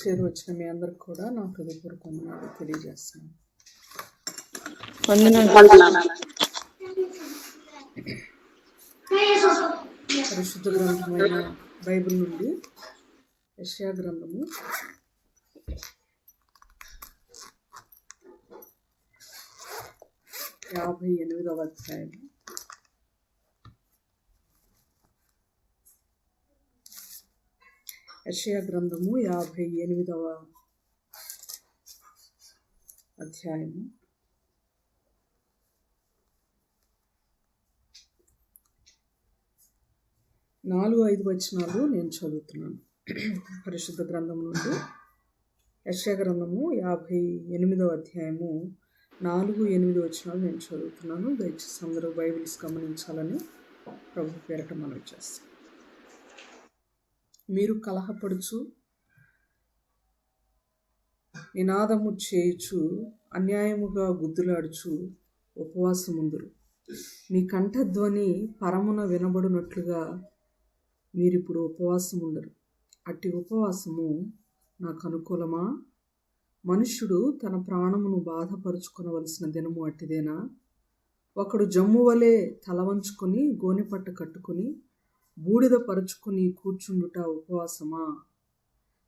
చేరువచ్చిన మీ అందరికి కూడా నా హృదయపూర్వక వందనాలు తెలియజేస్తున్నాను. పరిశుద్ధ గ్రంథమైన బైబిల్ నుండి యెషయా గ్రంథము 58వ అధ్యాయం. యెషయా గ్రంథము 58వ అధ్యాయము. నాలుగు 5 వచనాలు నేను చదువుతున్నాను. పరిశుద్ధ గ్రంథం నుండి యెషయా గ్రంథము 58వ అధ్యాయము 4-8 వచనాలు నేను చదువుతున్నాను. దయచేసి అందరూ బైబిల్స్ గమనించాలని ప్రభు పేరట మనవి చేస్తాను. మీరు కలహపడుచు నినాదము చేయుచు అన్యాయముగా గుద్దులాడుచు ఉపవాసముందురు. మీ కంఠధ్వని పరమున వినబడినట్లుగా మీరిప్పుడు ఉపవాసముండరు. అట్టి ఉపవాసము నాకు అనుకూలమా? మనుష్యుడు తన ప్రాణమును బాధపరుచుకొనవలసిన దినము అట్టిదేనా? ఒకడు జమ్ము వలె తలవంచుకొని గోనెపట్ట కట్టుకొని బూడిద పరుచుకొని కూర్చుండుట ఉపవాసమా?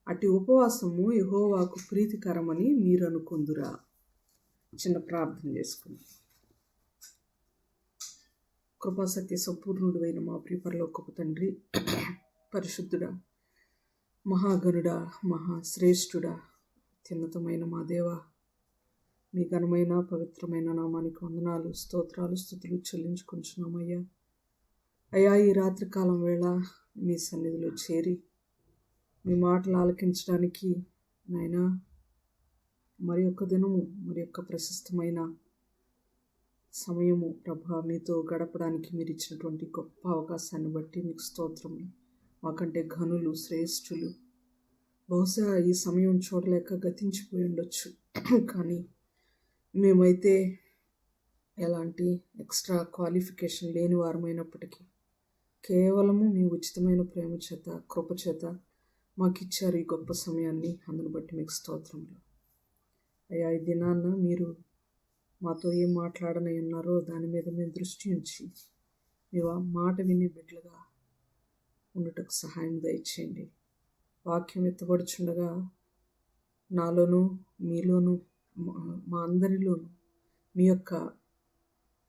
అట్టి ఉపవాసము యెహోవాకు ప్రీతికరమని మీరు అనుకొందురా? చిన్న ప్రార్థన చేసుకుందాం. కృపాసత్య సంపూర్ణుడు అయిన మా ప్రియ పరలోకపు తండ్రి, పరిశుద్ధుడా, మహాగణుడా, మహాశ్రేష్ఠుడా, అత్యున్నతమైన మా దేవ, మీ ఘనమైన పవిత్రమైన నామానికి వందనాలు, స్తోత్రాలు, స్తుతులు చెల్లించుకుంటున్నామయ్యా. అయ్యా, ఈ రాత్రికాలం వేళ మీ సన్నిధిలో చేరి మీ మాటలు ఆలకించడానికి నాయనా మరి యొక్క దినము, మరి యొక్క ప్రశస్తమైన సమయము ప్రభా మీతో గడపడానికి మీరు ఇచ్చినటువంటి గొప్ప అవకాశాన్ని బట్టి మీకు స్తోత్రములు. మాకంటే ఘనులు, శ్రేష్ఠులు బహుశా ఈ సమయం చూడలేక గతించిపోయి ఉండొచ్చు, కానీ మేమైతే ఎలాంటి ఎక్స్ట్రా క్వాలిఫికేషన్ లేని వారమైనప్పటికీ కేవలము మీ ఉచితమైన ప్రేమ చేత, కృప చేత మాకు ఇచ్చారు ఈ గొప్ప సమయాన్ని. అందును బట్టి మీకు స్తోత్రములు. అయ్యా, ఈ దినాన్న మీరు మాతో ఏం మాట్లాడనై ఉన్నారో దాని మీద మేము దృష్టి ఉంచి మీ మాట వినే బిడ్డలుగా ఉండటకు సహాయం దయచేయండి. వాక్యం ఎత్తబడుచుండగా నాలోను, మీలోను, మా అందరిలోనూ మీ యొక్క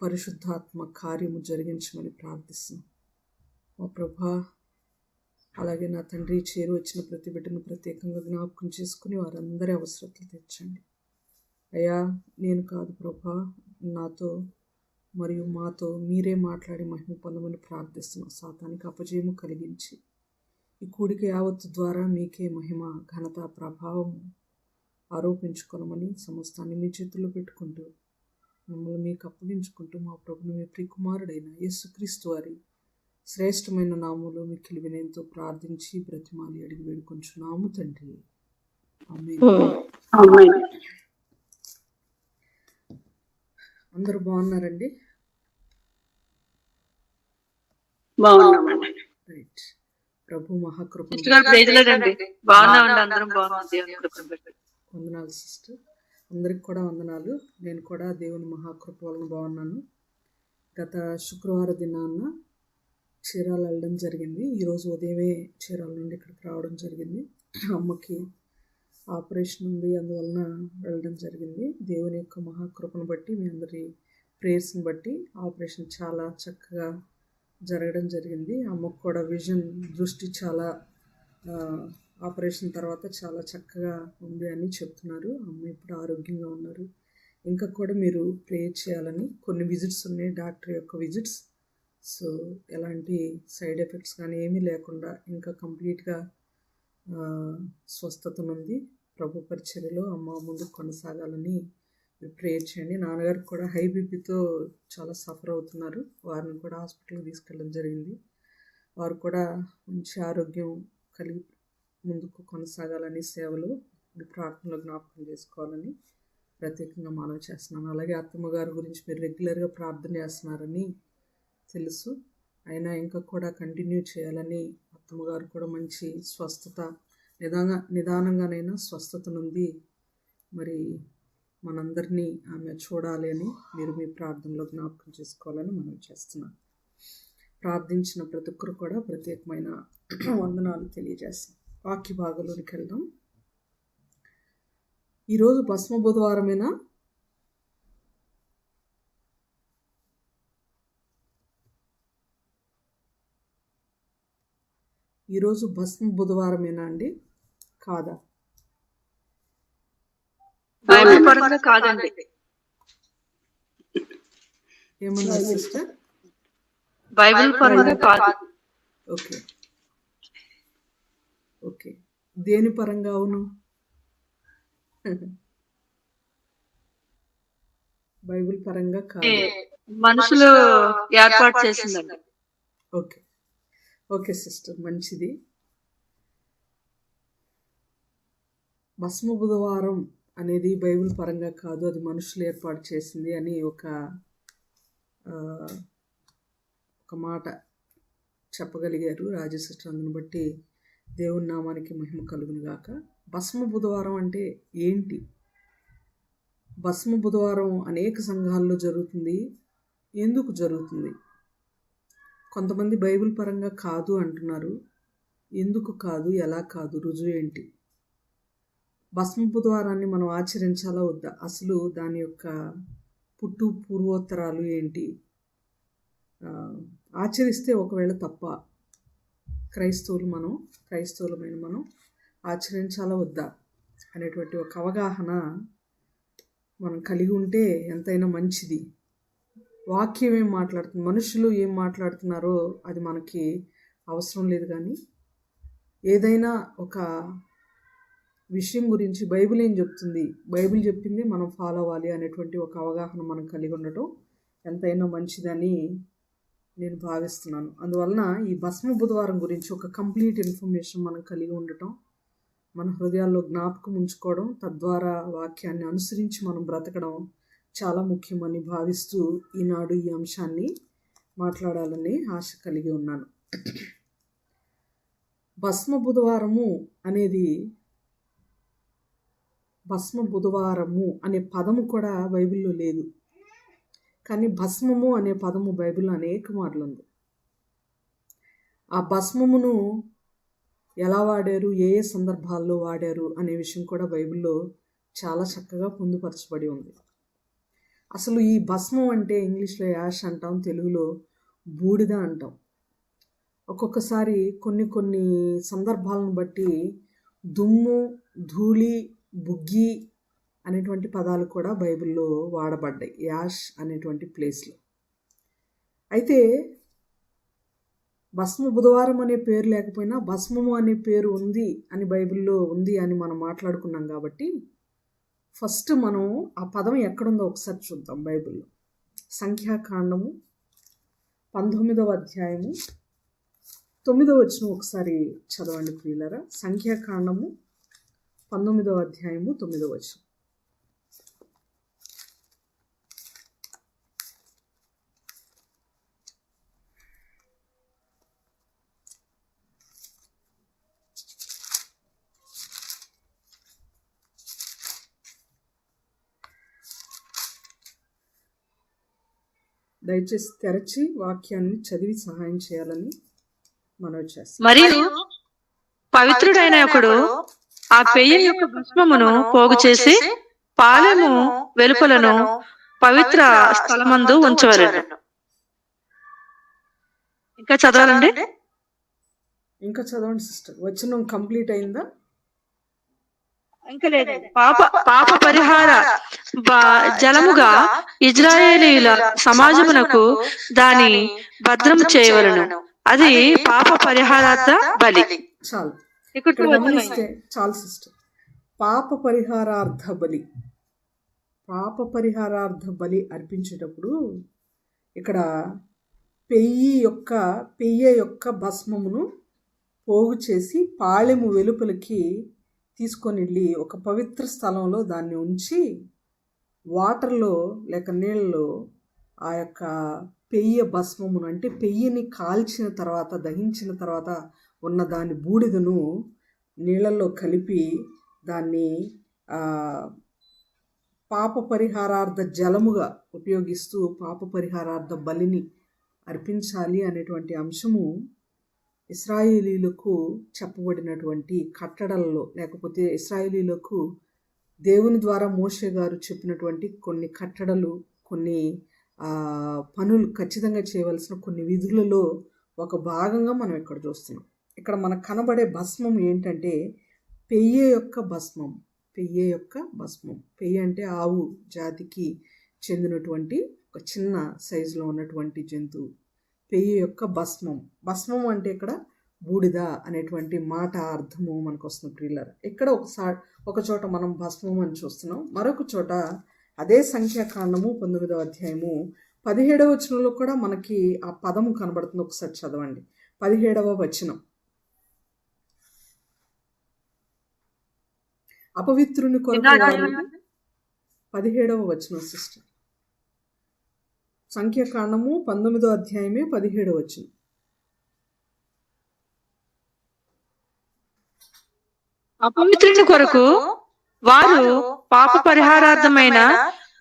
పరిశుద్ధాత్మ కార్యము జరిగించమని ప్రార్థిస్తున్నాం మా ప్రభా. అలాగే నా తండ్రి, చేరు వచ్చిన ప్రతి బిడ్డను ప్రత్యేకంగా జ్ఞాపకం చేసుకుని వారందరి అవసరతలు తెచ్చండి. అయ్యా, నేను కాదు ప్రభా, నాతో మరియు మాతో మీరే మాట్లాడి మహిమ పొందమని ప్రార్థిస్తున్నాం. సాతానికి అపజయము కలిగించి ఈ కూడిక యావత్తు ద్వారా మీకే మహిమ, ఘనత, ప్రభావం ఆరోపించుకోనమని సమస్తాన్ని మీ చేతుల్లో పెట్టుకుంటూ మమ్మల్ని మీకు అప్పగించుకుంటూ మా ప్రభుని మీ ప్రియకుమారుడైన యేసుక్రీస్తు వారి శ్రేష్టమైన నామములో మిక్కిలి వినయంతో ప్రార్థించి బ్రతిమాలి అడిగి వేడుకొంచున్నాము తండ్రి. ఆమేన్. అందరూ బాగున్నారండి? రైట్. ప్రభు మహాకృప. వందనాలు సిస్టర్, అందరికి కూడా వందనాలు. నేను కూడా దేవుని మహాకృప వలన బాగున్నాను. గత శుక్రవారం దినాన్న చీరాల వెళ్ళడం జరిగింది. ఈరోజు ఉదయమే చీరాల నుండి ఇక్కడికి రావడం జరిగింది. అమ్మకి ఆపరేషన్ ఉంది, అందువలన వెళ్ళడం జరిగింది. దేవుని యొక్క మహాకృపను బట్టి, మీ అందరి ప్రేయర్స్ని బట్టి ఆపరేషన్ చాలా చక్కగా జరగడం జరిగింది. అమ్మకు కూడా విజన్, దృష్టి చాలా ఆపరేషన్ తర్వాత చాలా చక్కగా ఉంది అని చెప్తున్నారు. అమ్మ ఇప్పుడు ఆరోగ్యంగా ఉన్నారు. ఇంకా కూడా మీరు ప్రేయర్ చేయాలని, కొన్ని విజిట్స్ ఉన్నాయి, డాక్టర్ యొక్క విజిట్స్. సో ఎలాంటి సైడ్ ఎఫెక్ట్స్ కానీ ఏమీ లేకుండా ఇంకా కంప్లీట్గా స్వస్థతనుంది. ప్రభు పరిచర్యలో అమ్మ ముందుకు కొనసాగాలని ప్రేయర్ చేయండి. నాన్నగారికి కూడా హై బీపీతో చాలా సఫర్ అవుతున్నారు. వారిని కూడా హాస్పిటల్కి తీసుకెళ్ళడం జరిగింది. వారు కూడా మంచి ఆరోగ్యం కలిగి ముందుకు కొనసాగాలని, సేవలు ప్రార్థనలో జ్ఞాపకం చేసుకోవాలని ప్రత్యేకంగా మనవి చేస్తున్నాను. అలాగే అత్తమ్మ గారి గురించి మీరు రెగ్యులర్గా ప్రార్థన చేస్తున్నారని తెలుసు. అయినా ఇంకా కూడా కంటిన్యూ చేయాలని, అత్తమ్మగారు కూడా మంచి స్వస్థత నిదానంగానైనా స్వస్థత నుండి మరి మనందరినీ ఆమె చూడాలి అని మీరు మీ ప్రార్థనలో జ్ఞాపకం చేసుకోవాలని మనం చేస్తున్నాం. ప్రార్థించిన ప్రతి ఒక్కరు కూడా ప్రత్యేకమైన వందనాలు తెలియజేస్తాం. వాక్య భాగంలోనికి వెళ్దాం. ఈరోజు భస్మ బుధవారమేనా? ఈరోజు భస్మ బుధవారమేనా అండి? కాదా? బైబిల్ పరంగా కాదండి. ఏమన్నా సిస్టర్? బైబిల్ పరంగా కాదు. ఓకే ఓకే, దేని పరంగా అవును? బైబిల్ పరంగా కాదు, మనుషులు ఏర్పాటు చేసిందండి. ఓకే ఓకే సిస్టర్, మంచిది. భస్మ బుధవారం అనేది బైబిల్ పరంగా కాదు, అది మనుషులు ఏర్పాటు చేసింది అని ఒక మాట చెప్పగలిగారు రాజసిస్టర్. అందుని బట్టి దేవుని నామానికి మహిమ కలుగును గాక. భస్మ బుధవారం అంటే ఏంటి? భస్మ బుధవారం అనేక సంఘాల్లో జరుగుతుంది. ఎందుకు జరుగుతుంది? కొంతమంది బైబిల్ పరంగా కాదు అంటున్నారు. ఎందుకు కాదు, ఎలా కాదు, రుజువు ఏంటి? భస్మ బుధవారాన్ని మనం ఆచరించాలా వద్దా? అసలు దాని యొక్క పుట్టు పూర్వోత్తరాలు ఏంటి? ఆచరిస్తే ఒకవేళ తప్ప క్రైస్తవులమైన మనం ఆచరించాలా వద్దా అనేటువంటి ఒక అవగాహన మనం కలిగి ఉంటే ఎంతైనా మంచిది. వాక్యం ఏం మాట్లాడుతుంది, మనుషులు ఏం మాట్లాడుతున్నారో అది మనకి అవసరం లేదు. కానీ ఏదైనా ఒక విషయం గురించి బైబిల్ ఏం చెప్తుంది, బైబిల్ చెప్పింది మనం ఫాలో అవ్వాలి అనేటువంటి ఒక అవగాహన మనం కలిగి ఉండటం ఎంతైనా మంచిదని నేను భావిస్తున్నాను. అందువలన ఈ భస్మ బుధవారం గురించి ఒక కంప్లీట్ ఇన్ఫర్మేషన్ మనం కలిగి ఉండటం, మన హృదయాల్లో జ్ఞాపకం ఉంచుకోవడం, తద్వారా వాక్యాన్ని అనుసరించి మనం బ్రతకడం చాలా ముఖ్యమని భావిస్తూ ఈనాడు ఈ అంశాన్ని మాట్లాడాలని ఆశ కలిగి ఉన్నాను. భస్మ బుధవారము అనే పదము కూడా బైబిల్లో లేదు. కానీ భస్మము అనే పదము బైబిల్లో అనేక మార్లు ఉంది. ఆ భస్మమును ఎలా వాడారు, ఏ ఏ సందర్భాల్లో వాడారు అనే విషయం కూడా బైబిల్లో చాలా చక్కగా పొందుపరచబడి ఉంది. అసలు ఈ భస్మం అంటే ఇంగ్లీష్లో యాష్ అంటాం, తెలుగులో బూడిద అంటాం. ఒక్కొక్కసారి కొన్ని సందర్భాలను బట్టి దుమ్ము, ధూళి, బుగ్గి అనేటువంటి పదాలు కూడా బైబిల్లో వాడబడ్డాయి యాష్ అనేటువంటి ప్లేస్లో. అయితే భస్మ బుధవారం అనే పేరు లేకపోయినా భస్మము అనే పేరు ఉంది అని బైబిల్లో ఉంది అని మనం మాట్లాడుకున్నాం. కాబట్టి ఫస్ట్ మనం ఆ పదం ఎక్కడుందో ఒకసారి చూద్దాం. బైబిల్లో సంఖ్యాకాండము 19వ అధ్యాయము 9వ వచనం ఒకసారి చదవండి ప్రియులారా. సంఖ్యాకాండము 19వ అధ్యాయము 9వ వచనం. దయచేసి తెరచి వాక్యాన్ని చదివి సహాయం చేయాలని మనవి చేస్తాం. మరియు పవిత్రుడైన ఒకడు ఆ పెయ్య యొక్క భస్మమును పోగు చేసి పాలెము వెలుపలను పవిత్ర స్థలమందు ఉంచవలెను. ఇంకా చదవాలండి? ఇంకా చదవండి సిస్టర్. వచనం కంప్లీట్ అయిందా? ఇంకా లేదు. పాప పరిహార జలముగా ఇజ్రాయేలీయుల సమాజమునకు దాని భద్రము చేయవలెను. అది పాప పరిహారార్థ బలి. చాలు, ఇక్కడ గమనిస్తే చాలు సిస్టర్. పాప పరిహారార్థ బలి అర్పించేటప్పుడు ఇక్కడ పెయ్య యొక్క భస్మమును పోగు చేసి పాళెము వెలుపలికి తీసుకొని వెళ్ళి ఒక పవిత్ర స్థలంలో దాన్ని ఉంచి వాటర్లో లేక నీళ్ళలో ఆ యొక్క పెయ్య భస్మమును, అంటే పెయ్యని కాల్చిన తర్వాత, దహించిన తర్వాత ఉన్న దాని బూడిదను నీళ్ళల్లో కలిపి దాన్ని పాప పరిహారార్థ జలముగా ఉపయోగిస్తూ పాప పరిహారార్థ బలిని అర్పించాలి అనేటువంటి అంశము ఇశ్రాయేలీలకు చెప్పబడినటువంటి కట్టడలలో, లేకపోతే ఇశ్రాయేలీలకు దేవుని ద్వారా మోషే గారు చెప్పినటువంటి కొన్ని కట్టడలు, కొన్ని పనులు ఖచ్చితంగా చేయవలసిన కొన్ని విధులలో ఒక భాగంగా మనం ఇక్కడ చూస్తున్నాం. ఇక్కడ మనకు కనబడే భస్మం ఏంటంటే పెయ్యే యొక్క భస్మం. పెయ్యే యొక్క భస్మం. పెయ్య అంటే ఆవు జాతికి చెందినటువంటి ఒక చిన్న సైజులో ఉన్నటువంటి జంతువు. పెయ్య యొక్క భస్మం. భస్మం అంటే ఇక్కడ బూడిద అనేటువంటి మాట అర్థము మనకు వస్తుంది ప్రియులారా. ఇక్కడ ఒక చోట మనం భస్మం అని చూస్తున్నాం, మరొక చోట అదే సంఖ్యాకాండము 19వ అధ్యాయము 17వ వచనంలో కూడా మనకి ఆ పదము కనబడుతుంది. ఒకసారి చదవండి 17వ వచనం. అపవిత్రుని కొరకు 17వ వచనం సిస్టర్. సంఖ్యాకాండము 19వ అధ్యాయమే 17వ వచనం. అపవిత్రుని కొరకు వారు పాప పరిహారార్థమైన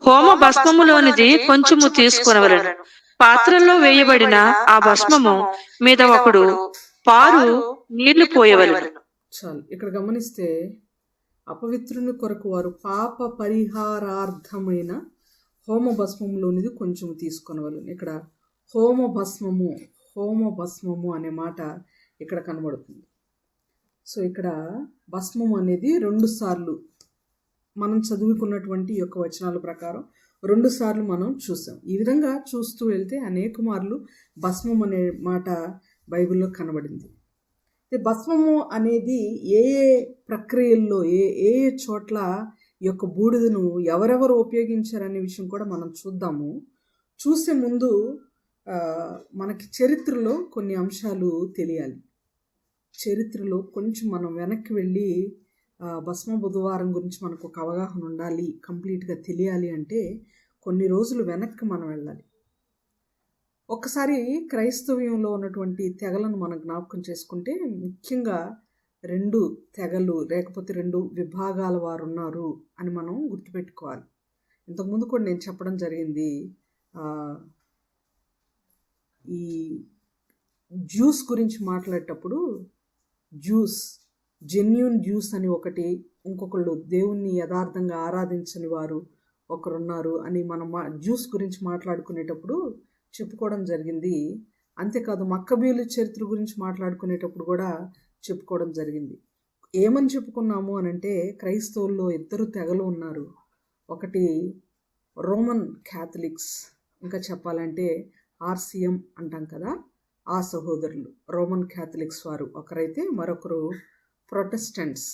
హోమ భస్మములోనిది కొంచెము తీసుకొనవలెను. పాత్రలో వేయబడిన ఆ భస్మము మీద ఒకడు పారు నీళ్లు పోయవలెను. చాలు. ఇక్కడ గమనిస్తే అపవిత్రుని కొరకు వారు పాప పరిహారార్థమైన హోమ భస్మములోనిది కొంచెం తీసుకొనవలెను. ఇక్కడ హోమ భస్మము అనే మాట ఇక్కడ కనబడుతుంది. సో ఇక్కడ భస్మం అనేది 2 సార్లు మనం చదువుకున్నటువంటి యొక్క వచనాల ప్రకారం 2 సార్లు మనం చూసాం. ఈ విధంగా చూస్తూ వెళ్తే అనేక మార్లు భస్మం అనే మాట బైబిల్లో కనబడింది. భస్మము అనేది ఏ ప్రక్రియల్లో ఏ చోట్ల ఈ యొక్క బూడిదను ఎవరెవరు ఉపయోగించారనే విషయం కూడా మనం చూద్దాము. చూసే ముందు మనకి చరిత్రలో కొన్ని అంశాలు తెలియాలి. చరిత్రలో కొంచెం మనం వెనక్కి వెళ్ళి భస్మ బుధవారం గురించి మనకు ఒక అవగాహన ఉండాలి, కంప్లీట్గా తెలియాలి అంటే కొన్ని రోజులు వెనక్కి మనం వెళ్ళాలి. ఒకసారి క్రైస్తవ్యంలో ఉన్నటువంటి తెగలను మనం జ్ఞాపకం చేసుకుంటే ముఖ్యంగా 2 తెగలు లేకపోతే 2 విభాగాల వారు ఉన్నారు అని మనం గుర్తుపెట్టుకోవాలి. ఇంతకుముందు కూడా నేను చెప్పడం జరిగింది. ఈ జ్యూస్ గురించి మాట్లాడేటప్పుడు జెన్యూన్ జ్యూస్ అని ఒకటి, ఇంకొకళ్ళు దేవుణ్ణి యథార్థంగా ఆరాధించని వారు ఒకరున్నారు అని మనం జ్యూస్ గురించి మాట్లాడుకునేటప్పుడు చెప్పుకోవడం జరిగింది. అంతేకాదు మక్కబీయుల చరిత్ర గురించి మాట్లాడుకునేటప్పుడు కూడా చెప్పుకోవడం జరిగింది. ఏమని చెప్పుకున్నాము అనంటే క్రైస్తవుల్లో 2 తెగలు ఉన్నారు. ఒకటి రోమన్ క్యాథలిక్స్, ఇంకా చెప్పాలంటే RCM అంటాం కదా, ఆ సహోదరులు లోమన్ క్యాథలిక్స్ వారు ఒకరైతే, మరొకరు ప్రొటెస్టెంట్స్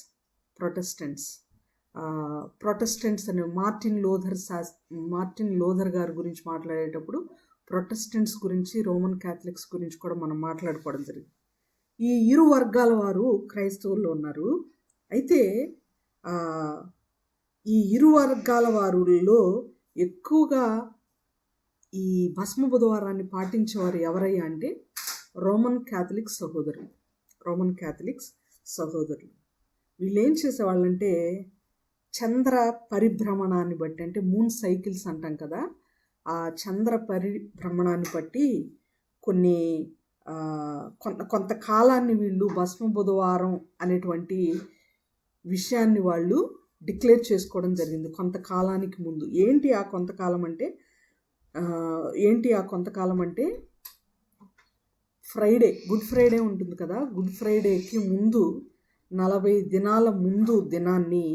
అనే మార్టిన్ లోథర్ గారి గురించి మాట్లాడేటప్పుడు ప్రొటెస్టెంట్స్ గురించి, రోమన్ క్యాథలిక్స్ గురించి కూడా మనం మాట్లాడుకోవడం జరిగింది. ఈ 2 వర్గాల వారు క్రైస్తవుల్లో ఉన్నారు. అయితే ఈ 2 వర్గాల వారిలో ఎక్కువగా ఈ భస్మ బుధవారాన్ని పాటించేవారు ఎవరయ్యా అంటే రోమన్ క్యాథలిక్స్ సహోదరులు. వీళ్ళు ఏం చేసేవాళ్ళంటే చంద్ర పరిభ్రమణాన్ని బట్టి, అంటే మూన్ సైకిల్స్ అంటాం కదా, ఆ చంద్ర పరిభ్రమణాన్ని బట్టి కొంతకాలాన్ని వీళ్ళు భస్మ బుధవారం అనేటువంటి విషయాన్ని వాళ్ళు డిక్లేర్ చేసుకోవడం జరిగింది కొంతకాలానికి ముందు. ఏంటి ఆ కొంతకాలం అంటే గుడ్ ఫ్రైడే ఉంటుంది కదా, గుడ్ ఫ్రైడేకి ముందు 40 దినాల ముందు దినాన్ని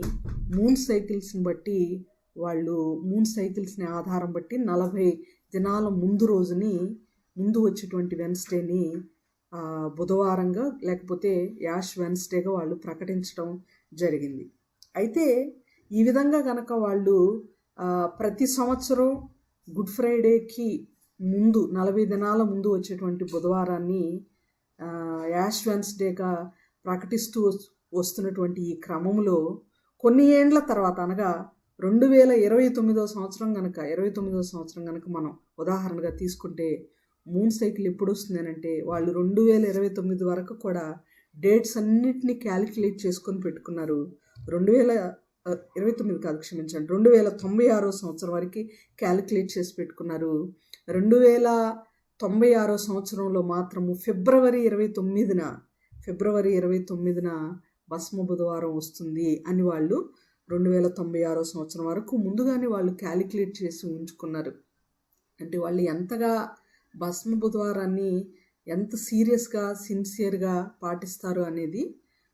మూన్ సైకిల్స్ని బట్టి వాళ్ళు ఆధారం బట్టి 40 దినాల ముందు రోజుని, ముందు వచ్చేటువంటి వెన్స్డేని బుధవారంగా లేకపోతే యాష్ వెన్స్డేగా వాళ్ళు ప్రకటించడం జరిగింది. అయితే ఈ విధంగా కనుక వాళ్ళు ప్రతి సంవత్సరం గుడ్ ఫ్రైడేకి ముందు 40 దినాల ముందు వచ్చేటువంటి బుధవారాన్ని యాష్ వెన్స్డేగా ప్రకటిస్తూ వస్తున్నటువంటి ఈ క్రమంలో కొన్ని ఏండ్ల తర్వాత, అనగా 2029వ సంవత్సరం కనుక మనం ఉదాహరణగా తీసుకుంటే మూన్ సైకిల్ ఎప్పుడు వస్తుంది అంటే వాళ్ళు 2029 వరకు కూడా డేట్స్ అన్నిటినీ క్యాలిక్యులేట్ చేసుకొని పెట్టుకున్నారు. 2029 కాదు, క్షమించండి, 2096 సంవత్సరం వరకు క్యాలిక్యులేట్ చేసి పెట్టుకున్నారు. 2096 సంవత్సరంలో మాత్రము ఫిబ్రవరి 29న భస్మ బుధవారం వస్తుంది అని వాళ్ళు 2096 సంవత్సరం వరకు ముందుగానే వాళ్ళు క్యాలిక్యులేట్ చేసి ఉంచుకున్నారు. అంటే వాళ్ళు ఎంతగా భస్మ బుధవారాన్ని ఎంత సీరియస్గా సిన్సియర్గా పాటిస్తారు అనేది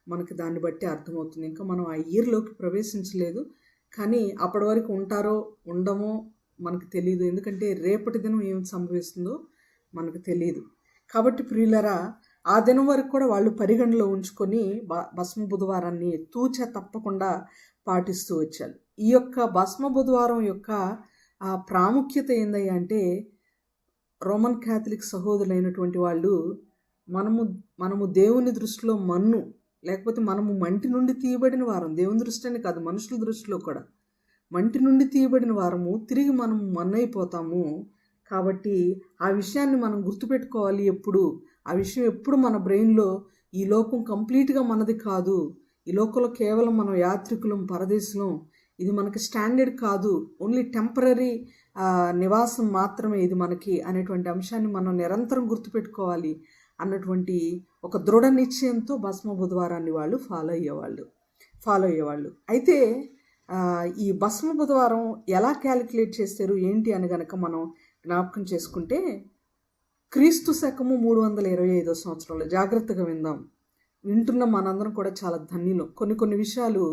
మనకి దాన్ని బట్టి అర్థమవుతుంది. ఇంకా మనం ఆ ఇయర్లోకి ప్రవేశించలేదు, కానీ అప్పటి వరకు ఉంటారో ఉండమో మనకు తెలియదు. ఎందుకంటే రేపటి దినం ఏం సంభవిస్తుందో మనకు తెలియదు. కాబట్టి ప్రియులరా, ఆ దినం వరకు కూడా వాళ్ళు పరిగణలో ఉంచుకొని భస్మ బుధవారాన్ని తూచా తప్పకుండా పాటిస్తూ వచ్చారు. ఈ యొక్క భస్మ బుధవారం యొక్క ప్రాముఖ్యత ఏందయ్యా అంటే, రోమన్ క్యాథలిక్ సహోదరులైనటువంటి వాళ్ళు మనము దేవుని దృష్టిలో మన్ను, లేకపోతే మనము మంటి నుండి తీయబడిన వారం, దేవుని దృష్టిని కాదు మనుషుల దృష్టిలో కూడా మంటి నుండి తీయబడిన వారము, తిరిగి మనం మన్నైపోతాము. కాబట్టి ఆ విషయాన్ని మనం గుర్తుపెట్టుకోవాలి. ఆ విషయం ఎప్పుడు మన బ్రెయిన్లో, ఈ లోకం కంప్లీట్గా మనది కాదు, ఈ లోకంలో కేవలం మనం యాత్రికులం, పరదేశులం, ఇది మనకి స్టాండర్డ్ కాదు, ఓన్లీ టెంపరీ నివాసం మాత్రమే ఇది మనకి అనేటువంటి అంశాన్ని మనం నిరంతరం గుర్తుపెట్టుకోవాలి అన్నటువంటి ఒక దృఢ నిశ్చయంతో భస్మ బుధవారాన్ని వాళ్ళు ఫాలో అయ్యేవాళ్ళు. అయితే ఈ భస్మ బుధవారం ఎలా క్యాలిక్యులేట్ చేస్తారు ఏంటి అని గనక మనం జ్ఞాపకం చేసుకుంటే, క్రీస్తు శకము 325 సంవత్సరంలో, జాగ్రత్తగా వింటున్న మనందరం కూడా చాలా ధన్యులు. కొన్ని విషయాలు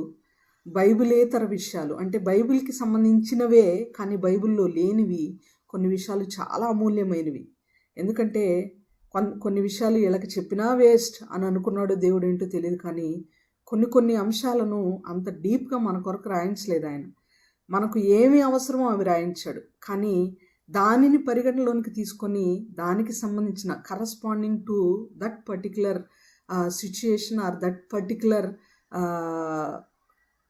బైబిలేతర విషయాలు, అంటే బైబిల్కి సంబంధించినవే కానీ బైబిల్లో లేనివి కొన్ని విషయాలు చాలా అమూల్యమైనవి. ఎందుకంటే కొన్ని విషయాలు వీళ్ళకి చెప్పినా వేస్ట్ అని అనుకున్నాడు దేవుడు ఏంటో తెలియదు, కానీ కొన్ని అంశాలను అంత డీప్గా మన కొరకు రాయించలేదు ఆయన. మనకు ఏమి అవసరమో అవి రాయించాడు, కానీ దానిని పరిగణలోనికి తీసుకొని దానికి సంబంధించిన corresponding to that particular situation or that particular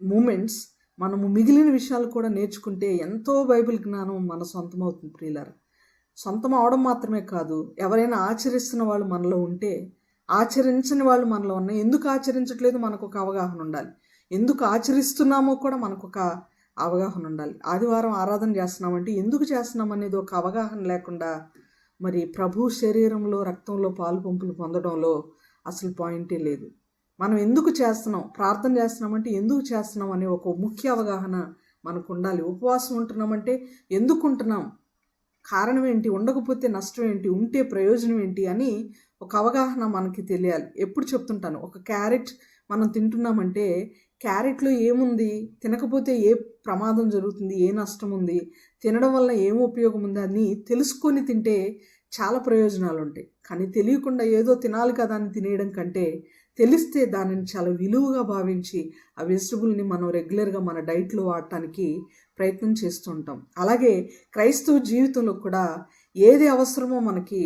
moments మనము మిగిలిన విషయాలు కూడా నేర్చుకుంటే ఎంతో బైబిల్ జ్ఞానం మన సొంతమవుతుంది ప్రియులారా. సొంతం అవడం మాత్రమే కాదు, ఎవరైనా ఆచరిస్తున్న వాళ్ళు మనలో ఉంటే, ఆచరించని వాళ్ళు మనలో ఉన్నాయి. ఎందుకు ఆచరించట్లేదు మనకు ఒక అవగాహన ఉండాలి, ఎందుకు ఆచరిస్తున్నామో కూడా మనకు ఒక అవగాహన ఉండాలి. ఆదివారం ఆరాధన చేస్తున్నామంటే ఎందుకు చేస్తున్నాం అనేది ఒక అవగాహన లేకుండా మరి ప్రభు శరీరంలో రక్తంలో పాలు పంపులు పొందడంలో అసలు పాయింటే లేదు. మనం ఎందుకు చేస్తున్నాం, ప్రార్థన చేస్తున్నామంటే ఎందుకు చేస్తున్నాం అనే ఒక ముఖ్య అవగాహన మనకు ఉండాలి. ఉపవాసం ఉంటున్నామంటే ఎందుకు ఉంటున్నాం, కారణం ఏంటి, ఉండకపోతే నష్టం ఏంటి, ఉంటే ప్రయోజనం ఏంటి అని ఒక అవగాహన మనకి తెలియాలి. ఎప్పుడు చెప్తుంటాను, ఒక క్యారెట్ మనం తింటున్నామంటే క్యారెట్లో ఏముంది, తినకపోతే ఏ ప్రమాదం జరుగుతుంది, ఏ నష్టం ఉంది, తినడం వల్ల ఏం ఉపయోగం ఉంది అని తెలుసుకొని తింటే చాలా ప్రయోజనాలు ఉంటాయి. కానీ తెలియకుండా ఏదో తినాలి కదా అని తినేయడం కంటే, తెలిస్తే దానిని చాలా విలువగా భావించి ఆ వెజిటబుల్ని మనం రెగ్యులర్గా మన డైట్లో వాడటానికి ప్రయత్నం చేస్తూ ఉంటాం. అలాగే క్రైస్తవ జీవితంలో కూడా ఏది అవసరమో మనకి,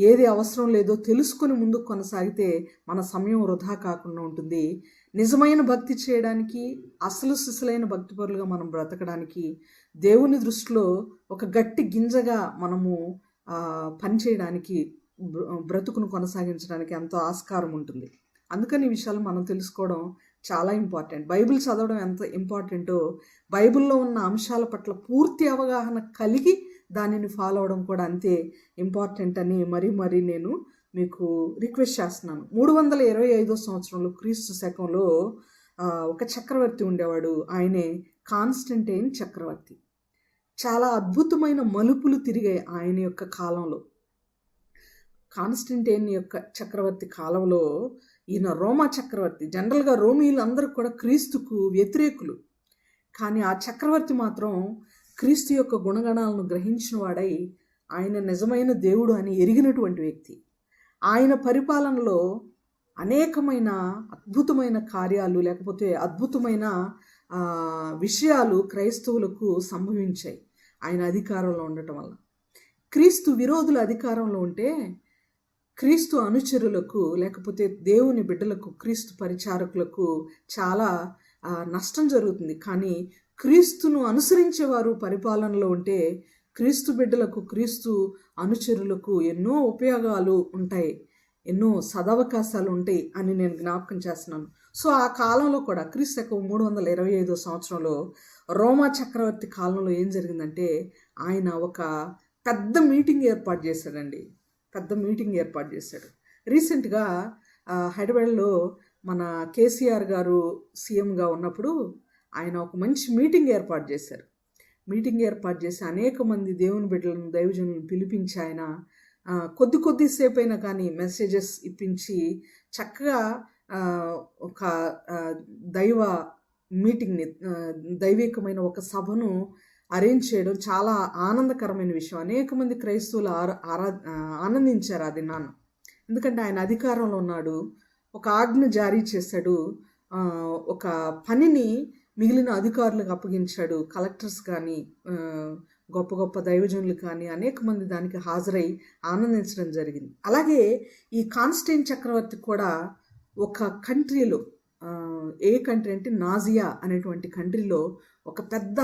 ఏది అవసరం లేదో తెలుసుకొని ముందుకు కొనసాగితే మన సమయం వృధా కాకుండా ఉంటుంది. నిజమైన భక్తి చేయడానికి, అసలు సిసలైన భక్తిపరులుగా మనం బ్రతకడానికి, దేవుని దృష్టిలో ఒక గట్టి గింజగా మనము పనిచేయడానికి, బ్రతుకును కొనసాగించడానికి ఎంతో ఆస్కారం ఉంటుంది. అందుకని ఈ విషయాలు మనం తెలుసుకోవడం చాలా ఇంపార్టెంట్. బైబిల్ చదవడం ఎంత ఇంపార్టెంటో, బైబిల్లో ఉన్న అంశాల పట్ల పూర్తి అవగాహన కలిగి దానిని ఫాలో అవడం కూడా అంతే ఇంపార్టెంట్ అని మరీ నేను మీకు రిక్వెస్ట్ చేస్తున్నాను. 325 సంవత్సరంలో క్రీస్తు శకంలో ఒక చక్రవర్తి ఉండేవాడు. ఆయనే కాన్స్టంటైన్ చక్రవర్తి. చాలా అద్భుతమైన మలుపులు తిరిగాయి ఆయన యొక్క కాలంలో. కాన్స్టంటైన్ యొక్క చక్రవర్తి కాలంలో ఈయన రోమా చక్రవర్తి. జనరల్గా రోమీయులు అందరూ కూడా క్రీస్తుకు వ్యతిరేకులు, కానీ ఆ చక్రవర్తి మాత్రం క్రీస్తు యొక్క గుణగణాలను గ్రహించిన వాడై ఆయన నిజమైన దేవుడు అని ఎరిగినటువంటి వ్యక్తి. ఆయన పరిపాలనలో అనేకమైన అద్భుతమైన కార్యాలు, లేకపోతే అద్భుతమైన విషయాలు క్రైస్తవులకు సంభవించాయి ఆయన అధికారంలో ఉండటం వల్ల. క్రీస్తు విరోధుల అధికారంలో ఉంటే క్రీస్తు అనుచరులకు, లేకపోతే దేవుని బిడ్డలకు, క్రీస్తు పరిచారకులకు చాలా నష్టం జరుగుతుంది. కానీ క్రీస్తును అనుసరించేవారు పరిపాలనలో ఉంటే క్రీస్తు బిడ్డలకు, క్రీస్తు అనుచరులకు ఎన్నో ఉపయోగాలు ఉంటాయి. ఎన్నో సదవకాశాలు ఉంటాయి అని నేను జ్ఞాపకం చేస్తున్నాను. సో ఆ కాలంలో కూడా క్రీస్తు 325 సంవత్సరంలో రోమా చక్రవర్తి కాలంలో ఏం జరిగిందంటే ఆయన ఒక పెద్ద మీటింగ్ ఏర్పాటు చేశాడండి. పెద్ద మీటింగ్ ఏర్పాటు చేశాడు. రీసెంట్గా హైదరాబాద్లో మన కేసీఆర్ గారు సీఎంగా ఉన్నప్పుడు ఆయన ఒక మంచి మీటింగ్ ఏర్పాటు చేశారు. మీటింగ్ ఏర్పాటు చేసి అనేక మంది దేవుని బిడ్డలను దైవజనులను పిలిపించి ఆయన కొద్దిసేపు అయినా కానీ మెసేజెస్ ఇప్పించి చక్కగా ఒక దైవ మీటింగ్ని, దైవికమైన ఒక సభను అరేంజ్ చేయడం చాలా ఆనందకరమైన విషయం. అనేక మంది క్రైస్తవులు ఆనందించారు ఆ దినాన్ని. ఎందుకంటే ఆయన అధికారంలో ఉన్నాడు, ఒక ఆజ్ఞ జారీ చేశాడు, ఒక పనిని మిగిలిన అధికారులకు అప్పగించాడు. కలెక్టర్స్ కానీ గొప్ప గొప్ప దైవజనులు కానీ అనేక మంది దానికి హాజరై ఆనందించడం జరిగింది. అలాగే ఈ కాన్స్టెంట్ చక్రవర్తి కూడా ఒక కంట్రీలో, ఏ కంట్రీ అంటే నాజియా అనేటువంటి కంట్రీలో ఒక పెద్ద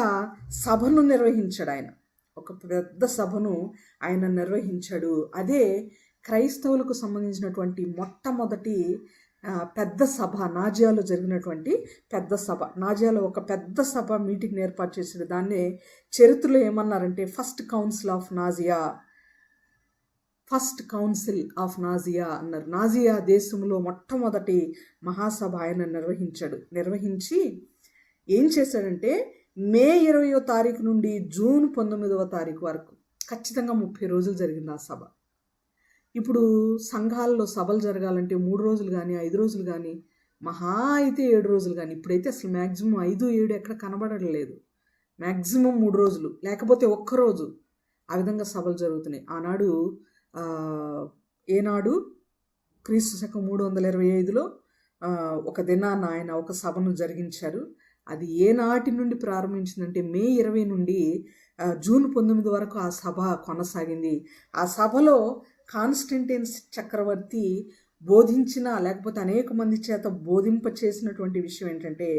సభను నిర్వహించాడు ఆయన. ఒక పెద్ద సభను ఆయన నిర్వహించాడు. అదే క్రైస్తవులకు సంబంధించినటువంటి మొట్టమొదటి పెద్ద సభ, నాజియాలో జరిగినటువంటి పెద్ద సభ. నాజియాలో ఒక పెద్ద సభ మీటింగ్ ఏర్పాటు చేశాడు. దాన్నే చరిత్రలో ఏమన్నారంటే ఫస్ట్ కౌన్సిల్ ఆఫ్ నాజియా అన్నారు. నాజియా దేశంలో మొట్టమొదటి మహాసభ ఆయన నిర్వహించి ఏం చేశాడంటే మే 20వ తారీఖు నుండి జూన్ 19వ తారీఖు వరకు ఖచ్చితంగా 30 రోజులు జరిగింది ఆ సభ. ఇప్పుడు సంఘాల్లో సభలు జరగాలంటే 3 రోజులు కానీ 5 రోజులు కానీ, మహా అయితే 7 రోజులు కానీ, ఇప్పుడైతే అసలు మ్యాక్సిమం 5-7 ఎక్కడ కనబడలేదు. మ్యాక్సిమం 3 రోజులు, లేకపోతే ఒక్కరోజు, ఆ విధంగా సభలు జరుగుతున్నాయి. ఆనాడు ఏనాడు క్రీస్తు శకం 325లో ఒక దినాన ఆయన ఒక సభను జరిగించారు. అది ఏనాటి నుండి ప్రారంభించిందంటే మే 20 నుండి జూన్ 19 వరకు ఆ సభ కొనసాగింది. ఆ సభలో కాన్స్టెంటైన్ చక్రవర్తి బోధించిన, లేకపోతే అనేక మంది చేత బోధింప చేసినటువంటి విషయం ఏంటంటే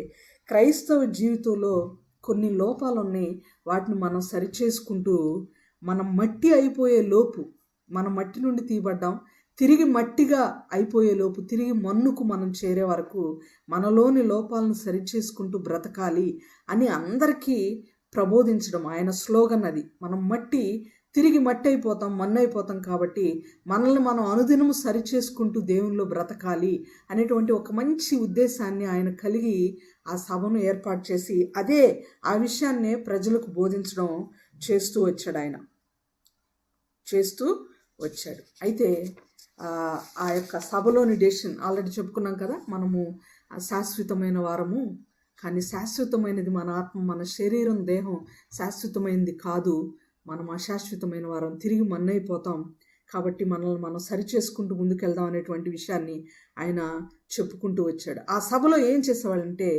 క్రైస్తవ జీవితంలో కొన్ని లోపాలు ఉన్నాయి, వాటిని మనం సరిచేసుకుంటూ మనం మట్టి అయిపోయే లోపు, మనం మట్టి నుండి తీయబడ్డాం, తిరిగి మట్టిగా అయిపోయే లోపు, తిరిగి మన్నుకు మనం చేరే వరకు మనలోని లోపాలను సరిచేసుకుంటూ బ్రతకాలి అని అందరికీ ప్రబోధించడం ఆయన స్లోగన్ అది. మనం తిరిగి మట్టి అయిపోతాం, మన్ను అయిపోతాం, కాబట్టి మనల్ని మనం అనుదినము సరిచేసుకుంటూ దేవునిలో బ్రతకాలి అనేటువంటి ఒక మంచి ఉద్దేశాన్ని ఆయన కలిగి ఆ సభను ఏర్పాటు చేసి ఆ విషయాన్నే ప్రజలకు బోధించడం చేస్తూ వచ్చాడు. అయితే ఆ యొక్క సభలోని డెసిషన్ ఆల్రెడీ చెప్పుకున్నాం కదా, మనము శాశ్వతమైన వారము, కానీ శాశ్వతమైనది మన ఆత్మ, మన శరీరం, దేహం శాశ్వతమైనది కాదు. మనం అశాశ్వతమైన వారం, తిరిగి మన్నైపోతాం. కాబట్టి మనల్ని మనం సరిచేసుకుంటూ ముందుకెళ్దాం అనేటువంటి విషయాన్ని ఆయన చెప్పుకుంటూ వచ్చాడు. ఆ సభలో ఏం చేసేవాళ్ళంటే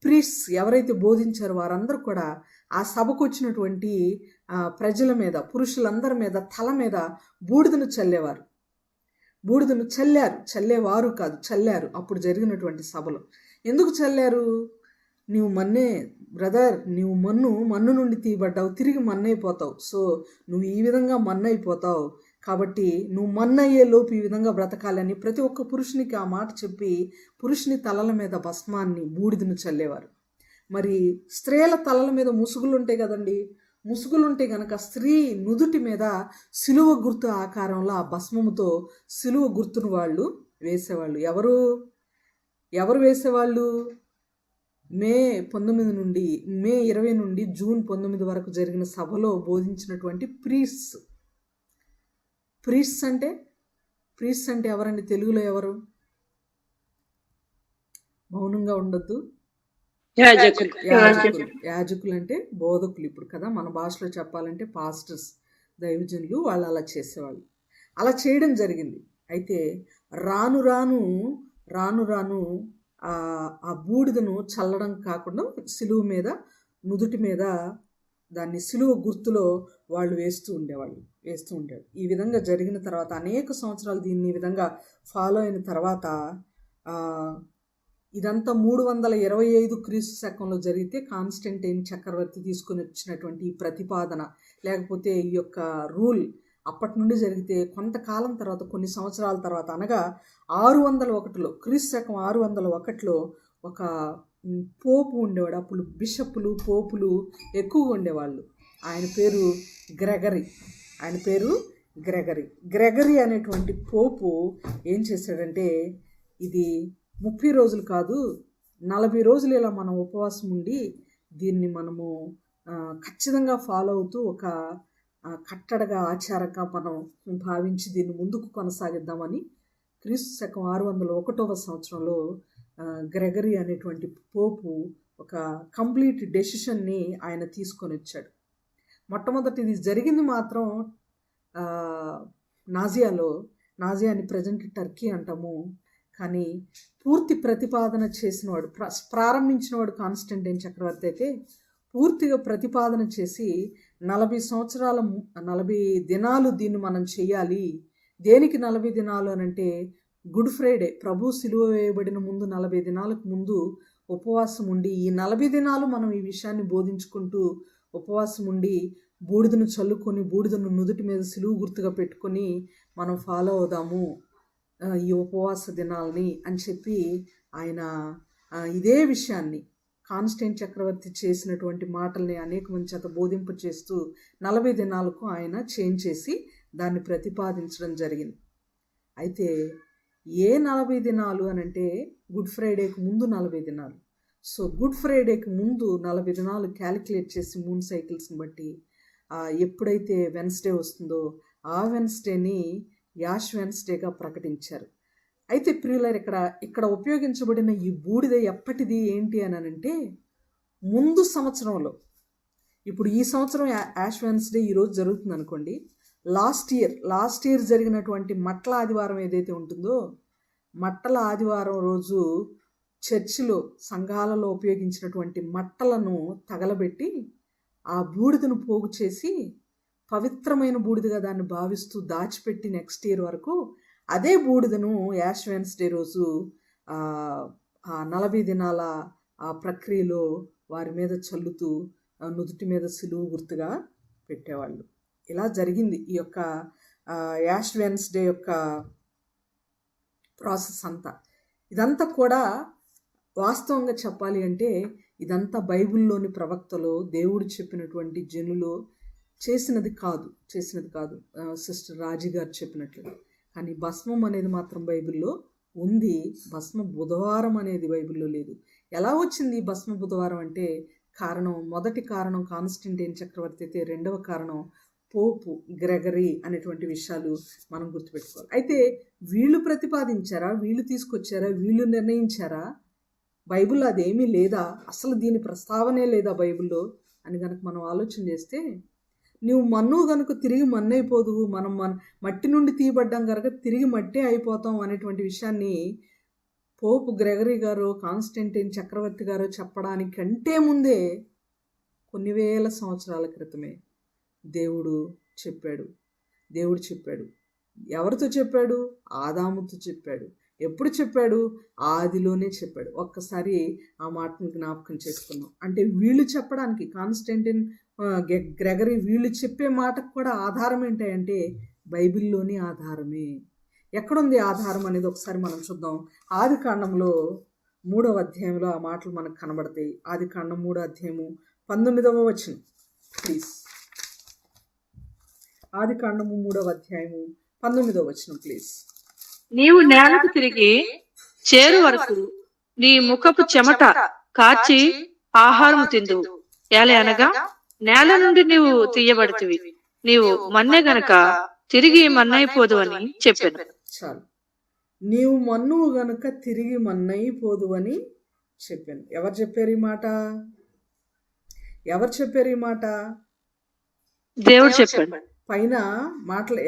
ప్రీస్ట్స్ ఎవరైతే బోధించారో వారందరూ కూడా ఆ సభకు వచ్చినటువంటి ప్రజల మీద, పురుషులందరి మీద తల మీద బూడిదను చల్లేవారు. చల్లేవారు కాదు, చల్లారు. అప్పుడు జరిగినటువంటి సభలో ఎందుకు చల్లారు? నీవు నీవు మన్ను నుండి తీయబడ్డావు, తిరిగి మన్నైపోతావు. సో నువ్వు ఈ విధంగా మన్నైపోతావు, కాబట్టి నువ్వు మన్నయ్యే లోపు ఈ విధంగా బ్రతకాలని ప్రతి ఒక్క పురుషునికి ఆ మాట చెప్పి పురుషుని తలల మీద భస్మాన్ని, బూడిదను చల్లేవారు. మరి స్త్రీల తలల మీద ముసుగులు ఉంటాయి కదండి, ముసుగులుంటే గనక స్త్రీ నుదుటి మీద సిలువ గుర్తు ఆకారంలో ఆ భస్మముతో సిలువ గుర్తును వాళ్ళు వేసేవాళ్ళు. ఎవరు వేసేవాళ్ళు? మే 20 నుండి జూన్ 19 వరకు జరిగిన సభలో బోధించినటువంటి ప్రీస్ట్స్ అంటే ఎవరండి? తెలుగులో ఎవరు? మౌనంగా ఉండొద్దు. యాజకులు అంటే బోధకులు. ఇప్పుడు కదా మన భాషలో చెప్పాలంటే పాస్టర్స్, దైవజనులు. వాళ్ళు అలా చేసేవాళ్ళు, అలా చేయడం జరిగింది. అయితే రాను రాను ఆ బూడిదను చల్లడం కాకుండా సిలువ మీద, నుదుటి మీద దాన్ని సిలువ గుర్తులో వాళ్ళు వేస్తూ ఉండేవాళ్ళు. ఈ విధంగా జరిగిన తర్వాత అనేక సంవత్సరాలు దీన్ని ఈ విధంగా ఫాలో అయిన తర్వాత ఇదంతా 325 క్రీస్తు శకంలో జరిగితే కాన్స్టెంటైన్ చక్రవర్తి తీసుకొని వచ్చినటువంటి ఈ ప్రతిపాదన, లేకపోతే ఈ యొక్క రూల్ అప్పటి నుండి జరిగితే కొంతకాలం తర్వాత, కొన్ని సంవత్సరాల తర్వాత, అనగా 601లో, క్రీస్తు శకం 601లో ఒక పోపు ఉండేవాడు. అప్పుడు బిషప్పులు, పోపులు ఎక్కువగా ఉండేవాళ్ళు. ఆయన పేరు గ్రెగరీ అనేటువంటి పోపు ఏం చేశాడంటే, ఇది 30 రోజులు కాదు, 40 రోజులు ఇలా మనం ఉపవాసం ఉండి దీన్ని మనము ఖచ్చితంగా ఫాలో అవుతూ ఒక కట్టడగా, ఆచారంగా మనం భావించి దీన్ని ముందుకు కొనసాగిద్దామని క్రీస్తు శకం 601వ సంవత్సరంలో గ్రెగరీ అనేటువంటి పోపు ఒక కంప్లీట్ డెసిషన్ని ఆయన తీసుకొని వచ్చాడు. మొట్టమొదటి ఇది జరిగింది మాత్రం నాజియాని ప్రజెంట్ టర్కీ అంటాము. కానీ పూర్తి ప్రతిపాదన చేసినవాడు, ప్రారంభించినవాడు కాన్స్టంటైన్ చక్రవర్తి అయితే, పూర్తిగా ప్రతిపాదన చేసి 40 దినాలు దీన్ని మనం చెయ్యాలి. దేనికి 40 దినాలు అనంటే, గుడ్ ఫ్రైడే, ప్రభు సిలువ వేయబడిన ముందు 40 దినాలకు ముందు ఉపవాసం ఉండి, ఈ 40 దినాలు మనం ఈ విషయాన్ని బోధించుకుంటూ ఉపవాసం ఉండి బూడిదను చల్లుకొని, బూడిదను నుదుటి మీద సిలువ గుర్తుగా పెట్టుకొని మనం ఫాలో అవుదాము ఈ ఉపవాస దినాలని అని చెప్పి ఆయన ఇదే విషయాన్ని, కాన్స్టంటైన్ చక్రవర్తి చేసినటువంటి మాటల్ని అనేక మంది చేత బోధింప చేస్తూ 40 దినాలకు ఆయన చేంజ్ చేసి దాన్ని ప్రతిపాదించడం జరిగింది. అయితే ఏ 40 దినాలు అనంటే, గుడ్ ఫ్రైడేకి ముందు 40 దినాలు. సో గుడ్ ఫ్రైడేకి ముందు 40 దినాలు క్యాలిక్యులేట్ చేసి మూన్ సైకిల్స్ని బట్టి ఎప్పుడైతే వెన్స్డే వస్తుందో ఆ వెన్స్డేని యాష్ వెన్స్డేగా ప్రకటించారు. అయితే ప్రియులారు, ఇక్కడ ఉపయోగించబడిన ఈ బూడిద ఎప్పటిది ఏంటి అని అంటే, ముందు సంవత్సరంలో, ఇప్పుడు ఈ సంవత్సరం యాష్ వెన్స్డే ఈరోజు జరుగుతుంది అనుకోండి, లాస్ట్ ఇయర్ జరిగినటువంటి మట్టల ఆదివారం ఏదైతే ఉంటుందో, మట్టల ఆదివారం రోజు చర్చిలో, సంఘాలలో ఉపయోగించినటువంటి మట్టలను తగలబెట్టి ఆ బూడిదను పోగు చేసి పవిత్రమైన బూడిదగా దాన్ని భావిస్తూ దాచిపెట్టి నెక్స్ట్ ఇయర్ వరకు అదే బూడిదను యాష్ వెన్స్డే రోజు 40 దినాల ఆ ప్రక్రియలో వారి మీద చల్లుతూ నుదుటి మీద సిలువ గుర్తుగా పెట్టేవాళ్ళు. ఇలా జరిగింది ఈ యొక్క యాష్ వెన్స్డే యొక్క ప్రాసెస్ అంతా. ఇదంతా కూడా వాస్తవంగా చెప్పాలి అంటే, ఇదంతా బైబిల్లోని ప్రవక్తలు, దేవుడు చెప్పినటువంటి జనులు చేసినది కాదు. సిస్టర్ రాజీ గారు చెప్పినట్లుగా. కానీ భస్మం అనేది మాత్రం బైబిల్లో ఉంది. భస్మ బుధవారం అనేది బైబిల్లో లేదు. ఎలా వచ్చింది భస్మ బుధవారం అంటే, మొదటి కారణం కాన్స్టంటైన్ చక్రవర్తి అయితే, రెండవ కారణం పోపు గ్రెగరీ అనేటువంటి విషయాలు మనం గుర్తుపెట్టుకోవాలి. అయితే వీళ్ళు ప్రతిపాదించారా, వీళ్ళు తీసుకొచ్చారా, వీళ్ళు నిర్ణయించారా? బైబిల్లో అదేమీ లేదా, అసలు దీని ప్రస్తావనే లేదా బైబిల్లో అని కనుక మనం ఆలోచన చేస్తే, నువ్వు మన్ను కనుక తిరిగి మన్నైపోదువు, మనం మట్టి నుండి తీయబడ్డాం కనుక తిరిగి మట్టే అయిపోతాం అనేటువంటి విషయాన్ని పోపు గ్రెగరీ గారు, కాన్స్టంటైన్ చక్రవర్తి గారు చెప్పడానికంటే ముందే కొన్ని వేల సంవత్సరాల క్రితమే దేవుడు చెప్పాడు. ఎవరితో చెప్పాడు? ఆదాముతో చెప్పాడు. ఎప్పుడు చెప్పాడు? ఆదిలోనే చెప్పాడు. ఒక్కసారి ఆ మాటను జ్ఞాపకం చేసుకున్నాం. అంటే వీళ్ళు చెప్పడానికి, కాన్స్టంటైన్ గ్రెగరీ వీళ్ళు చెప్పే మాటకు కూడా ఆధారం ఏంటంటే బైబిల్లోని ఆధారమే. ఎక్కడుంది ఆధారం అనేది ఒకసారి మనం చూద్దాం. ఆదికాండంలో 3వ అధ్యాయంలో ఆ మాటలు మనకు కనబడతాయి. ఆదికాండం 3వ అధ్యాయము 19వ వచనం ప్లీజ్. ఆదికాండము 3వ అధ్యాయము 19వ వచనం ప్లీజ్. నీవు నేలకు తిరిగి చేరు వరకు నీ ముఖపు చెమట కాచి ఆహారము తిందువు. అనగా నేల నుండి నీవు తీయబడుతువి, నీవు మన్నే గనక తిరిగి మన్నైపోదు అని చెప్పాను. చాలు, నీవు మన్నువు గనుక తిరిగి మన్నైపోదు అని చెప్పాను. ఎవరు చెప్పారు ఈ మాట? దేవుడు చెప్పాడు. పైన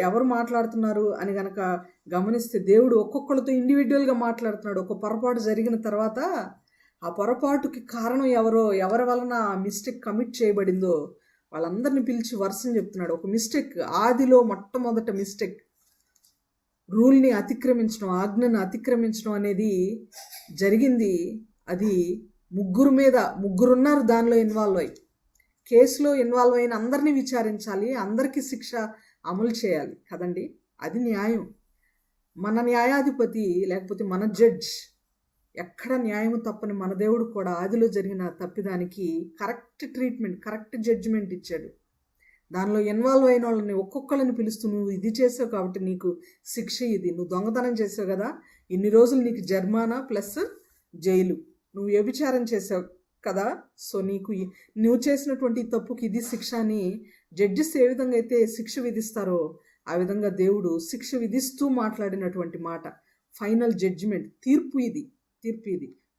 ఎవరు మాట్లాడుతున్నారు అని గనక గమనిస్తే, దేవుడు ఒక్కొక్కరితో ఇండివిజువల్గా మాట్లాడుతున్నాడు. ఒక పొరపాటు జరిగిన తర్వాత ఆ పొరపాటుకి కారణం ఎవరి వలన ఆ మిస్టేక్ కమిట్ చేయబడిందో వాళ్ళందరినీ పిలిచి వర్షం చెప్తున్నాడు. ఒక మిస్టేక్, ఆదిలో మొట్టమొదట మిస్టేక్, రూల్ని అతిక్రమించడం, ఆజ్ఞను అతిక్రమించడం అనేది జరిగింది. అది ముగ్గురున్నారు దానిలో ఇన్వాల్వ్ అయ్యి. కేసులో ఇన్వాల్వ్ అయిన అందరినీ విచారించాలి, అందరికీ శిక్ష అమలు చేయాలి కదండి. అది న్యాయం. మన న్యాయాధిపతి లేకపోతే మన జడ్జ్ ఎక్కడ న్యాయం తప్పని మన దేవుడు కూడా ఆదిలో జరిగిన తప్పిదానికి కరెక్ట్ ట్రీట్మెంట్, కరెక్ట్ జడ్జిమెంట్ ఇచ్చాడు. దానిలో ఇన్వాల్వ్ అయిన వాళ్ళని ఒక్కొక్కళ్ళని పిలుస్తూ, నువ్వు ఇది చేసావు కాబట్టి నీకు శిక్ష ఇది, నువ్వు దొంగతనం చేసావు కదా ఇన్ని రోజులు నీకు జరిమానా ప్లస్ జైలు, నువ్వు వ్యభిచారం చేసావు కదా సో నువ్వు చేసినటువంటి తప్పుకి ఇది శిక్ష అని జడ్జిస్ ఏ విధంగా అయితే శిక్ష విధిస్తారో ఆ విధంగా దేవుడు శిక్ష విధిస్తూ మాట్లాడినటువంటి మాట ఫైనల్ జడ్జిమెంట్. తీర్పు ఇది.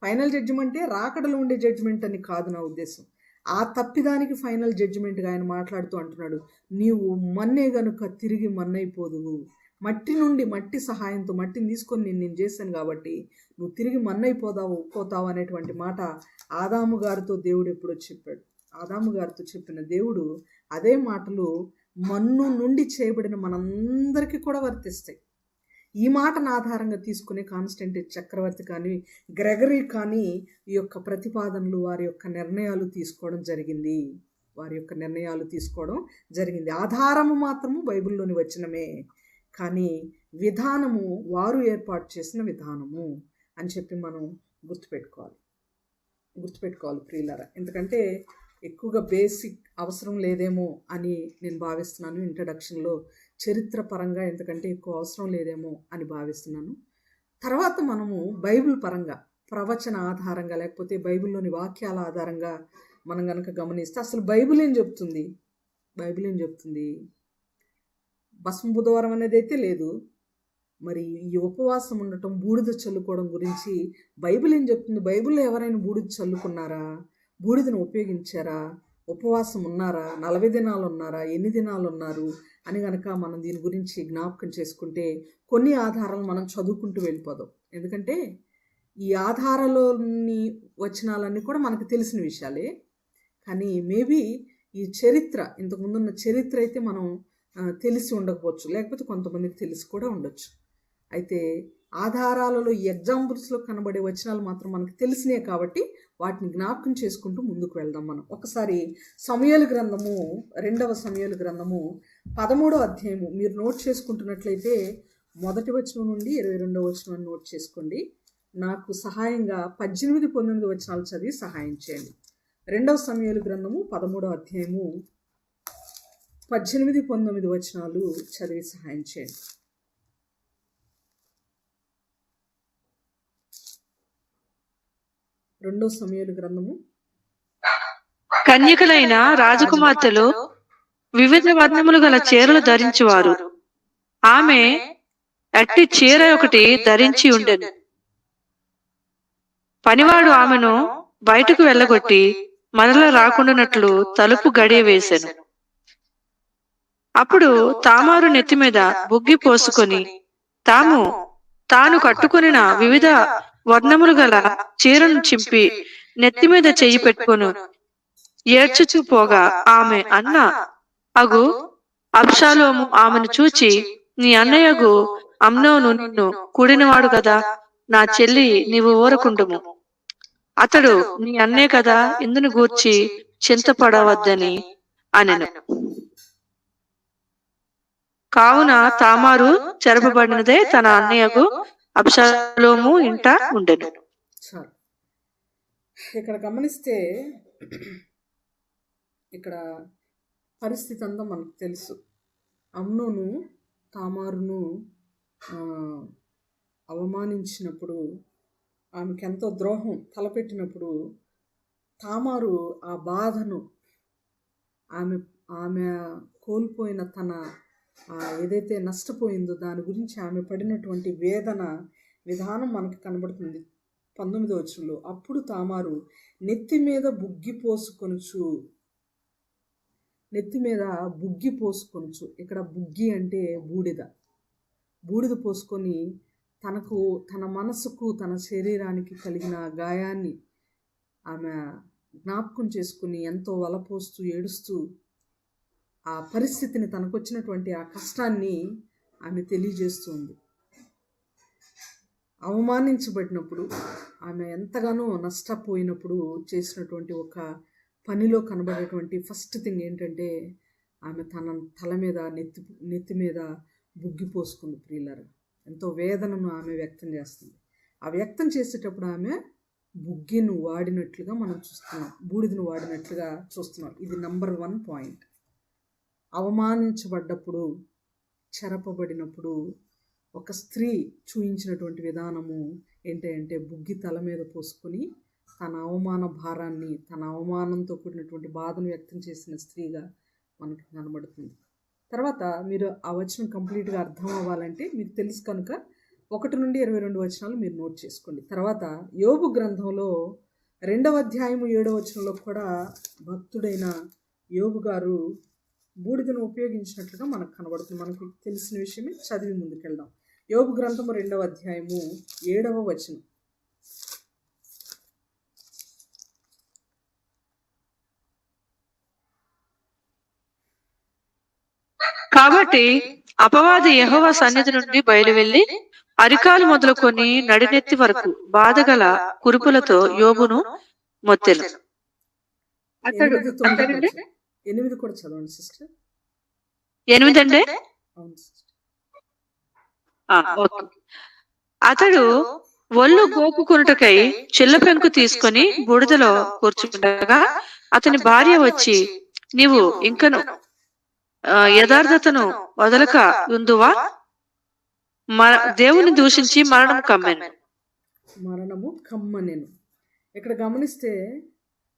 ఫైనల్ జడ్జిమెంటే రాకడలో ఉండే జడ్జిమెంట్ అని కాదు నా ఉద్దేశం. ఆ తప్పిదానికి ఫైనల్ జడ్జిమెంట్గా ఆయన మాట్లాడుతూ అంటున్నాడు, నీవు మన్నే గనుక తిరిగి మన్నైపోదువు. మట్టి నుండి మట్టి సహాయంతో మట్టిని తీసుకొని నేను చేశాను కాబట్టి నువ్వు తిరిగి పోతావు అనేటువంటి మాట ఆదాము గారితో దేవుడు ఎప్పుడో చెప్పాడు. ఆదాము గారితో చెప్పిన దేవుడు అదే మాటలు మన్ను నుండి చేయబడిన మనందరికీ కూడా వర్తిస్తాయి. ఈ మాటను ఆధారంగా తీసుకునే కాన్స్టంటైన్ చక్రవర్తి కానీ గ్రెగరీ కానీ ఈ యొక్క ప్రతిపాదనలు వారి యొక్క నిర్ణయాలు తీసుకోవడం జరిగింది. ఆధారము మాత్రము బైబిల్లోని వచనమే, కానీ విధానము వారు ఏర్పాటు చేసిన విధానము అని చెప్పి మనం గుర్తుపెట్టుకోవాలి ప్రియులారా. ఎందుకంటే ఎక్కువగా బేసిక్ అవసరం లేదేమో అని నేను భావిస్తున్నాను ఇంట్రడక్షన్లో, చరిత్ర పరంగా ఎందుకంటే ఎక్కువ అవసరం లేదేమో అని భావిస్తున్నాను. తర్వాత మనము బైబిల్ పరంగా ప్రవచన ఆధారంగా లేకపోతే బైబిల్లోని వాక్యాల ఆధారంగా మనం కనుక గమనిస్తే అసలు బైబిల్ ఏం చెప్తుంది? భస్మ బుధవారం అనేది అయితే లేదు. మరి ఈ ఉపవాసం ఉండటం, బూడిద చల్లుకోవడం గురించి బైబిల్ ఏం చెప్తుంది? బైబిల్లో ఎవరైనా బూడిద చల్లుకున్నారా? బూడిదను ఉపయోగించారా? ఉపవాసం ఉన్నారా? 40 దినాలు ఉన్నారా? ఎన్ని దినాలు ఉన్నారు అని కనుక మనం దీని గురించి జ్ఞాపకం చేసుకుంటే కొన్ని ఆధారాలు మనం చదువుకుంటూ వెళ్ళిపోదాం. ఎందుకంటే ఈ ఆధారాలోని వచనాలన్నీ కూడా మనకు తెలిసిన విషయాలే, కానీ మేబీ ఈ చరిత్ర, ఇంతకుముందున్న చరిత్ర అయితే మనం తెలిసి ఉండకపోవచ్చు, లేకపోతే కొంతమందికి తెలిసి కూడా ఉండొచ్చు. అయితే ఆధారాలలో ఈ ఎగ్జాంపుల్స్లో కనబడే వచనాలు మాత్రం మనకు తెలిసినాయి కాబట్టి వాటిని జ్ఞాపకం చేసుకుంటూ ముందుకు వెళ్దాం. మనం ఒకసారి సమూయేలు గ్రంథము 2వ సమూయేలు గ్రంథము 13వ అధ్యాయము మీరు నోట్ చేసుకుంటున్నట్లయితే 1వ వచనం నుండి 22వ వచనాన్ని నోట్ చేసుకోండి. నాకు సహాయంగా 18, 19 వచనాలు చదివి సహాయం చేయండి. 2వ సమూయేలు గ్రంథము 13వ అధ్యాయము 18, 19 వచనాలు చదివి సహాయం చేయండి. రెండో సమూయేలు గ్రంథము. కన్యకలైన రాజకుమార్తెలు వివిధ వర్ణములు గల చీరలు ధరించువారు. ఆమె అట్టి చీర ఒకటి ధరించి ఉండెను. పనివాడు ఆమెను బయటకు వెళ్ళగొట్టి మరల రాకుండానట్లు తలుపు గడియ వేసెను. అప్పుడు తామారు నెత్తి మీద బుగ్గి పోసుకొని తాను కట్టుకొనిన వివిధ వర్ణములు గల చీరను చింపి నెత్తి మీద చెయ్యి పెట్టుకొను ఏడ్చుచూ పోగా ఆమె అన్న అగు అబ్షాలోము ఆమెను చూచి, నీ అన్నయ్యగు అమ్నోను నిన్ను కూడినవాడు కదా, నా చెల్లి నీవు ఊరకుండుము. అతడు నీ అన్నే కదా, ఇందును గూర్చి చింతపడవద్దని అనెను. కావున తామారు చెరపబడినదే తన అన్నయ్యకు అబ్షాలోము ఇంట ఉండెను. ఇక్కడ గమనిస్తే ఇక్కడ పరిస్థితి అంతా మనకు తెలుసు. అమ్నోను తామారును అవమానించినప్పుడు, ఆమెకు ఎంతో ద్రోహం తలపెట్టినప్పుడు తామారు ఆ బాధను, ఆమె కోల్పోయిన తన ఏదైతే నష్టపోయిందో దాని గురించి ఆమె పడినటువంటి వేదన విధానం మనకు కనబడుతుంది 19వ వచనంలో. అప్పుడు తామారు నెత్తి మీద బుగ్గి పోసుకొనుచు, ఇక్కడ బుగ్గి అంటే బూడిద పోసుకొని తన మనసుకు తన శరీరానికి కలిగిన గాయాన్ని ఆమె జ్ఞాపకం చేసుకుని ఎంతో వలపోస్తూ ఏడుస్తూ ఆ పరిస్థితిని, తనకు వచ్చినటువంటి ఆ కష్టాన్ని ఆమె తెలియజేస్తుంది. అవమానించబడినప్పుడు, ఆమె ఎంతగానో నష్టపోయినప్పుడు చేసినటువంటి ఒక పనిలో కనబడేటువంటి ఫస్ట్ థింగ్ ఏంటంటే ఆమె తన తల మీద నెత్తి మీద బుగ్గి పోసుకుంది ప్రియులారా. ఎంతో వేదనను ఆమె వ్యక్తం చేస్తుంది. ఆ వ్యక్తం చేసేటప్పుడు ఆమె బుగ్గిను వాడినట్లుగా మనం చూస్తున్నాం, బూడిదను వాడినట్లుగా చూస్తున్నాం. ఇది నంబర్ 1 పాయింట్. అవమానించబడ్డప్పుడు, చెరపబడినప్పుడు ఒక స్త్రీ చూయించినటువంటి విధానము ఏంటంటే బుగ్గి తల మీద పోసుకొని తన అవమాన భారాన్ని, తన అవమానంతో కూడినటువంటి బాధను వ్యక్తం చేసిన స్త్రీగా మనకు కనబడుతుంది. తర్వాత మీరు ఆ వచనం కంప్లీట్గా అర్థం అవ్వాలంటే మీకు తెలుసు కనుక 1 నుండి 22 వచనాలు మీరు నోట్ చేసుకోండి. తర్వాత యోబు గ్రంథంలో 2వ అధ్యాయము 7వ వచనంలో కూడా భక్తుడైన యోబు గారు బూడిదను ఉపయోగించినట్లుగా మనకు కనబడుతుంది. మనకు తెలిసిన విషయమే, చదివి ముందుకెళ్దాం. యోబు గ్రంథము 2వ అధ్యాయము 7వ వచనం. కాబట్టి అపవాది యెహోవా సన్నిధి నుండి బయలువెళ్లి అరికాలు మొదలుకొని నడినెత్తి వరకు బాధగల కురుపులతో యోబును మొత్తెను. అతడు 8 కూడా చదవండి సిస్టర్. 8 అంటే అవును సిస్టర్. అతడు ఒళ్ళు గోపుకొనుటకై చిల్లపెంకు తీసుకొని బూడిదలో కూర్చుండగా అతని భార్య వచ్చి, నీవు ఇంకను యథార్థతను వదలక ఉందువా? దేవుని దూషించి మరణము కమ్మెను. ఇక్కడ గమనిస్తే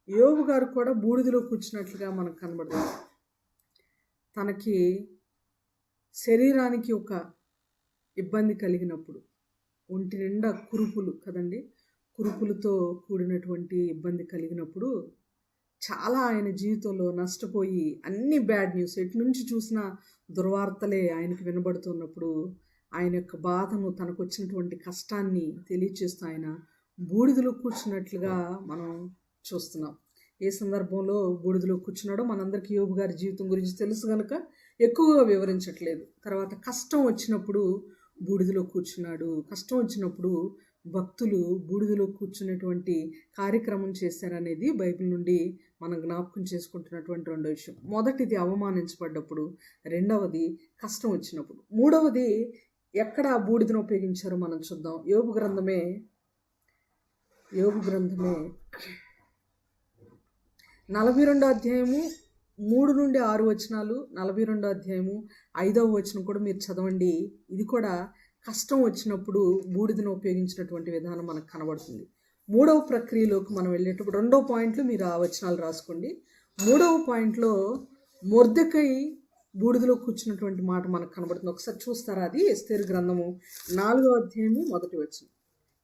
యోబు గారు కూడా బూడిదలో కూర్చున్నట్లుగా మనకు కనబడుతుంది. తనకి శరీరానికి ఒక ఇబ్బంది కలిగినప్పుడు, ఒంటి నిండా కురుపులు కదండి, కురుపులతో కూడినటువంటి ఇబ్బంది కలిగినప్పుడు చాలా ఆయన జీవితంలో నష్టపోయి అన్ని బ్యాడ్ న్యూస్, ఎటు నుంచి చూసినా దుర్వార్తలే ఆయనకు వినబడుతున్నప్పుడు ఆయన యొక్క బాధను, తనకు వచ్చినటువంటి కష్టాన్ని తెలియచేస్తూ ఆయన బూడిదలో కూర్చున్నట్లుగా మనం చూస్తున్నాం. ఏ సందర్భంలో బూడిదలో కూర్చున్నాడో మనందరికీ యోబు గారి జీవితం గురించి తెలుసు కనుక ఎక్కువగా వివరించట్లేదు. తర్వాత కష్టం వచ్చినప్పుడు బూడిదలో కూర్చున్నాడు. కష్టం వచ్చినప్పుడు భక్తులు బూడిదలో కూర్చునేటువంటి కార్యక్రమం చేశారనేది బైబిల్ నుండి మనం జ్ఞాపకం చేసుకుంటున్నటువంటి రెండో విషయం. మొదటిది అవమానించబడ్డప్పుడు, రెండవది కష్టం వచ్చినప్పుడు, మూడవది ఎక్కడ బూడిదను ఉపయోగించారో మనం చూద్దాం. యోబు గ్రంథమే 42వ అధ్యాయము 3 నుండి 6 వచనాలు, 42వ అధ్యాయము 5వ వచనం కూడా మీరు చదవండి. ఇది కూడా కష్టం వచ్చినప్పుడు బూడిదను ఉపయోగించినటువంటి విధానం మనకు కనబడుతుంది. 3వ ప్రక్రియలోకి మనం వెళ్ళేటప్పుడు 2వ పాయింట్లో మీరు ఆ వచనాలు రాసుకోండి. 3వ పాయింట్లో మొర్దెకై బూడిదలో కూర్చున్నటువంటి మాట మనకు కనబడుతుంది. ఒకసారి చూస్తారా? అది ఎస్తేరు గ్రంథము 4వ అధ్యాయము 1వ వచనం.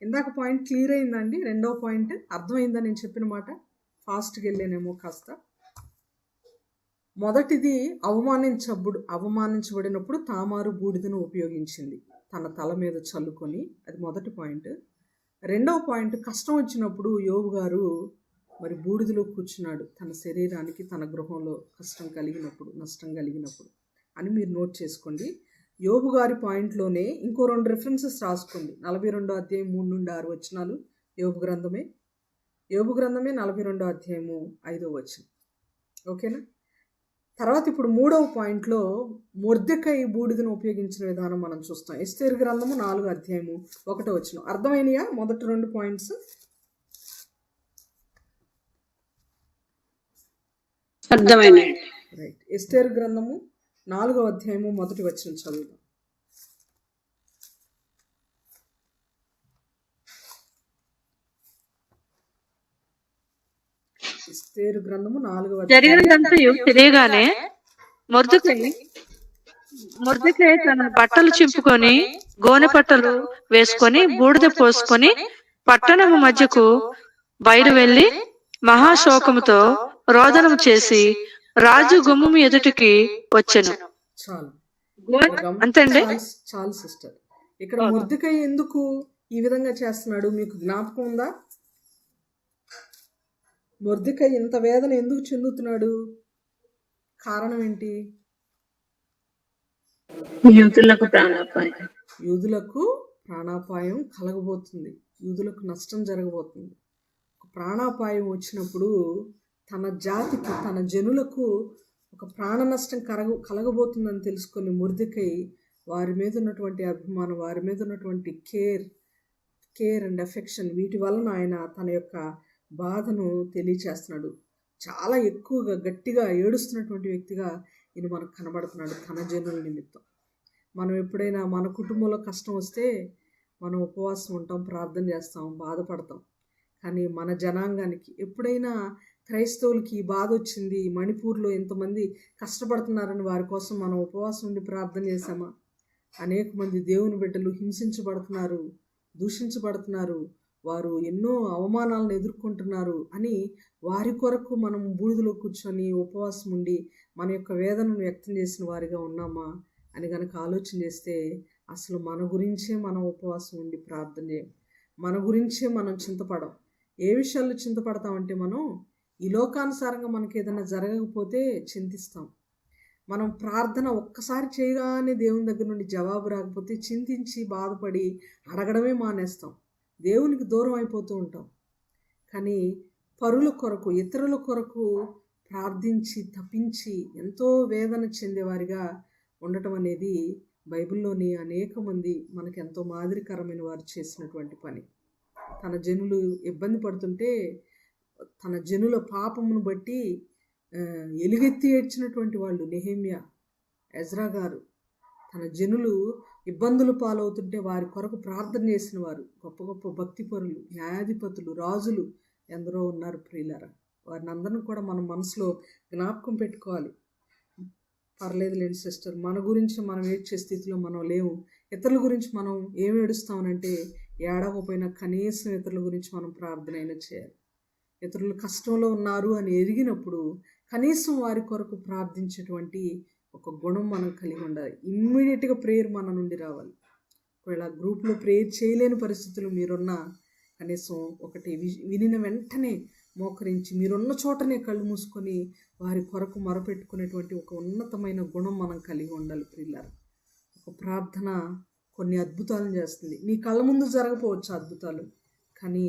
ఇందాక పాయింట్ క్లియర్ అయిందండి? 2వ పాయింట్ అర్థమైందా నేను చెప్పిన మాట? ఫాస్ట్గా వెళ్ళానేమో కాస్త. మొదటిది అవమానించబడినప్పుడు తామారు బూడిదను ఉపయోగించింది తన తల మీద చల్లుకొని, అది మొదటి పాయింట్. 2వ పాయింట్ కష్టం వచ్చినప్పుడు యోబు గారు మరి బూడిదలో కూర్చున్నాడు, తన శరీరానికి, తన గృహంలో కష్టం కలిగినప్పుడు, నష్టం కలిగినప్పుడు అని మీరు నోట్ చేసుకోండి. యోబు గారి పాయింట్లోనే ఇంకో 2 రిఫరెన్సెస్ రాసుకోండి. 42వ అధ్యాయం 3 నుండి 6 వచనాలు యోబు గ్రంథమే 42వ అధ్యాయము 5వ వచనం. ఓకేనా? తర్వాత ఇప్పుడు 3వ పాయింట్లో మొర్దెకై బూడిదను ఉపయోగించిన విధానం మనం చూస్తాం. ఎస్తేరు గ్రంథము 4వ అధ్యాయము 1వ వచనం. అర్థమైనయా మొదటి 2 పాయింట్స్? అర్థమైంది. రైట్. ఎస్తేరు గ్రంథము 4వ అధ్యాయము 1వ వచనం చదువుదాం. ఎస్తేరు గ్రంథము 4వ జరిగినదంతయు తెలియగానే మొర్దెకై తన బట్టలు చింపుకొని గోనె పట్టలు వేసుకొని బూడిద పోసుకొని పట్టణము మధ్యకు బయలు వెళ్లి మహాశోకముతో రోదనము చేసి రాజు గుమ్మము ఎదుటికి వచ్చెను. అంతండి. చాలు సిస్టర్. ఇక్కడ మొర్దెకై ఎందుకు ఈ విధంగా చేస్తున్నాడు మీకు జ్ఞాపకం ఉందా? మొర్దెకై ఇంత వేదన ఎందుకు చెందుతున్నాడు? కారణం ఏంటి? యూదులకు ప్రాణాపాయం కలగబోతుంది, యూదులకు నష్టం జరగబోతుంది. ప్రాణాపాయం వచ్చినప్పుడు తన జాతికి, తన జనులకు ఒక ప్రాణ నష్టం కలగబోతుందని తెలుసుకొని మొర్దెకై వారి మీద ఉన్నటువంటి అభిమానం, వారి మీద ఉన్నటువంటి కేర్ అండ్ అఫెక్షన్, వీటి వలన ఆయన తన యొక్క బాధను తెలియచేస్తున్నాడు. చాలా ఎక్కువగా గట్టిగా ఏడుస్తున్నటువంటి వ్యక్తిగా ఈయన మనకు కనబడుతున్నాడు తన జనుల నిమిత్తం. మనం ఎప్పుడైనా మన కుటుంబంలో కష్టం వస్తే మనం ఉపవాసం ఉంటాం, ప్రార్థన చేస్తాం, బాధపడతాం. కానీ మన జనాంగానికి ఎప్పుడైనా క్రైస్తవులకి ఈ బాధ వచ్చింది, మణిపూర్లో ఎంతమంది కష్టపడుతున్నారని వారి కోసం మనం ఉపవాసం ఉండి ప్రార్థన చేశామా? అనేక మంది దేవుని బిడ్డలు హింసించబడుతున్నారు, దూషించబడుతున్నారు, వారు ఎన్నో అవమానాలను ఎదుర్కొంటున్నారు అని వారి కొరకు మనం బూడిదలో కూర్చొని ఉపవాసం ఉండి మన యొక్క వేదనను వ్యక్తం చేసిన వారిగా ఉన్నామా అని కనుక ఆలోచన చేస్తే అసలు మన గురించే మనం ఉపవాసం ఉండి ప్రార్థన చేయం, మన గురించే మనం చింతపడం. ఏ విషయాల్లో చింతపడతామంటే మనం ఈ లోకానుసారంగా మనకి ఏదైనా జరగకపోతే చింతిస్తాం. మనం ప్రార్థన ఒక్కసారి చేయగానే దేవుని దగ్గర నుండి జవాబు రాకపోతే చింతించి బాధపడి అడగడమే మానేస్తాం, దేవునికి దూరం అయిపోతూ ఉంటాం. కానీ పరుల కొరకు, ఇతరుల కొరకు ప్రార్థించి తపించి ఎంతో వేదన చెందేవారిగా ఉండటం అనేది బైబిల్లోని అనేక మంది మనకు ఎంతో మాదిరికరమైన వారు చేసినటువంటి పని. తన జనులు ఇబ్బంది పడుతుంటే తన జనుల పాపమును బట్టి ఎలుగెత్తి ఏడ్చినటువంటి వాళ్ళు నెహెమ్యా, ఎజ్రా గారు. తన జనులు ఇబ్బందులు పాలవుతుంటే వారి కొరకు ప్రార్థన చేసిన వారు, గొప్ప గొప్ప భక్తిపరులు, న్యాయాధిపతులు, రాజులు ఎందరో ఉన్నారు ప్రియులారా. వారిని అందరిని కూడా మనం మనసులో జ్ఞాపకం పెట్టుకోవాలి. పర్లేదులేండి సిస్టర్, మన గురించి మనం ఏడ్చే స్థితిలో మనం లేవు. ఇతరుల గురించి మనం ఏమి ఏడుస్తామనంటే ఏడవకపోయినా కనీసం ఇతరుల గురించి మనం ప్రార్థన అయినా చేయాలి. ఇతరులు కష్టంలో ఉన్నారు అని ఎరిగినప్పుడు కనీసం వారి కొరకు ప్రార్థించేటువంటి ఒక గుణం మనం కలిగి ఉండాలి. ఇమ్మీడియట్గా ప్రేయర్ మన నుండి రావాలి. ఒకవేళ గ్రూప్లో ప్రేయర్ చేయలేని పరిస్థితులు మీరున్నా కనీసం ఒకటి వినిన వెంటనే మోకరించి మీరున్న చోటనే కళ్ళు మూసుకొని వారి కొరకు మొరపెట్టుకునేటువంటి ఒక ఉన్నతమైన గుణం మనం కలిగి ఉండాలి ప్రియులారా. ఒక ప్రార్థన కొన్ని అద్భుతాలను చేస్తుంది. నీ కళ్ళ ముందు జరగపోవచ్చు అద్భుతాలు, కానీ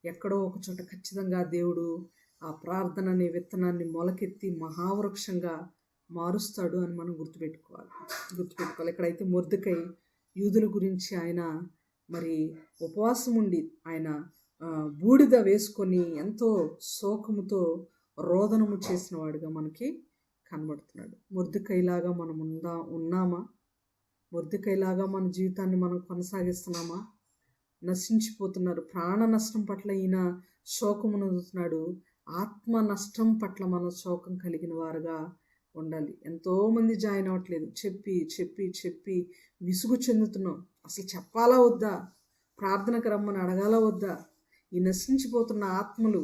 ఎక్కడో ఒక చోట ఖచ్చితంగా దేవుడు ఆ ప్రార్థన అనే విత్తనాన్ని మొలకెత్తి మహావృక్షంగా మారుస్తాడు అని మనం గుర్తుపెట్టుకోవాలి. ఇక్కడైతే మొర్దెకై యూదుల గురించి ఆయన మరి ఉపవాసం ఉండి ఆయన బూడిద వేసుకొని ఎంతో శోకముతో రోదనము చేసిన వాడిగా మనకి కనబడుతున్నాడు. మొర్దెకైలాగా మనం ఉన్నామా? మొర్దెకైలాగా మన జీవితాన్ని మనం కొనసాగిస్తున్నామా? నశించిపోతున్నారు. ప్రాణ నష్టం పట్ల ఈయన శోకమునందుతున్నాడు. ఆత్మ నష్టం పట్ల మనం శోకం కలిగిన వారుగా ఉండాలి. ఎంతోమంది జాయిన్ అవ్వట్లేదు. చెప్పి చెప్పి చెప్పి విసుగు చెందుతున్నాం. అసలు చెప్పాలా వద్దా? ప్రార్థనకు రమ్మని అడగాలా వద్దా? ఈ నశించిపోతున్న ఆత్మలు,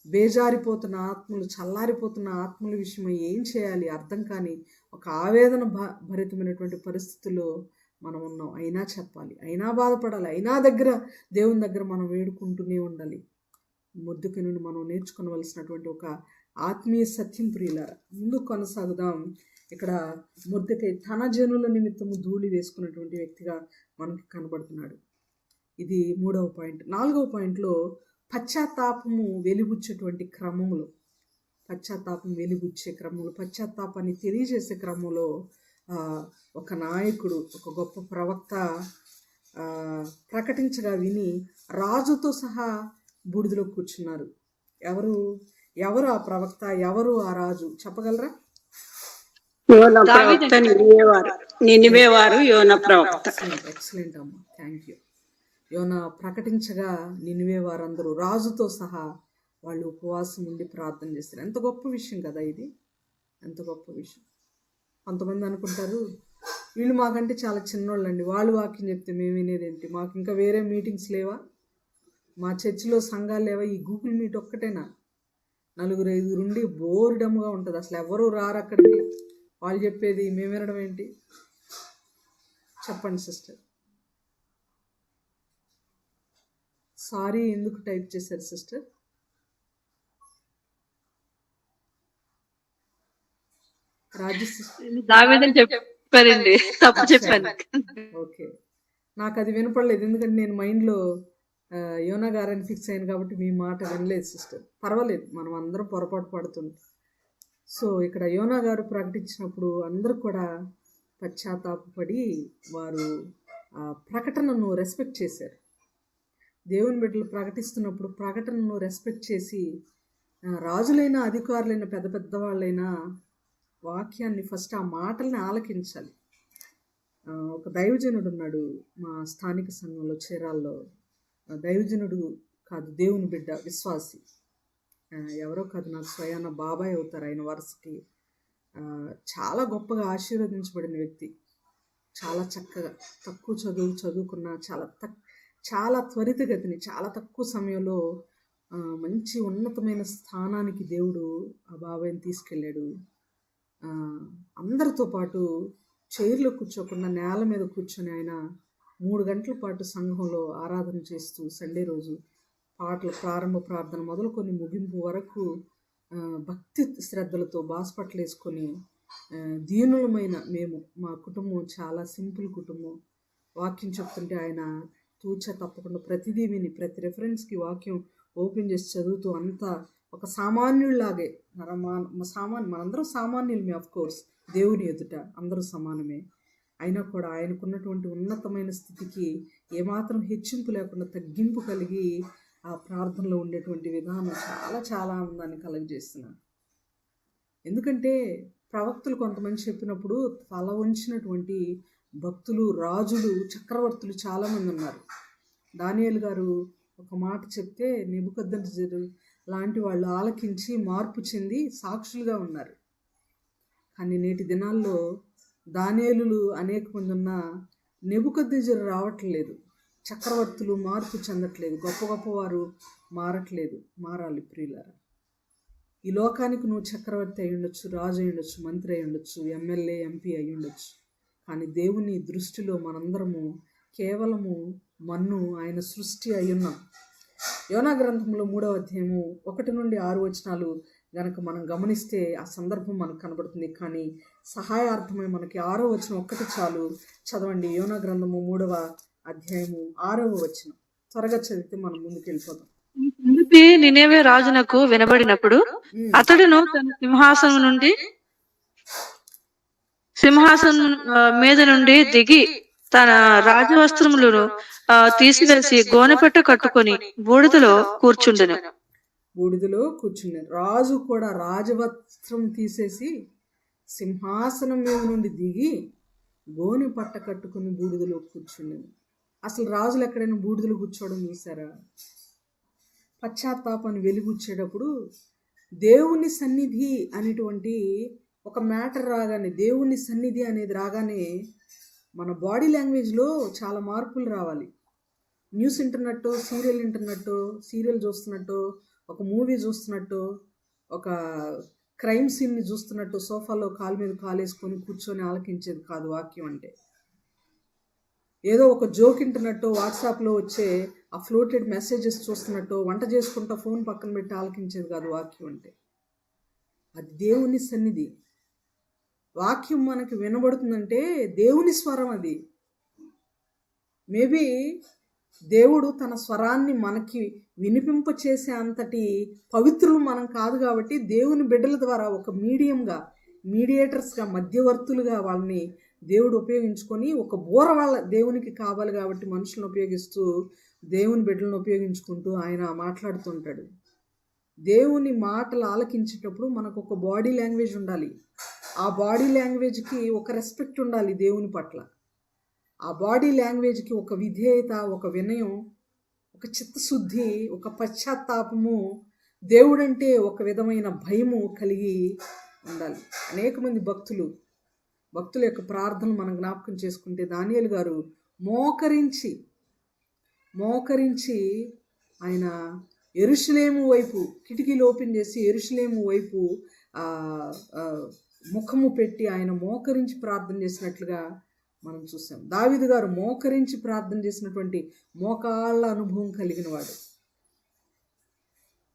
బేజారిపోతున్న ఆత్మలు, చల్లారిపోతున్న ఆత్మల విషయమై ఏం చేయాలి అర్థం కాని ఒక ఆవేదన భరితమైనటువంటి పరిస్థితుల్లో మనం ఉన్నాం. అయినా చెప్పాలి, అయినా బాధపడాలి, అయినా దేవుని దగ్గర మనం వేడుకుంటూనే ఉండాలి. మొర్దెకై నుండి మనం నేర్చుకోవలసినటువంటి ఒక ఆత్మీయ సత్యం ప్రియులారా. ముందు కొనసాగుదాం. ఇక్కడ మొర్దెకై తన జనుల నిమిత్తము ధూళి వేసుకున్నటువంటి వ్యక్తిగా మనకి కనబడుతున్నాడు. ఇది 3వ పాయింట్. 4వ పాయింట్లో పశ్చాత్తాపము వెలిబుచ్చేటువంటి క్రమములు, పశ్చాత్తాపాన్ని తెలియజేసే క్రమంలో ఒక నాయకుడు, ఒక గొప్ప ప్రవక్త ప్రకటించగా విని రాజుతో సహా బూడిదలో కూర్చున్నారు. ఎవరు ఆ ప్రవక్త, ఎవరు ఆ రాజు చెప్పగలరా? ఎక్సలెంట్ అమ్మా, థ్యాంక్ యూ. యోనా ప్రకటించగా నినివే వారందరూ రాజుతో సహా వాళ్ళు ఉపవాసం ఉండి ప్రార్థన చేస్తారు. ఎంత గొప్ప విషయం కదా ఇది, ఎంత గొప్ప విషయం. కొంతమంది అనుకుంటారు వీళ్ళు మాకంటే చాలా చిన్నోళ్ళండి, వాళ్ళు వాక్యం చెప్తే మేము వినేదేంటి, మాకు ఇంకా వేరే మీటింగ్స్ లేవా, మా చర్చిలో సంఘాలు లేవా, ఈ గూగుల్ మీట్ ఒక్కటేనా, 4-5 ఉండి బోర్డమ్గా ఉంటుంది, అసలు ఎవరు రారు అక్కడికి, వాళ్ళు చెప్పేది మేము వినడం ఏంటి? చెప్పండి సిస్టర్. సారీ ఎందుకు టైప్ చేశారు సిస్టర్? ఓకే, నాకు అది వినపడలేదు, ఎందుకంటే నేను మైండ్లో యోనా గారని ఫిక్స్ అయ్యాను కాబట్టి మీ మాట వినలేదు సిస్టర్. పర్వాలేదు, మనం అందరం పొరపాటు పడుతుంటాం. సో ఇక్కడ యోనా గారు ప్రకటించినప్పుడు అందరూ కూడా పశ్చాత్తాపపడి వారు ఆ ప్రకటనను రెస్పెక్ట్ చేశారు. దేవుని బిడ్డలు ప్రకటిస్తున్నప్పుడు ప్రకటనను రెస్పెక్ట్ చేసి రాజులైన అధికారులైన పెద్ద పెద్ద వాళ్ళైనా వాక్యాన్ని ఫస్ట్ ఆ మాటల్ని ఆలకించాలి. ఒక దైవజనుడు ఉన్నాడు మా స్థానిక సంఘంలో చీరాల్లో. దైవజనుడు కాదు, దేవుని బిడ్డ, విశ్వాసి. ఎవరో కాదు, నాకు స్వయాన బాబాయ్ అవుతారు ఆయన వరుసకి. చాలా గొప్పగా ఆశీర్వదించబడిన వ్యక్తి. చాలా చక్కగా తక్కువ చదువుకున్న చాలా త్వరితగతిని చాలా తక్కువ సమయంలో మంచి ఉన్నతమైన స్థానానికి దేవుడు ఆ బాబాయ్ని తీసుకెళ్ళాడు. అందరితో పాటు చైర్లో కూర్చోకుండా నేల మీద కూర్చొని ఆయన 3 గంటల పాటు సంఘంలో ఆరాధన చేస్తూ సండే రోజు పాటలు ప్రారంభ ప్రార్థన మొదలుకొని ముగింపు వరకు భక్తి శ్రద్ధలతో బాస్పట్లు వేసుకొని దీనులమైన మేము, మా కుటుంబం చాలా సింపుల్ కుటుంబం, వాక్యం చెప్తుంటే ఆయన తూచా తప్పకుండా ప్రతిదీ విని ప్రతి రెఫరెన్స్కి వాక్యం ఓపెన్ చేసి చదువుతూ అంతా ఒక సామాన్యుల్లాగే. మనందరం సామాన్యులమే, ఆఫ్ కోర్స్, దేవుని ఎదుట అందరూ సమానమే. అయినా కూడా ఆయనకున్నటువంటి ఉన్నతమైన స్థితికి ఏమాత్రం హెచ్చింపు లేకుండా తగ్గింపు కలిగి ఆ ప్రార్థనలో ఉండేటువంటి విధానం చాలా చాలా ఆనందాన్ని కలుగజేస్తున్నాను. ఎందుకంటే ప్రవక్తలు కొంతమంది చెప్పినప్పుడు తల వంచినటువంటి భక్తులు, రాజులు, చక్రవర్తులు చాలామంది ఉన్నారు. దానియేలు గారు ఒక మాట చెప్తే నెబుకద్నెజరు లాంటి వాళ్ళు ఆలకించి మార్పు చెంది సాక్షులుగా ఉన్నారు. కానీ నేటి దినాల్లో దానియేలులు అనేక మంది ఉన్న నెబుకద్నెజరు రావట్లేదు. చక్రవర్తులు మార్పు చెందట్లేదు. గొప్ప గొప్పవారు మారట్లేదు. మారాలి ప్రియులారా. ఈ లోకానికి నువ్వు చక్రవర్తి అయి ఉండొచ్చు, రాజు అయి ఉండొచ్చు, మంత్రి అయి ఉండొచ్చు, ఎమ్మెల్యే, ఎంపీ అయి ఉండొచ్చు. కానీ దేవుని దృష్టిలో మనందరము కేవలము మన్ను, ఆయన సృష్టి అయి ఉన్నాం. యోనా గ్రంథంలో 3వ అధ్యాయము 1 నుండి 6 వచనాలు గనక మనం గమనిస్తే ఆ సందర్భం మనకు కనబడుతుంది. కానీ సహాయార్థమై మనకి 6వ వచనం ఒక్కటి చాలు. చదవండి. యోనా గ్రంథము 3వ అధ్యాయము 6వ వచనం. త్వరగా చదివితే మనం ముందుకు వెళ్ళిపోతాం. నినేవే రాజునకు వినబడినప్పుడు అతడును తన సింహాసనం మీద నుండి దిగి తన రాజవస్త్రములను తీసివేసి గోనెపట్ట కట్టుకొని బూడిదలో కూర్చుండెను. రాజు కూడా రాజవస్త్రం తీసేసి సింహాసనం మీద నుండి దిగి గోనె పట్ట కట్టుకుని బూడిదలో కూర్చుండెను. అసలు రాజులు ఎక్కడైనా బూడిదలో కూర్చోవడం చూసారా? పశ్చాత్తాపాన్ని వెలిగుచ్చేటప్పుడు దేవుని సన్నిధి అనేటువంటి ఒక మ్యాటర్ రాగానే, దేవుని సన్నిధి అనేది రాగానే మన బాడీ లాంగ్వేజ్లో చాలా మార్పులు రావాలి. న్యూస్ వింటున్నట్టు, సీరియల్ చూస్తున్నట్టు, ఒక మూవీ చూస్తున్నట్టు, ఒక క్రైమ్ సీన్ని చూస్తున్నట్టు సోఫాలో కాలు మీద కాలేసుకొని కూర్చొని ఆలకించేది కాదు వాక్యం అంటే. ఏదో ఒక జోక్ వింటున్నట్టు, వాట్సాప్లో వచ్చే ఆ ఫ్లోటెడ్ మెసేజెస్ చూస్తున్నట్టు, వంట చేసుకుంటూ ఫోన్ పక్కన పెట్టి ఆలకించేది కాదు వాక్యం అంటే. అది దేవుని సన్నిధి. వాక్యం మనకి వినబడుతుందంటే దేవుని స్వరం అది. మేబీ దేవుడు తన స్వరాన్ని మనకి వినిపింపచేసే అంతటి పవిత్రులు మనం కాదు కాబట్టి దేవుని బిడ్డల ద్వారా ఒక మీడియేటర్స్గా, మధ్యవర్తులుగా వాళ్ళని దేవుడు ఉపయోగించుకొని ఒక బోర వాళ్ళ దేవునికి కావాలి కాబట్టి మనుషులను ఉపయోగిస్తూ, దేవుని బిడ్డలను ఉపయోగించుకుంటూ ఆయన మాట్లాడుతుంటాడు. దేవుని మాటలు ఆలకించేటప్పుడు మనకు ఒక బాడీ లాంగ్వేజ్ ఉండాలి. ఆ బాడీ లాంగ్వేజ్కి ఒక రెస్పెక్ట్ ఉండాలి దేవుని పట్ల. ఆ బాడీ లాంగ్వేజ్కి ఒక విధేయత, ఒక వినయం, ఒక చిత్తశుద్ధి, ఒక పశ్చాత్తాపము, దేవుడంటే ఒక విధమైన భయము కలిగి ఉండాలి. అనేక మంది భక్తుల యొక్క ప్రార్థనలు మనం జ్ఞాపకం చేసుకుంటే దానియేలు గారు మోకరించి ఆయన యెరూషలేము వైపు కిటికీలు ఓపెన్ చేసి యెరూషలేము వైపు ముఖము పెట్టి ఆయన మోకరించి ప్రార్థన చేసినట్లుగా మనం చూసాం. దావీదు గారు మోకరించి ప్రార్థన చేసినటువంటి మోకాళ్ళ అనుభవం కలిగిన వాడు.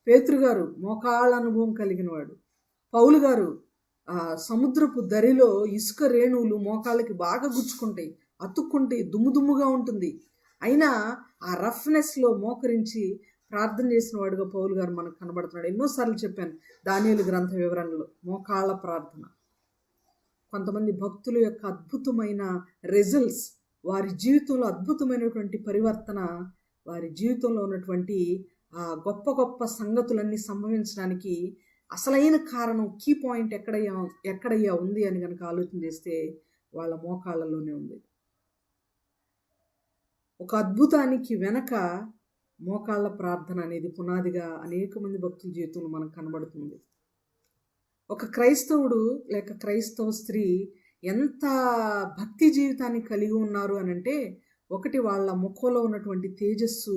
పేతురు గారు మోకాళ్ళ అనుభవం కలిగిన వాడు. పౌలు గారు సముద్రపు దరిలో ఇసుక రేణువులు మోకాళ్ళకి బాగా గుచ్చుకుంటాయి, అతుక్కుంటాయి, దుమ్ముగా ఉంటుంది. అయినా ఆ రఫ్నెస్లో మోకరించి ప్రార్థన చేసిన వాడుగా పౌలు గారు మనకు కనబడుతున్నాడు. ఎన్నోసార్లు చెప్పాను దానియేలు గ్రంథ వివరణలో మోకాళ్ళ ప్రార్థన. కొంతమంది భక్తుల యొక్క అద్భుతమైన రిజల్ట్స్, వారి జీవితంలో అద్భుతమైనటువంటి పరివర్తన, వారి జీవితంలో ఉన్నటువంటి గొప్ప గొప్ప సంగతులన్నీ సంభవించడానికి అసలైన కారణం, కీ పాయింట్ ఎక్కడయ్యా ఉంది అని కనుక ఆలోచన చేస్తే వాళ్ళ మోకాళ్ళలోనే ఉంది. ఒక అద్భుతానికి వెనక మోకాళ్ళ ప్రార్థన అనేది పునాదిగా అనేక మంది భక్తుల జీవితంలో మనకు కనబడుతుంది. ఒక క్రైస్తవుడు లేక క్రైస్తవ స్త్రీ ఎంత భక్తి జీవితాన్ని కలిగి ఉన్నారు అని అంటే, ఒకటి వాళ్ళ ముఖంలో ఉన్నటువంటి తేజస్సు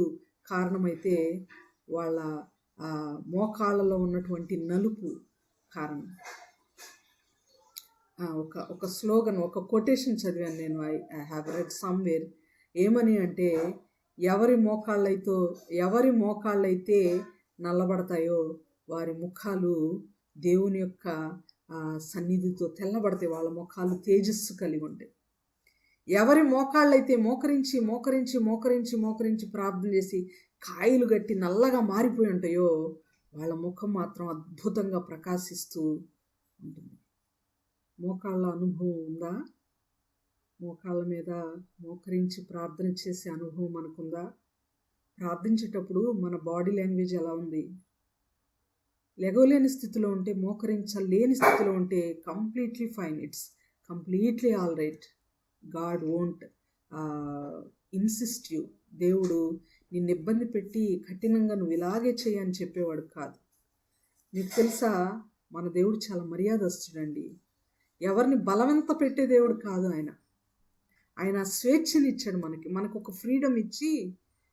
కారణమైతే, వాళ్ళ మోకాళ్ళలో ఉన్నటువంటి నలుపు కారణం. ఒక స్లోగన్, ఒక కొటేషన్ చదివాను నేను. I have read somewhere. ఏమని అంటే, ఎవరి మోకాళ్ళైతే నల్లబడతాయో వారి ముఖాలు దేవుని యొక్క సన్నిధితో తెల్లబడతాయి. వాళ్ళ ముఖాలు తేజస్సు కలిగి ఉంటాయి. ఎవరి మోకాళ్ళైతే మోకరించి మోకరించి మోకరించి మోకరించి ప్రార్థన చేసి కాయలు గట్టి నల్లగా మారిపోయి ఉంటాయో వాళ్ళ ముఖం మాత్రం అద్భుతంగా ప్రకాశిస్తూ ఉంటుంది. మోకాళ్ళ అనుభవం ఉందా? మోకాళ్ళ మీద మోకరించి ప్రార్థన చేసే అనుభవం మనకుందా? ప్రార్థించేటప్పుడు మన బాడీ లాంగ్వేజ్ ఎలా ఉంది? లెగవలేని స్థితిలో ఉంటే, మోకరించలేని స్థితిలో ఉంటే completely fine, it's completely all right. God won't insist you. దేవుడు నిన్ను ఇబ్బంది పెట్టి కఠినంగా నువ్వు ఇలాగే చేయని చెప్పేవాడు కాదు. మీకు తెలుసా, మన దేవుడు చాలా మర్యాదస్తుడండి. ఎవరిని బలవంత పెట్టే దేవుడు కాదు ఆయన స్వేచ్ఛని ఇచ్చాడు మనకు ఒక ఫ్రీడమ్ ఇచ్చి,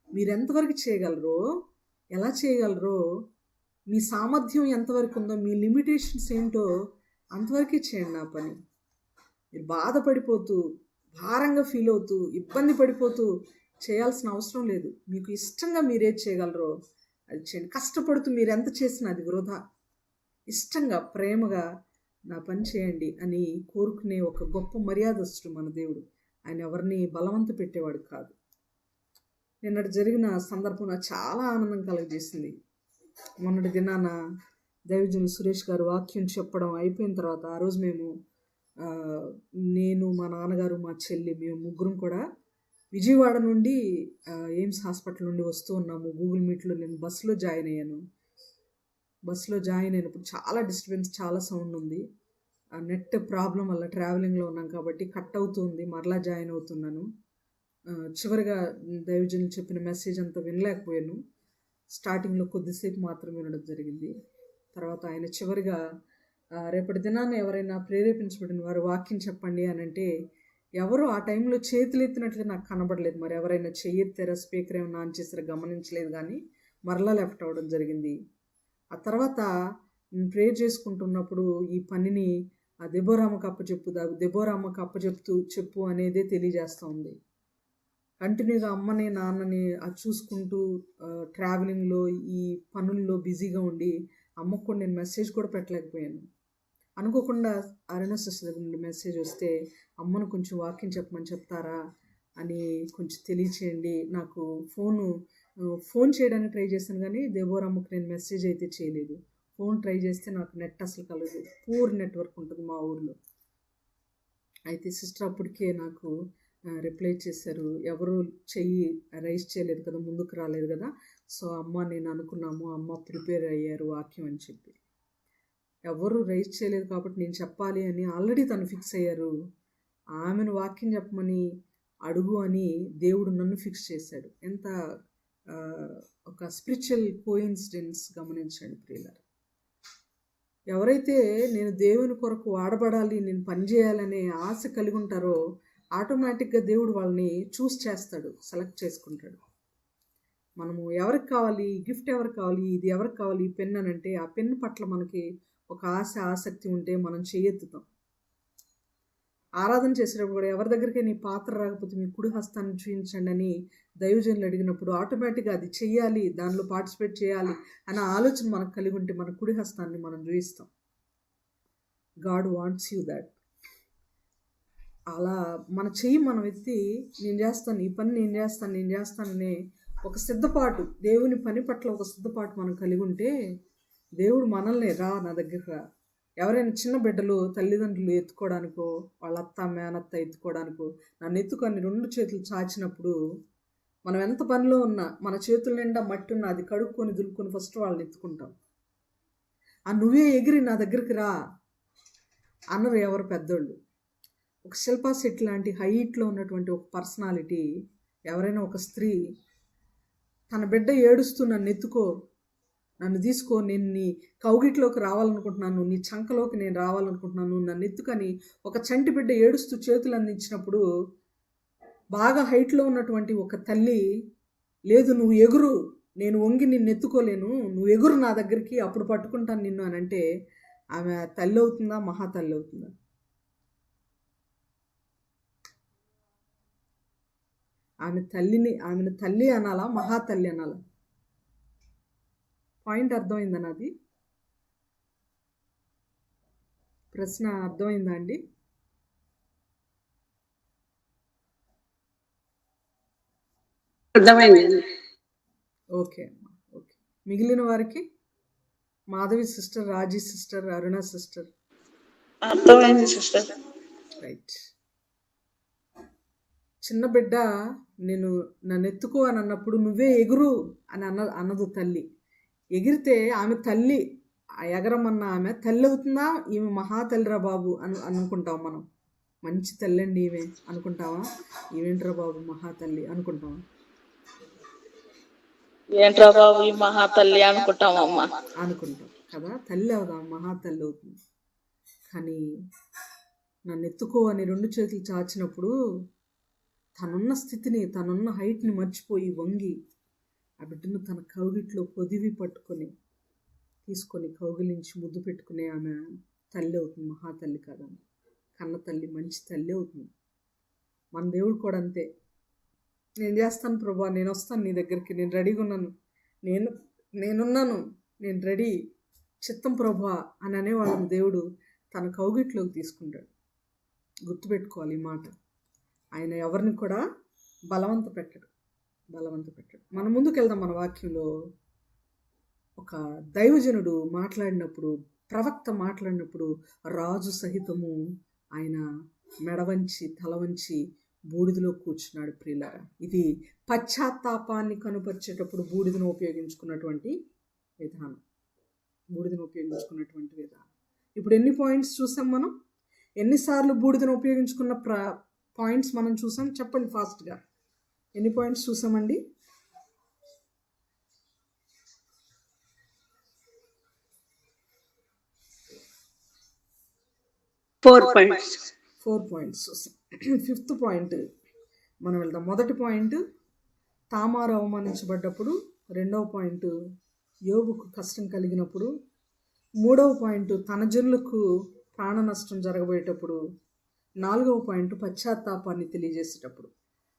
మీరు ఎంతవరకు చేయగలరో, ఎలా చేయగలరో, మీ సామర్థ్యం ఎంతవరకు ఉందో, మీ లిమిటేషన్స్ ఏంటో అంతవరకే చేయండి నా పని. మీరు బాధపడిపోతూ, భారంగా ఫీల్ అవుతూ, ఇబ్బంది పడిపోతూ చేయాల్సిన అవసరం లేదు. మీకు ఇష్టంగా మీరేది చేయగలరో అది చేయండి. కష్టపడుతూ మీరు ఎంత చేసినా అది వృధా. ఇష్టంగా, ప్రేమగా నా పని చేయండి అని కోరుకునే ఒక గొప్ప మర్యాదస్తుడు మన దేవుడు. ఆయన ఎవరిని బలవంత పెట్టేవాడు కాదు. నిన్నటి జరిగిన సందర్భం నాకు చాలా ఆనందం కలుగజేసింది. మొన్నటి దినాన దైవజనులు సురేష్ గారు వాక్యం చెప్పడం అయిపోయిన తర్వాత, ఆ రోజు నేను, మా నాన్నగారు, మా చెల్లి, మేము ముగ్గురం కూడా విజయవాడ నుండి ఎయిమ్స్ హాస్పిటల్ నుండి వస్తూ ఉన్నాము. గూగుల్ మీట్లో నేను బస్సులో జాయిన్ అయ్యాను. బస్సులో జాయిన్ అయినప్పుడు చాలా డిస్టర్బెన్స్, చాలా సౌండ్ ఉంది. నెట్ ప్రాబ్లం వల్ల ట్రావెలింగ్లో ఉన్నాం కాబట్టి కట్ అవుతుంది. మరలా జాయిన్ అవుతున్నాను. చివరిగా దైవజనులు చెప్పిన మెసేజ్ అంతా వినలేకపోయాను. స్టార్టింగ్లో కొద్దిసేపు మాత్రం వినడం జరిగింది. తర్వాత ఆయన చివరిగా, రేపటి దినాన్ని ఎవరైనా ప్రేరేపించబడిన వారు వాక్యం చెప్పండి అని అంటే, ఎవరు ఆ టైంలో చేతులు ఎత్తినట్లుగా నాకు కనబడలేదు. మరి ఎవరైనా చెయ్యెత్తారా, స్పీకర్ ఏమైనా ఆన్ చేసారా గమనించలేదు, కానీ మరలా లెఫ్ట్ అవ్వడం జరిగింది. ఆ తర్వాత ప్రేయర్ చేసుకుంటున్నప్పుడు ఈ పనిని దెబోరామ్మకు అప్పచెప్తూ చెప్పు అనేదే తెలియజేస్తూ ఉంది. కంటిన్యూగా అమ్మని, నాన్నని చూసుకుంటూ ట్రావెలింగ్లో, ఈ పనుల్లో బిజీగా ఉండి అమ్మకు కూడా నేను మెసేజ్ కూడా పెట్టలేకపోయాను. అనుకోకుండా అరుణ సిస్టర్ దగ్గర నుండి మెసేజ్ వస్తే, అమ్మను కొంచెం వాక్యం చెప్పమని చెప్తారా అని కొంచెం తెలియచేయండి. నాకు ఫోన్ చేయడానికి ట్రై చేశాను, కానీ దేవోరమ్మకు నేను మెసేజ్ అయితే చేయలేదు. ఫోన్ ట్రై చేస్తే నాకు నెట్ అసలు కలదు. పూర్ నెట్వర్క్ ఉంటుంది మా ఊర్లో. అయితే సిస్టర్ అప్పటికే నాకు రిప్లై చేశారు, ఎవరు చెయ్యి రైజ్ చేయలేదు కదా, ముందుకు రాలేదు కదా, సో అమ్మ నేను అనుకున్నాము, అమ్మ ప్రిపేర్ అయ్యారు వాక్యం అని చెప్పి. ఎవరు రైజ్ చేయలేదు కాబట్టి నేను చెప్పాలి అని ఆల్రెడీ తను ఫిక్స్ అయ్యారు. ఆమెను వాక్యం చెప్పమని అడుగు అని దేవుడు నన్ను ఫిక్స్ చేశాడు. ఎంత ఒక స్పిరిచువల్ కోఇన్సిడెన్స్ గమనించండి ప్రియులారా. ఎవరైతే నేను దేవుని కొరకు వాడబడాలి, నేను పనిచేయాలనే ఆశ కలిగి ఉంటారో ఆటోమేటిక్గా దేవుడు వాళ్ళని చూస్ చేస్తాడు, సెలెక్ట్ చేసుకుంటాడు. మనము ఎవరికి కావాలి, గిఫ్ట్ ఎవరికి కావాలి, ఇది ఎవరికి కావాలి, ఈ పెన్ అని అంటే, ఆ పెన్ పట్ల మనకి ఒక ఆసక్తి ఉంటే మనం చేయెత్తుతాం. ఆరాధన చేసేటప్పుడు కూడా ఎవరి దగ్గరికి నీ పాత్ర రాకపోతే మీ కుడి హస్తాన్ని చూపించండి అని దైవజనులు అడిగినప్పుడు ఆటోమేటిక్గా అది చెయ్యాలి, దానిలో పార్టిసిపేట్ చేయాలి అన్న ఆలోచన మనకు కలిగి ఉంటే మన కుడి హస్తాన్ని మనం చూపిస్తాం. God wants you that. అలా మన చెయ్యి మనం ఎత్తి, నేను చేస్తాను ఈ పని, నేను చేస్తాననే ఒక సిద్ధపాటు, దేవుని పని పట్ల ఒక సిద్ధపాటు మనం కలిగి ఉంటే దేవుడు మనల్ని రా నా దగ్గరికి రా. ఎవరైనా చిన్న బిడ్డలు తల్లిదండ్రులు ఎత్తుకోవడానికో, వాళ్ళ అత్త మేనత్త ఎత్తుకోవడానికో నన్ను ఎత్తుకొని 2 చేతులు చాచినప్పుడు, మనం ఎంత పనిలో ఉన్నా మన చేతుల నిండా మట్టి ఉన్నా అది కడుక్కొని దులుపుకొని ఫస్ట్ వాళ్ళని ఎత్తుకుంటాం. నువ్వే ఎగిరి నా దగ్గరికి రా అన్నరు ఎవరు పెద్దోళ్ళు. ఒక శిల్పా శెట్టి లాంటి హైట్లో ఉన్నటువంటి ఒక పర్సనాలిటీ, ఎవరైనా ఒక స్త్రీ తన బిడ్డ ఏడుస్తూ నన్ను ఎత్తుకో, నన్ను తీసుకో, నేను నీ కౌగిట్లోకి రావాలనుకుంటున్నాను, నీ చంకలోకి నేను రావాలనుకుంటున్నాను, నన్ను ఎత్తుకని ఒక చంటి బిడ్డ ఏడుస్తూ చేతులు అందించినప్పుడు, బాగా హైట్లో ఉన్నటువంటి ఒక తల్లి, లేదు నువ్వు ఎగురు, నేను వంగి నిన్ను ఎత్తుకోలేను, నువ్వు ఎగురు నా దగ్గరికి, అప్పుడు పట్టుకుంటాను నిన్ను అని అంటే ఆమె తల్లి అవుతుందా, మహాతల్లి అవుతుందా? ఆమెను తల్లి అనాలా, మహాతల్లి అనాలా? పాయింట్ అర్థమైందా నాది? ప్రశ్న అర్థమైందా అండి? అర్థమైంది. ఓకే అమ్మా, ఓకే. మిగిలిన వారికి మాధవి సిస్టర్, రాజీ సిస్టర్, అరుణ సిస్టర్? అర్థమైంది సిస్టర్. రైట్. చిన్న బిడ్డ నన్ను ఎత్తుకో అని అన్నప్పుడు నువ్వే ఎగురు అని అన్నదు తల్లి. ఎగిరితే ఆమె తల్లి, ఎగరమన్న ఆమె తల్లి అవుతుందా? ఈమె మహాతల్లిరా బాబు అనుకుంటాం మనం. మంచి తల్లి అండి ఈమె అనుకుంటావా? ఈవేంట్రా బాబు మహాతల్లి అనుకుంటావా? ఏంట్రా బాబు ఈ మహాతల్లి అనుకుంటామమ్మా. అనుకుంటాం కదా. తల్లి అవుదాం, మహాతల్లి అవుతుంది. కానీ నన్ను ఎత్తుకో అని 2 చేతులు చాచినప్పుడు తనున్న స్థితిని, తనున్న హైట్ని మర్చిపోయి వంగి ఆ బిడ్డను తన కౌగిట్లో పొదివి పట్టుకొని తీసుకొని కౌగిలించి ముద్దు పెట్టుకునే ఆమె తల్లి అవుతుంది, మహాతల్లి కాదమ్మ. కన్న తల్లి, మంచి తల్లి అవుతుంది. మన దేవుడు కూడా అంతే. నేను చేస్తాను ప్రభా, నేను వస్తాను నీ దగ్గరికి, నేను రెడీగా ఉన్నాను, నేనున్నాను, నేను రెడీ, చిత్తం ప్రభా అని అనేవాళ్ళని దేవుడు తన కౌగిట్లోకి తీసుకుంటాడు. గుర్తుపెట్టుకోవాలి ఈ మాట. ఆయన ఎవరిని కూడా బలవంత పెట్టడు. మనం ముందుకు వెళ్దాం. మన వాక్యంలో ఒక దైవజనుడు మాట్లాడినప్పుడు, ప్రవక్త మాట్లాడినప్పుడు రాజు సహితము ఆయన మెడవంచి తల వంచి బూడిదలో కూర్చున్నాడు. ప్రియులారా, ఇది పశ్చాత్తాపాన్ని కనుపరిచేటప్పుడు బూడిదను ఉపయోగించుకున్నటువంటి విధానం. ఇప్పుడు ఎన్ని పాయింట్స్ చూసాం మనం? ఎన్నిసార్లు బూడిదను ఉపయోగించుకున్న పాయింట్స్ మనం చూసాం? చెప్పండి ఫాస్ట్గా. ఎన్ని పాయింట్స్ చూసామండి? 4 పాయింట్స్. 4 పాయింట్స్ చూసాం. 5th పాయింట్ మనం వెళ్దాం. మొదటి పాయింట్ తామారు అవమానించబడ్డప్పుడు. 2వ పాయింట్ యోబుకు కష్టం కలిగినప్పుడు. 3వ పాయింట్ తన జనులకు ప్రాణ నష్టం జరగబోయేటప్పుడు. 4వ పాయింట్ పశ్చాత్తాపాన్ని తెలియజేసేటప్పుడు.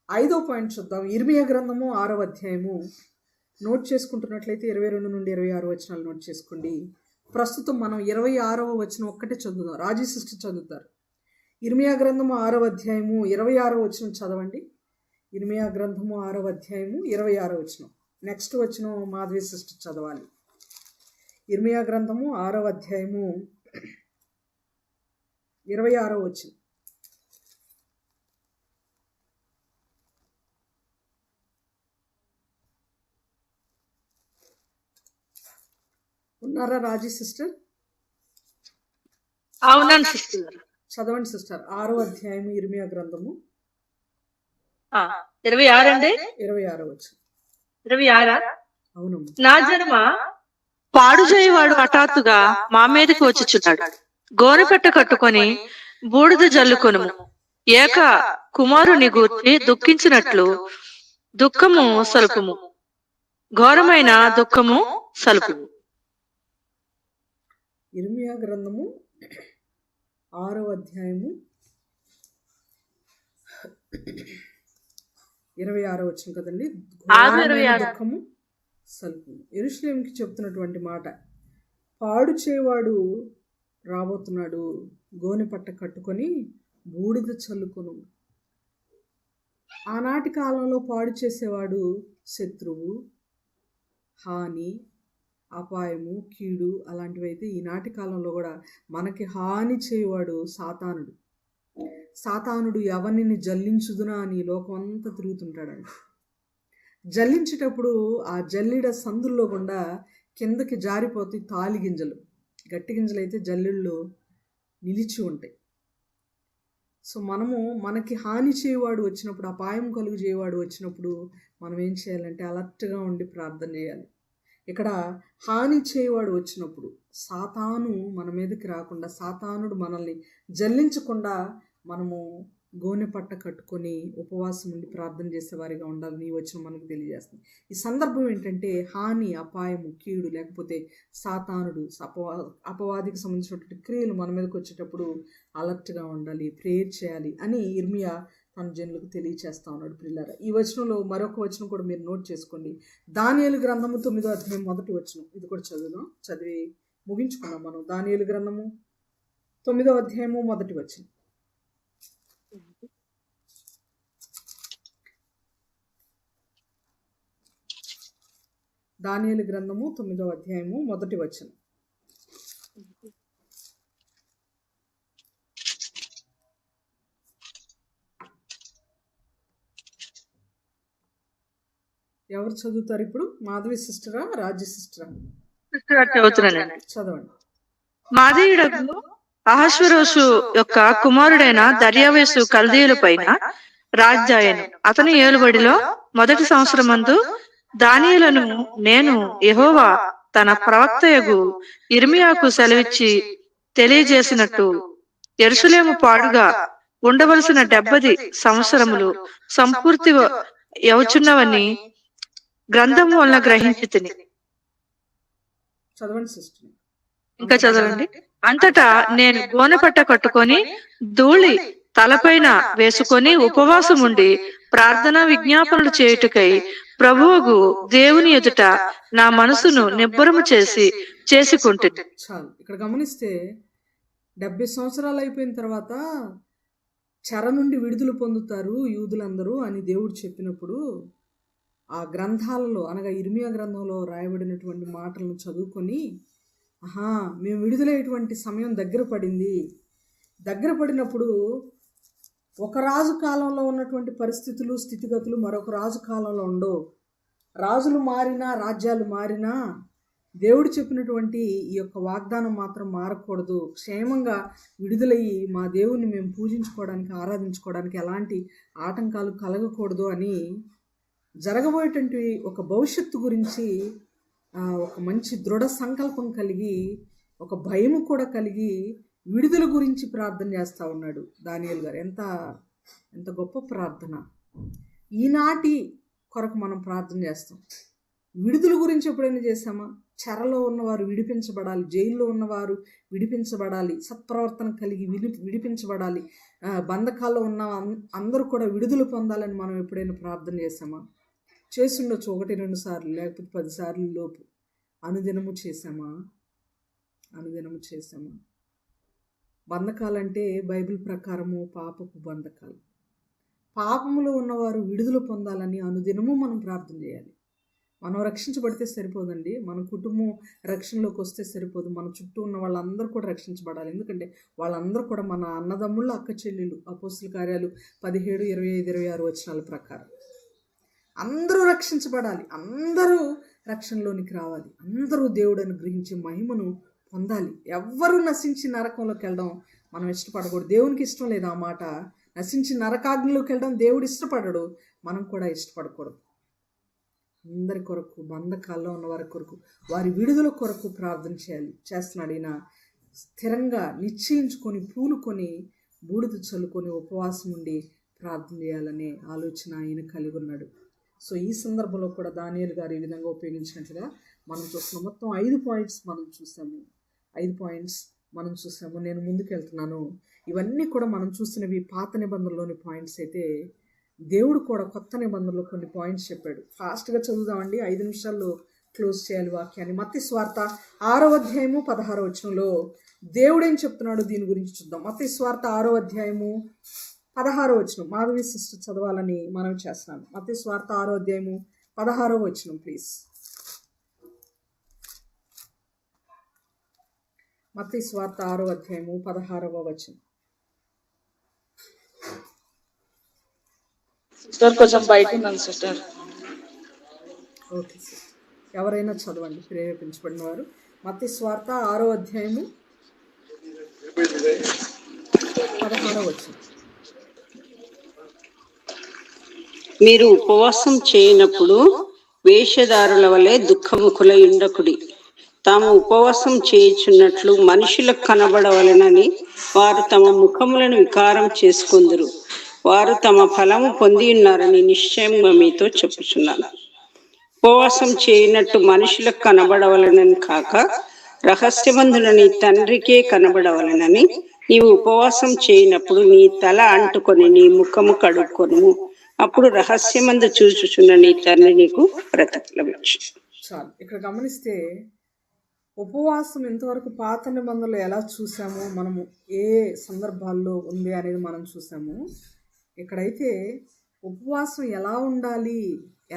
5వ పాయింట్ చూద్దాం. ఇర్మియా గ్రంథము 6వ అధ్యాయము. నోట్ చేసుకుంటున్నట్లయితే 22 నుండి 26 వచనాలు నోట్ చేసుకోండి. ప్రస్తుతం మనం 26వ వచనం ఒక్కటే చదువుదాం. రాజీ సిస్టర్ చదువుతారు. ఇర్మియా గ్రంథము 6వ అధ్యాయము 26వ వచనం చదవండి. ఇర్మియా గ్రంథము 6వ అధ్యాయము 26వ వచనం. నెక్స్ట్ వచనం మాధవి సిస్టర్ చదవాలి. ఇర్మియా గ్రంథము 6వ అధ్యాయము 26వ వచనం. ఉన్నారా రాజీ సిస్టర్? అవునండి సిస్టర్. చదవండి సిస్టర్. 6వ అధ్యాయము ఇర్మియా గ్రంథము 26 అండి. 26వ వచనం. 26. అవును. నా జన్మ పాడు చేయవాడు హఠాత్తుగా మా మీదకి వచ్చుచున్నాడు. గోనెపెట్ట కట్టుకొని బూడిద జల్లుకొనుము. ఏక కుమారుని గూర్చి దుఃఖించినట్లు దుఃఖము సలుపుము. ఘోరమైన దుఃఖము సలుపుము. ఇర్మియా గ్రంథము 6వ అధ్యాయము 26వ వచనం కదండి. దుఃఖము సలుపు. యెరూషలేముకి చెప్తున్నటువంటి మాట. పాడు చేయవాడు రాబోతున్నాడు, గోనె పట్ట కట్టుకొని బూడిద చల్లుకొను. ఆనాటి కాలంలో పాడు చేసేవాడు శత్రువు, హాని, అపాయము, కీడు అలాంటివి అయితే ఈనాటి కాలంలో కూడా మనకి హాని చేయవాడు సాతానుడు. సాతానుడు ఎవరిని జల్లించుదునా అని లోకం అంతా తిరుగుతుంటాడంట. జల్లించేటప్పుడు ఆ జల్లిడ సందుల్లో గుండా కిందకి జారిపోతాయి తాలి గింజలు. గట్టి గింజలు అయితే జల్లిళ్ళు నిలిచి ఉంటాయి. సో మనకి హాని చేయవాడు వచ్చినప్పుడు, అపాయం కలుగు చేయవాడు వచ్చినప్పుడు మనం ఏం చేయాలంటే అలర్ట్గా ఉండి ప్రార్థన చేయాలి. ఇక్కడ హాని చేయవాడు వచ్చినప్పుడు సాతాను మన మీదకి రాకుండా, సాతానుడు మనల్ని జల్లించకుండా మనము గోనె పట్ట కట్టుకొని ఉపవాసం ఉండి ప్రార్థన చేసేవారిగా ఉండాలని ఈ వచనం మనకు తెలియజేస్తుంది. ఈ సందర్భం ఏంటంటే హాని, అపాయము, కీడు లేకపోతే సాతానుడు, అపవాదికి సంబంధించినటువంటి క్రియలు మన మీదకి వచ్చేటప్పుడు అలర్ట్గా ఉండాలి, ప్రేయర్ చేయాలి అని ఇర్మియా తన జనులకు తెలియచేస్తా ఉన్నాడు. ప్రియులారా, ఈ వచనంలో మరొక వచనం కూడా మీరు నోట్ చేసుకోండి. దానియేలు గ్రంథము 9వ అధ్యాయం మొదటి వచనం. ఇది కూడా చదివి ముగించుకున్నాం మనం. దానియేలు గ్రంథము 9వ అధ్యాయము మొదటి వచనం. దానియేలు గ్రంథము 9వ అధ్యాయము మొదటి వచనం. ఎవరు చదువుతారు ఇప్పుడు? మాధవి సిస్టరా, రాజ్య సిస్టరా? చదవండి. మాదీయుడకు అహశ్వేరోషు యొక్క కుమారుడైన దర్యావేషు కల్దీయుల పైన రాజ్యాయను. అతని ఏలుబడిలో మొదటి సంవత్సరమందు దానియేలును నేను యెహోవా తన ప్రవక్తయగు ఇర్మియాకు సెలవిచ్చి తెలియజేసినట్టు యెరూషలేము పాడుగా ఉండవలసిన 70 సంవత్సరములు సంపూర్తి యవుచున్నవని గ్రంథము వలన గ్రహించి తిని. చదవండి సిస్టర్. ఇంకా చదవండి. అంతటా నేను గోనెపట్ట కట్టుకొని ధూళి తలపైన వేసుకొని ఉపవాసం ఉండి ప్రార్థనా విజ్ఞాపనలు చేయుటకై ప్రభువుకు దేవుని ఎదుట నా మనసును నిబ్బరము చేసుకుంటుంది. చాలు. ఇక్కడ గమనిస్తే 70 సంవత్సరాలు అయిపోయిన తర్వాత చెర నుండి విడుదల పొందుతారు యూదులందరూ అని దేవుడు చెప్పినప్పుడు ఆ గ్రంథాలలో అనగా ఇర్మియా గ్రంథంలో రాయబడినటువంటి మాటలను చదువుకొని మేము విడుదలయ్యేటువంటి సమయం దగ్గర పడినప్పుడు ఒక రాజు కాలంలో ఉన్నటువంటి పరిస్థితులు, స్థితిగతులు మరొక రాజు కాలంలో ఉండవు. రాజులు మారినా, రాజ్యాలు మారినా దేవుడు చెప్పినటువంటి ఈ యొక్క వాగ్దానం మాత్రం మారకూడదు. క్షేమంగా విడుదలయ్యి మా దేవుని మేము పూజించుకోవడానికి, ఆరాధించుకోవడానికి ఎలాంటి ఆటంకాలు కలగకూడదు అని జరగబోయేటువంటి ఒక భవిష్యత్తు గురించి ఒక మంచి దృఢ సంకల్పం కలిగి, ఒక భయము కూడా కలిగి విడుదల గురించి ప్రార్థన చేస్తూ ఉన్నాడు దానియేలు గారు. ఎంత గొప్ప ప్రార్థన! ఈనాటి కొరకు మనం ప్రార్థన చేస్తాం. విడుదల గురించి ఎప్పుడైనా చేశామా? చెరలో ఉన్నవారు విడిపించబడాలి, జైల్లో ఉన్నవారు విడిపించబడాలి, సత్ప్రవర్తన కలిగి విడిపించబడాలి, బంధకాల్లో ఉన్న అందరూ కూడా విడుదల పొందాలని మనం ఎప్పుడైనా ప్రార్థన చేశామా? చేసుండొచ్చు 1-2 సార్లు, లేకపోతే 10 సార్లు లోపు. అనుదినము చేశామా? బంధకాలంటే బైబిల్ ప్రకారము పాపపు బంధకాలు. పాపములో ఉన్నవారు విడుదల పొందాలని అనుదినము మనం ప్రార్థన చేయాలి. మనం రక్షించబడితే సరిపోదండి, మన కుటుంబం రక్షణలోకి వస్తే సరిపోదు, మన చుట్టూ ఉన్న వాళ్ళందరూ కూడా రక్షించబడాలి. ఎందుకంటే వాళ్ళందరూ కూడా మన అన్నదమ్ముళ్ళు, అక్క చెల్లెళ్ళు. అపోస్తుల కార్యాలు 17, 25, 26 వచనాల ప్రకారం అందరూ రక్షించబడాలి, అందరూ రక్షణలోనికి రావాలి, అందరూ దేవుడు అనుగ్రహించే మహిమను పొందాలి. ఎవ్వరూ నశించి నరకంలోకి వెళ్ళడం మనం ఇష్టపడకూడదు. దేవునికి ఇష్టం లేదు ఆ మాట. నశించి నరకాగ్నిలోకి వెళ్ళడం దేవుడు ఇష్టపడడు, మనం కూడా ఇష్టపడకూడదు. అందరి కొరకు, బంధకాల్లో ఉన్న వారి కొరకు, వారి విడుదల కొరకు ప్రార్థన చేస్తున్నాడు ఈయన. స్థిరంగా నిశ్చయించుకొని, పూనుకొని, బూడిద చల్లుకొని ఉపవాసం ఉండి ప్రార్థన చేయాలనే ఆలోచన ఆయన కలిగి ఉన్నాడు. సో ఈ సందర్భంలో కూడా దానియేలు గారు ఈ విధంగా ఉపయోగించినట్లుగా మనం చూస్తున్నాం. మొత్తం 5 పాయింట్స్ మనం చూసాము. నేను ముందుకు వెళ్తున్నాను. ఇవన్నీ కూడా మనం చూసినవి పాత నిబంధనలోని పాయింట్స్ అయితే, దేవుడు కూడా కొత్త నిబంధనలో కొన్ని పాయింట్స్ చెప్పాడు. ఫాస్ట్గా చదువుదామండి, 5 నిమిషాల్లో క్లోజ్ చేయాలి వాక్యాన్ని. మత్తయి సువార్త 6వ అధ్యాయము 16వ వచనంలో దేవుడు ఏం చెప్తున్నాడు దీని గురించి చూద్దాం. మత్తయి సువార్త 6వ అధ్యాయము 16వ వచనం మాధవి సిస్టర్ చదవాలని మనం చేస్తున్నాను. మత్తయి సువార్త 6వ అధ్యాయము 16వ వచనం ప్లీజ్. మత్తయి సువార్త 6వ అధ్యాయము 16వ వచనం. సిస్టర్ కొంచెం బయట ఉన్నాను సిస్టర్. ఓకే సార్, ఎవరైనా చదవండి ప్రేరేపించబడిన వారు. మత్తయి సువార్త 6వ అధ్యాయము 16వ వచనం. మీరు ఉపవాసం చేయనప్పుడు వేషధారుల వలె దుఃఖముఖులై ఉండకుడి. తాము ఉపవాసం చేయుచున్నట్లు మనుషులకు కనబడవలెనని వారు తమ ముఖములను వికారం చేసుకొందురు. వారు తమ ఫలము పొంది ఉన్నారని నిశ్చయంగా మీతో చెప్పుచున్నాను. ఉపవాసం చేయనట్టు మనుషులకు కనబడవలనని కాక రహస్యమందున నీ తండ్రికే కనబడవలనని నీవు ఉపవాసం చేయనప్పుడు నీ తల అంటుకొని నీ ముఖము కడుక్కొను. అప్పుడు రహస్యమందు చూచుచున్న నీ తండ్రి నీకు ప్రతిఫలమిచ్చు. చాలు. ఇక్కడ గమనిస్తే ఉపవాసం ఇంతవరకు పాత నిబంధనలు ఎలా చూసామో, మనము ఏ సందర్భాల్లో ఉంది అనేది మనం చూసాము. ఇక్కడైతే ఉపవాసం ఎలా ఉండాలి,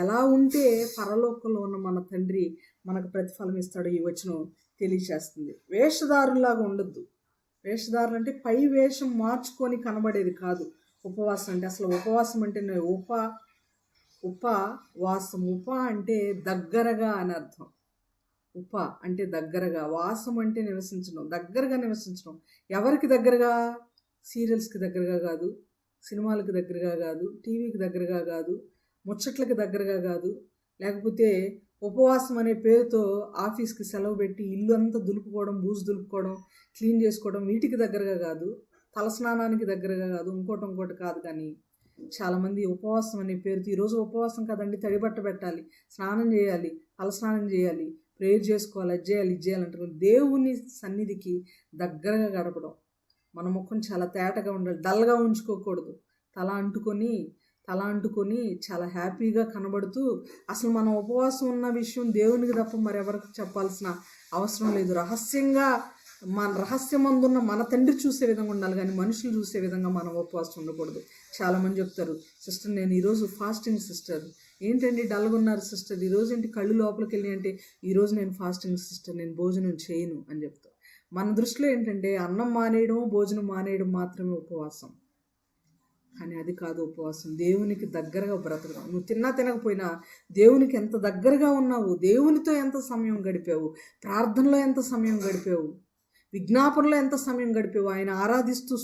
ఎలా ఉంటే పరలోకంలో ఉన్న మన తండ్రి మనకు ప్రతిఫలం ఇస్తాడు ఈ వచనం తెలియచేస్తుంది. వేషధారులాగా ఉండొద్దు. వేషధారులు అంటే పై వేషం మార్చుకొని కనబడేది కాదు ఉపవాసం అంటే. అసలు ఉపవాసం అంటే ఉపవాసం, ఉప అంటే దగ్గరగా అని అర్థం. ఉప అంటే దగ్గరగా, వాసం అంటే నివసించడం, దగ్గరగా నివసించడం. ఎవరికి దగ్గరగా? సీరియల్స్కి దగ్గరగా కాదు, సినిమాలకు దగ్గరగా కాదు, టీవీకి దగ్గరగా కాదు, ముచ్చట్లకి దగ్గరగా కాదు, లేకపోతే ఉపవాసం అనే పేరుతో ఆఫీస్కి సెలవు పెట్టి ఇల్లు అంతా దులుపుకోవడం, బూజు దులుపుకోవడం, క్లీన్ చేసుకోవడం, వీటికి దగ్గరగా కాదు, తలస్నానానికి దగ్గరగా కాదు, ఇంకోటి కాదు. కానీ చాలామంది ఉపవాసం అనే పేరుతో, ఈరోజు ఉపవాసం కదండి, తడిబట్ట పెట్టాలి, స్నానం చేయాలి, తలస్నానం చేయాలి, ప్రేయర్ చేసుకోవాలి, అది చేయాలి, ఇది చేయాలంటారు. దేవుని సన్నిధికి దగ్గరగా గడపడం. మన ముఖం చాలా తేటగా ఉండాలి, డల్గా ఉంచుకోకూడదు. తల అంటుకొని చాలా హ్యాపీగా కనబడుతూ, అసలు మనం ఉపవాసం ఉన్న విషయం దేవునికి తప్ప మరెవరికి చెప్పాల్సిన అవసరం లేదు. రహస్యంగా మన రహస్యమందున్న మన తండ్రి చూసే విధంగా ఉండాలి, కానీ మనుషులు చూసే విధంగా మనం ఉపవాసం ఉండకూడదు. చాలామంది చెప్తారు, సిస్టర్ నేను ఈరోజు ఫాస్టింగ్ సిస్టర్. ఏంటండి డల్గా ఉన్నారు సిస్టర్, ఈరోజు ఏంటి కళ్ళు లోపలికి వెళ్ళి అంటే, ఈరోజు నేను ఫాస్టింగ్ సిస్టర్, నేను భోజనం చేయను అని చెప్తాను. మన దృష్టిలో ఏంటంటే అన్నం మానేయడం, భోజనం మానేయడం మాత్రమే ఉపవాసం. కానీ అది కాదు ఉపవాసం. దేవునికి దగ్గరగా బ్రతకడం. నువ్వు తినకపోయినా దేవునికి ఎంత దగ్గరగా ఉన్నావు, దేవునితో ఎంత సమయం గడిపావు, ప్రార్థనలో ఎంత సమయం గడిపావు, విజ్ఞాపనలో ఎంత సమయం గడిపావు, ఆయన ఆరాధిస్తూ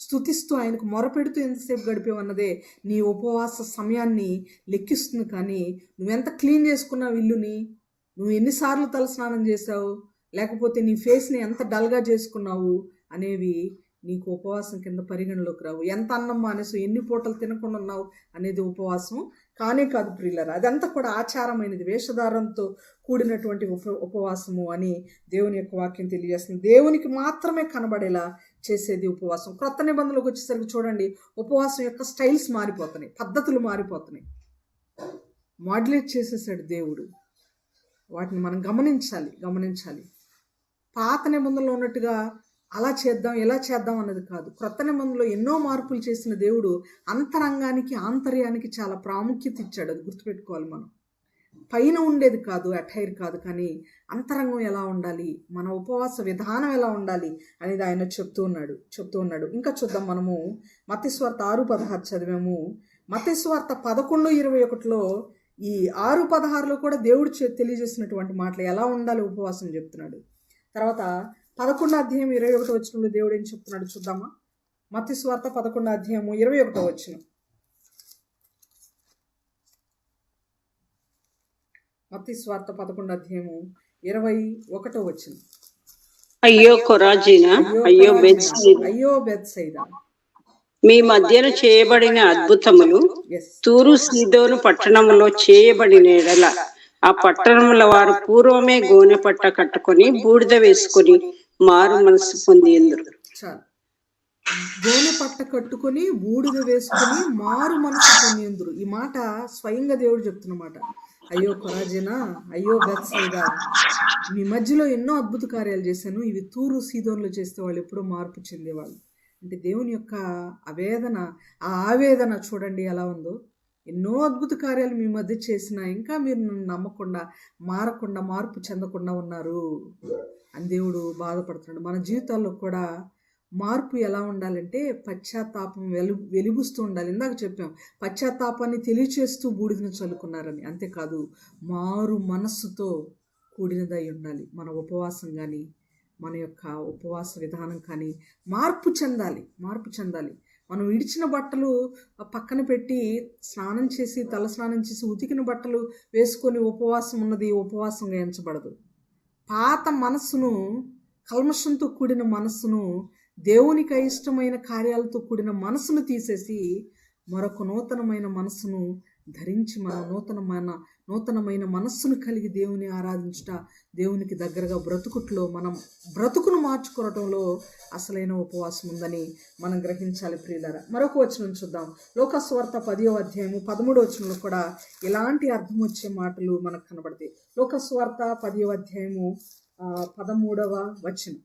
స్తుతిస్తూ ఆయనకు మొరపెడుతూ ఎంతసేపు గడిపావు అన్నదే నీ ఉపవాస సమయాన్ని లెక్కిస్తుంది. కానీ నువ్వెంత క్లీన్ చేసుకున్నావు ఇల్లుని, నువ్వు ఎన్నిసార్లు తలస్నానం చేసావు, లేకపోతే నీ ఫేస్ని ఎంత డల్గా చేసుకున్నావు అనేవి నీకు ఉపవాసం కింద పరిగణలోకి రావు. ఎంత అన్నం మానేసు, ఎన్ని పూటలు తినకుండా ఉన్నావు అనేది ఉపవాసం కానే కాదు ప్రియులారా. అదంతా కూడా ఆచారమైనది, వేషధారంతో కూడినటువంటి ఉపవాసము అని దేవుని యొక్క వాక్యం తెలియజేస్తుంది. దేవునికి మాత్రమే కనబడేలా చేసేది ఉపవాసం. క్రొత్త నిబంధనలకు వచ్చేసరికి చూడండి, ఉపవాసం యొక్క స్టైల్స్ మారిపోతున్నాయి, పద్ధతులు మారిపోతున్నాయి, మాడ్యులేట్ చేసేసాడు దేవుడు. వాటిని మనం గమనించాలి. పాత నిబంధనలో ఉన్నట్టుగా అలా చేద్దాం ఇలా చేద్దాం అన్నది కాదు. క్రొత్త నిబంధనలో ఎన్నో మార్పులు చేసిన దేవుడు అంతరంగానికి ఆంతర్యానికి చాలా ప్రాముఖ్యత ఇచ్చాడు. అది గుర్తుపెట్టుకోవాలి మనం. పైన ఉండేది కాదు, అటైర్ కాదు, కానీ అంతరంగం ఎలా ఉండాలి, మన ఉపవాస విధానం ఎలా ఉండాలి అనేది ఆయన చెప్తూ ఉన్నాడు. ఇంకా చూద్దాం, మనము మత్తయి సువార్త 6:16 చదివాము. మత్తయి సువార్త 11:21లో ఈ 6:16లో కూడా దేవుడు తెలియజేసినటువంటి మాటలు ఎలా ఉండాలి ఉపవాసం చెప్తున్నాడు. తర్వాత 11వ అధ్యాయం 21వ వచనంలో దేవుడు ఏం చెప్తున్నాడు చూద్దామా. మత్తయి సువార్త 11వ అధ్యాయము 21వ వచనం. మత్తయి సువార్త 11వ అధ్యాయము 21వ వచనం. అయ్యో కొరాజీనా, అయ్యో బెత్సైదా, మీ మధ్యన చేయబడిన అద్భుతములు తూరు సీదోను పట్టణములో చేయబడిన ఎడల ఆ పట్టణముల వారు పూర్వమే గోనె పట్ట కట్టుకొని బూడిద వేసుకొని మారు మనసు పొంది ఎందురు. చాలు. గోనె పట్ట కట్టుకొని బూడిద వేసుకొని మారు మనసు పొంది ఎందురు. ఈ మాట స్వయంగా దేవుడు చెప్తున్నమాట. అయ్యో కొరాజీనా, అయ్యో బెత్సైదా, మీ మధ్యలో ఎన్నో అద్భుత కార్యాలు చేశాను, ఇవి తూరు సీదోన్లో చేస్తే వాళ్ళు ఎప్పుడో మార్పు చెందేవాళ్ళు. అంటే దేవుని యొక్క ఆవేదన చూడండి ఎలా ఉందో. ఎన్నో అద్భుత కార్యాలు మీ మధ్య చేసినా ఇంకా మీరు నన్ను నమ్మకుండా, మారకుండా, మార్పు చెందకుండా ఉన్నారు అని దేవుడు బాధపడుతున్నాడు. మన జీవితాల్లో కూడా మార్పు ఎలా ఉండాలంటే పశ్చాత్తాపం వెలుగుస్తూ ఉండాలి. ఇందాక చెప్పాం, పశ్చాత్తాపాన్ని తెలియచేస్తూ బూడిదను చల్లుకున్నారని. అంతేకాదు మారు మనస్సుతో కూడినదై ఉండాలి. మన ఉపవాసం కానీ, మన యొక్క ఉపవాస విధానం కానీ మార్పు చెందాలి. మనం విడిచిన బట్టలు పక్కన పెట్టి తల స్నానం చేసి ఉతికిన బట్టలు వేసుకొని ఉపవాసం ఉన్నది ఉపవాసంగా ఎంచబడదు. పాత మనస్సును, కల్మషంతో కూడిన మనస్సును, దేవునికి అయిష్టమైన కార్యాలతో కూడిన మనసును తీసేసి మరొక నూతనమైన మనస్సును ధరించి మన నూతనమైన మనస్సును కలిగి దేవుని ఆరాధించుట, దేవునికి దగ్గరగా బ్రతుకుట్లో మనం బ్రతుకును మార్చుకోవటంలో అసలైన ఉపవాసం ఉందని మనం గ్రహించాలి ప్రియులారా. మరొక వచనం చూద్దాం. లోకస్వార్త 10వ అధ్యాయము 13వ వచనంలో కూడా ఇలాంటి అర్థం వచ్చే మాటలు మనకు కనబడతాయి. లోకస్వార్త 10వ అధ్యాయము 13వ వచనం.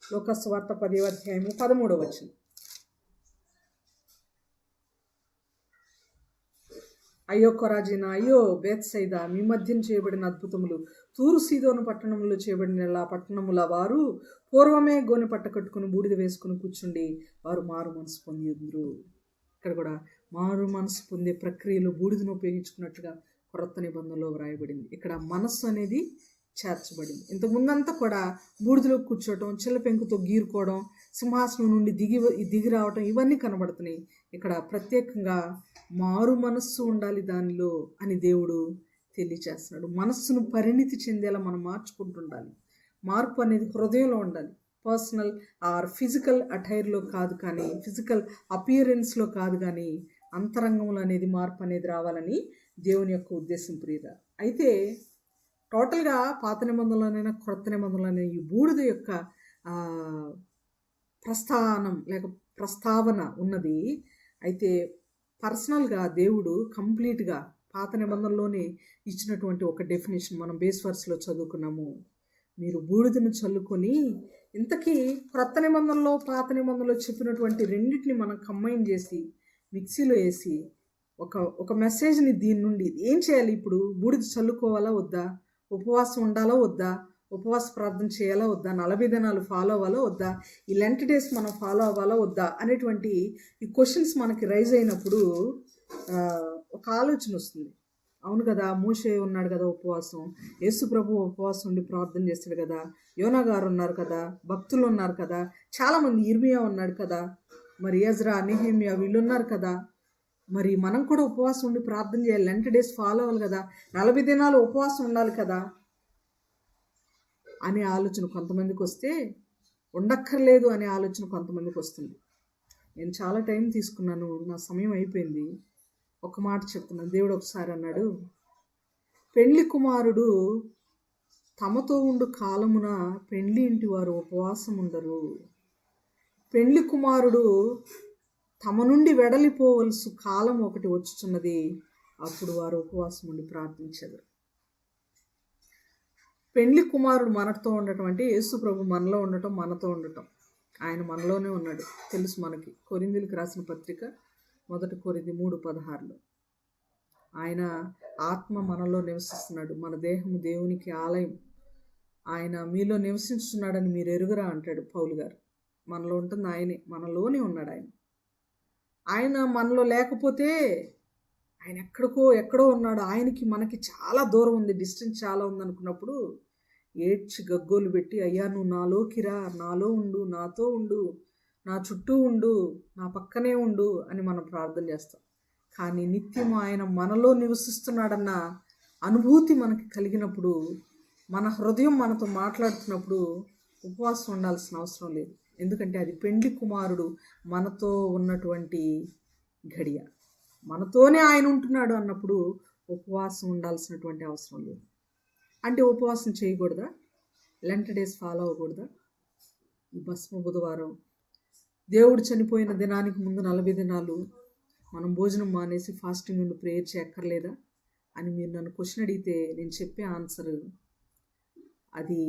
లోకస్వార్త 10వ అధ్యాయము 13వ వచనం. అయ్యో కొరాజీనా, అయ్యో బేత్సైదా, మీ మధ్యన చేయబడిన అద్భుతములు తూరు సీదోను పట్టణంలో చేయబడిన పట్టణముల వారు పూర్వమే గోనె పట్ట కట్టుకుని బూడిద వేసుకుని కూర్చుండి వారు మారు మనసు పొందిండ్రు. ఇక్కడ కూడా మారు మనసు పొందే ప్రక్రియలో బూడిదను ఉపయోగించుకున్నట్లుగా కొత్త నిబంధనలో వ్రాయబడింది. ఇక్కడ మనస్సు అనేది చేర్చబడింది. ఇంతకుముందంతా కూడా బూడిదలో కూర్చోవటం, చిల్లపెంకుతో గీరుకోవడం, సింహాసనం నుండి దిగి రావటం ఇవన్నీ కనబడుతున్నాయి. ఇక్కడ ప్రత్యేకంగా మారు మనస్సు ఉండాలి దానిలో అని దేవుడు తెలియచేస్తున్నాడు. మనస్సును పరిణితి చెందేలా మనం మార్చుకుంటుండాలి. మార్పు అనేది హృదయంలో ఉండాలి. పర్సనల్ ఆర్ ఫిజికల్ అటైర్లో కాదు, కానీ ఫిజికల్ అపియరెన్స్లో కాదు, కానీ అంతరంగంలో అనేది మార్పు అనేది రావాలని దేవుని యొక్క ఉద్దేశం ప్రియురా. అయితే టోటల్గా పాత నిబంధనలోనైనా క్రొత్త నిబంధనలోనైనా ఈ బూడిద యొక్క ప్రస్తావన ఉన్నది. అయితే పర్సనల్గా దేవుడు కంప్లీట్గా పాత నిబంధనలోనే ఇచ్చినటువంటి ఒక డెఫినేషన్ మనం బేస్ వర్స్లో చదువుకున్నాము. మీరు బూడిదను చల్లుకొని, ఇంతకీ క్రొత్త నిబంధనలో పాత నిబంధనలో చెప్పినటువంటి రెండింటిని మనం కంబైన్ చేసి మిక్సీలో వేసి ఒక మెసేజ్ని దీని నుండి ఏం చేయాలి? ఇప్పుడు బూడిద చల్లుకోవాలా వద్దా, ఉపవాసం ఉండాలా వద్దా, ఉపవాస ప్రార్థన చేయాలా వద్దా, 40 దినాలు ఫాలో అవ్వాలా వద్దా, ఈ లెంట్ డేస్ మనం ఫాలో అవ్వాలా వద్దా అనేటువంటి ఈ క్వశ్చన్స్ మనకి రైజ్ అయినప్పుడు ఒక ఆలోచన వస్తుంది. అవును కదా, మోషే ఉన్నాడు కదా ఉపవాసం, యేసు ప్రభు ఉపవాసం ఉండి ప్రార్థన చేస్తాడు కదా, యోనా గారు ఉన్నారు కదా, భక్తులు ఉన్నారు కదా, చాలామంది, ఇర్మియా ఉన్నాడు కదా, మరి ఎజ్రా, నెహెమ్యా వీళ్ళు ఉన్నారు కదా, మరి మనం కూడా ఉపవాసం ఉండి ప్రార్థన చేయాలి, లెంట్ డేస్ ఫాలో అవ్వాలి కదా, 40 దినాలు ఉపవాసం ఉండాలి కదా అనే ఆలోచన కొంతమందికి వస్తే, ఉండక్కర్లేదు అనే ఆలోచన కొంతమందికి వస్తుంది. నేను చాలా టైం తీసుకున్నాను, నా సమయం అయిపోయింది. ఒక మాట చెప్తున్నాను. దేవుడు ఒకసారి అన్నాడు, పెండ్లి కుమారుడు తమతో ఉండు కాలమున పెండ్లి ఇంటి వారు ఉపవాసం ఉండరు. పెండ్లి కుమారుడు తమ నుండి వెడలిపోవలసి కాలం ఒకటి వచ్చుచున్నది, అప్పుడు వారు ఉపవాసం ఉండి ప్రార్థించారు. పెండ్లి కుమారుడు మనతో ఉండటం అంటే యేసు ప్రభు మనలో ఉండటం, మనతో ఉండటం. ఆయన మనలోనే ఉన్నాడు, తెలుసు మనకి. కొరింథీయులకు రాసిన పత్రిక 1 కొరింథీ 3:16లో ఆయన ఆత్మ మనలో నివసిస్తున్నాడు. మన దేహము దేవునికి ఆలయం, ఆయన మీలో నివసిస్తున్నాడని మీరు ఎరుగురా అంటాడు పౌలు గారు. మనలో ఉంటుంది ఆయనే, మనలోనే ఉన్నాడు ఆయన. ఆయన మనలో లేకపోతే ఆయన ఎక్కడో ఉన్నాడు. ఆయనకి మనకి చాలా దూరం ఉంది, డిస్టెన్స్ చాలా ఉంది అనుకున్నప్పుడు ఏడ్చి గగ్గోలు పెట్టి, అయ్యా నువ్వు నాలోకి రా, నాలో ఉండు, నాతో ఉండు, నా చుట్టూ ఉండు, నా పక్కనే ఉండు అని మనం ప్రార్థన చేస్తాం. కానీ నిత్యం ఆయన మనలో నివసిస్తున్నాడన్న అనుభూతి మనకి కలిగినప్పుడు, మన హృదయం మనతో మాట్లాడుతున్నప్పుడు ఉపవాసం ఉండాల్సిన అవసరం లేదు. ఎందుకంటే అది పెండ్లి కుమారుడు మనతో ఉన్నటువంటి ఘడియ, మనతోనే ఆయన ఉంటున్నాడు అన్నప్పుడు ఉపవాసం ఉండాల్సినటువంటి అవసరం లేదు. అంటే ఉపవాసం చేయకూడదా, లెంట్ డేస్ ఫాలో అవ్వకూడదా? ఈ భస్మ బుధవారం, దేవుడు చనిపోయిన దినానికి ముందు 40 దినాలు మనం భోజనం మానేసి ఫాస్టింగ్ నుండి ప్రేయర్ చేయక్కర్లేదా అని మీరు నన్ను క్వశ్చన్ అడిగితే నేను చెప్పే ఆన్సర్ అది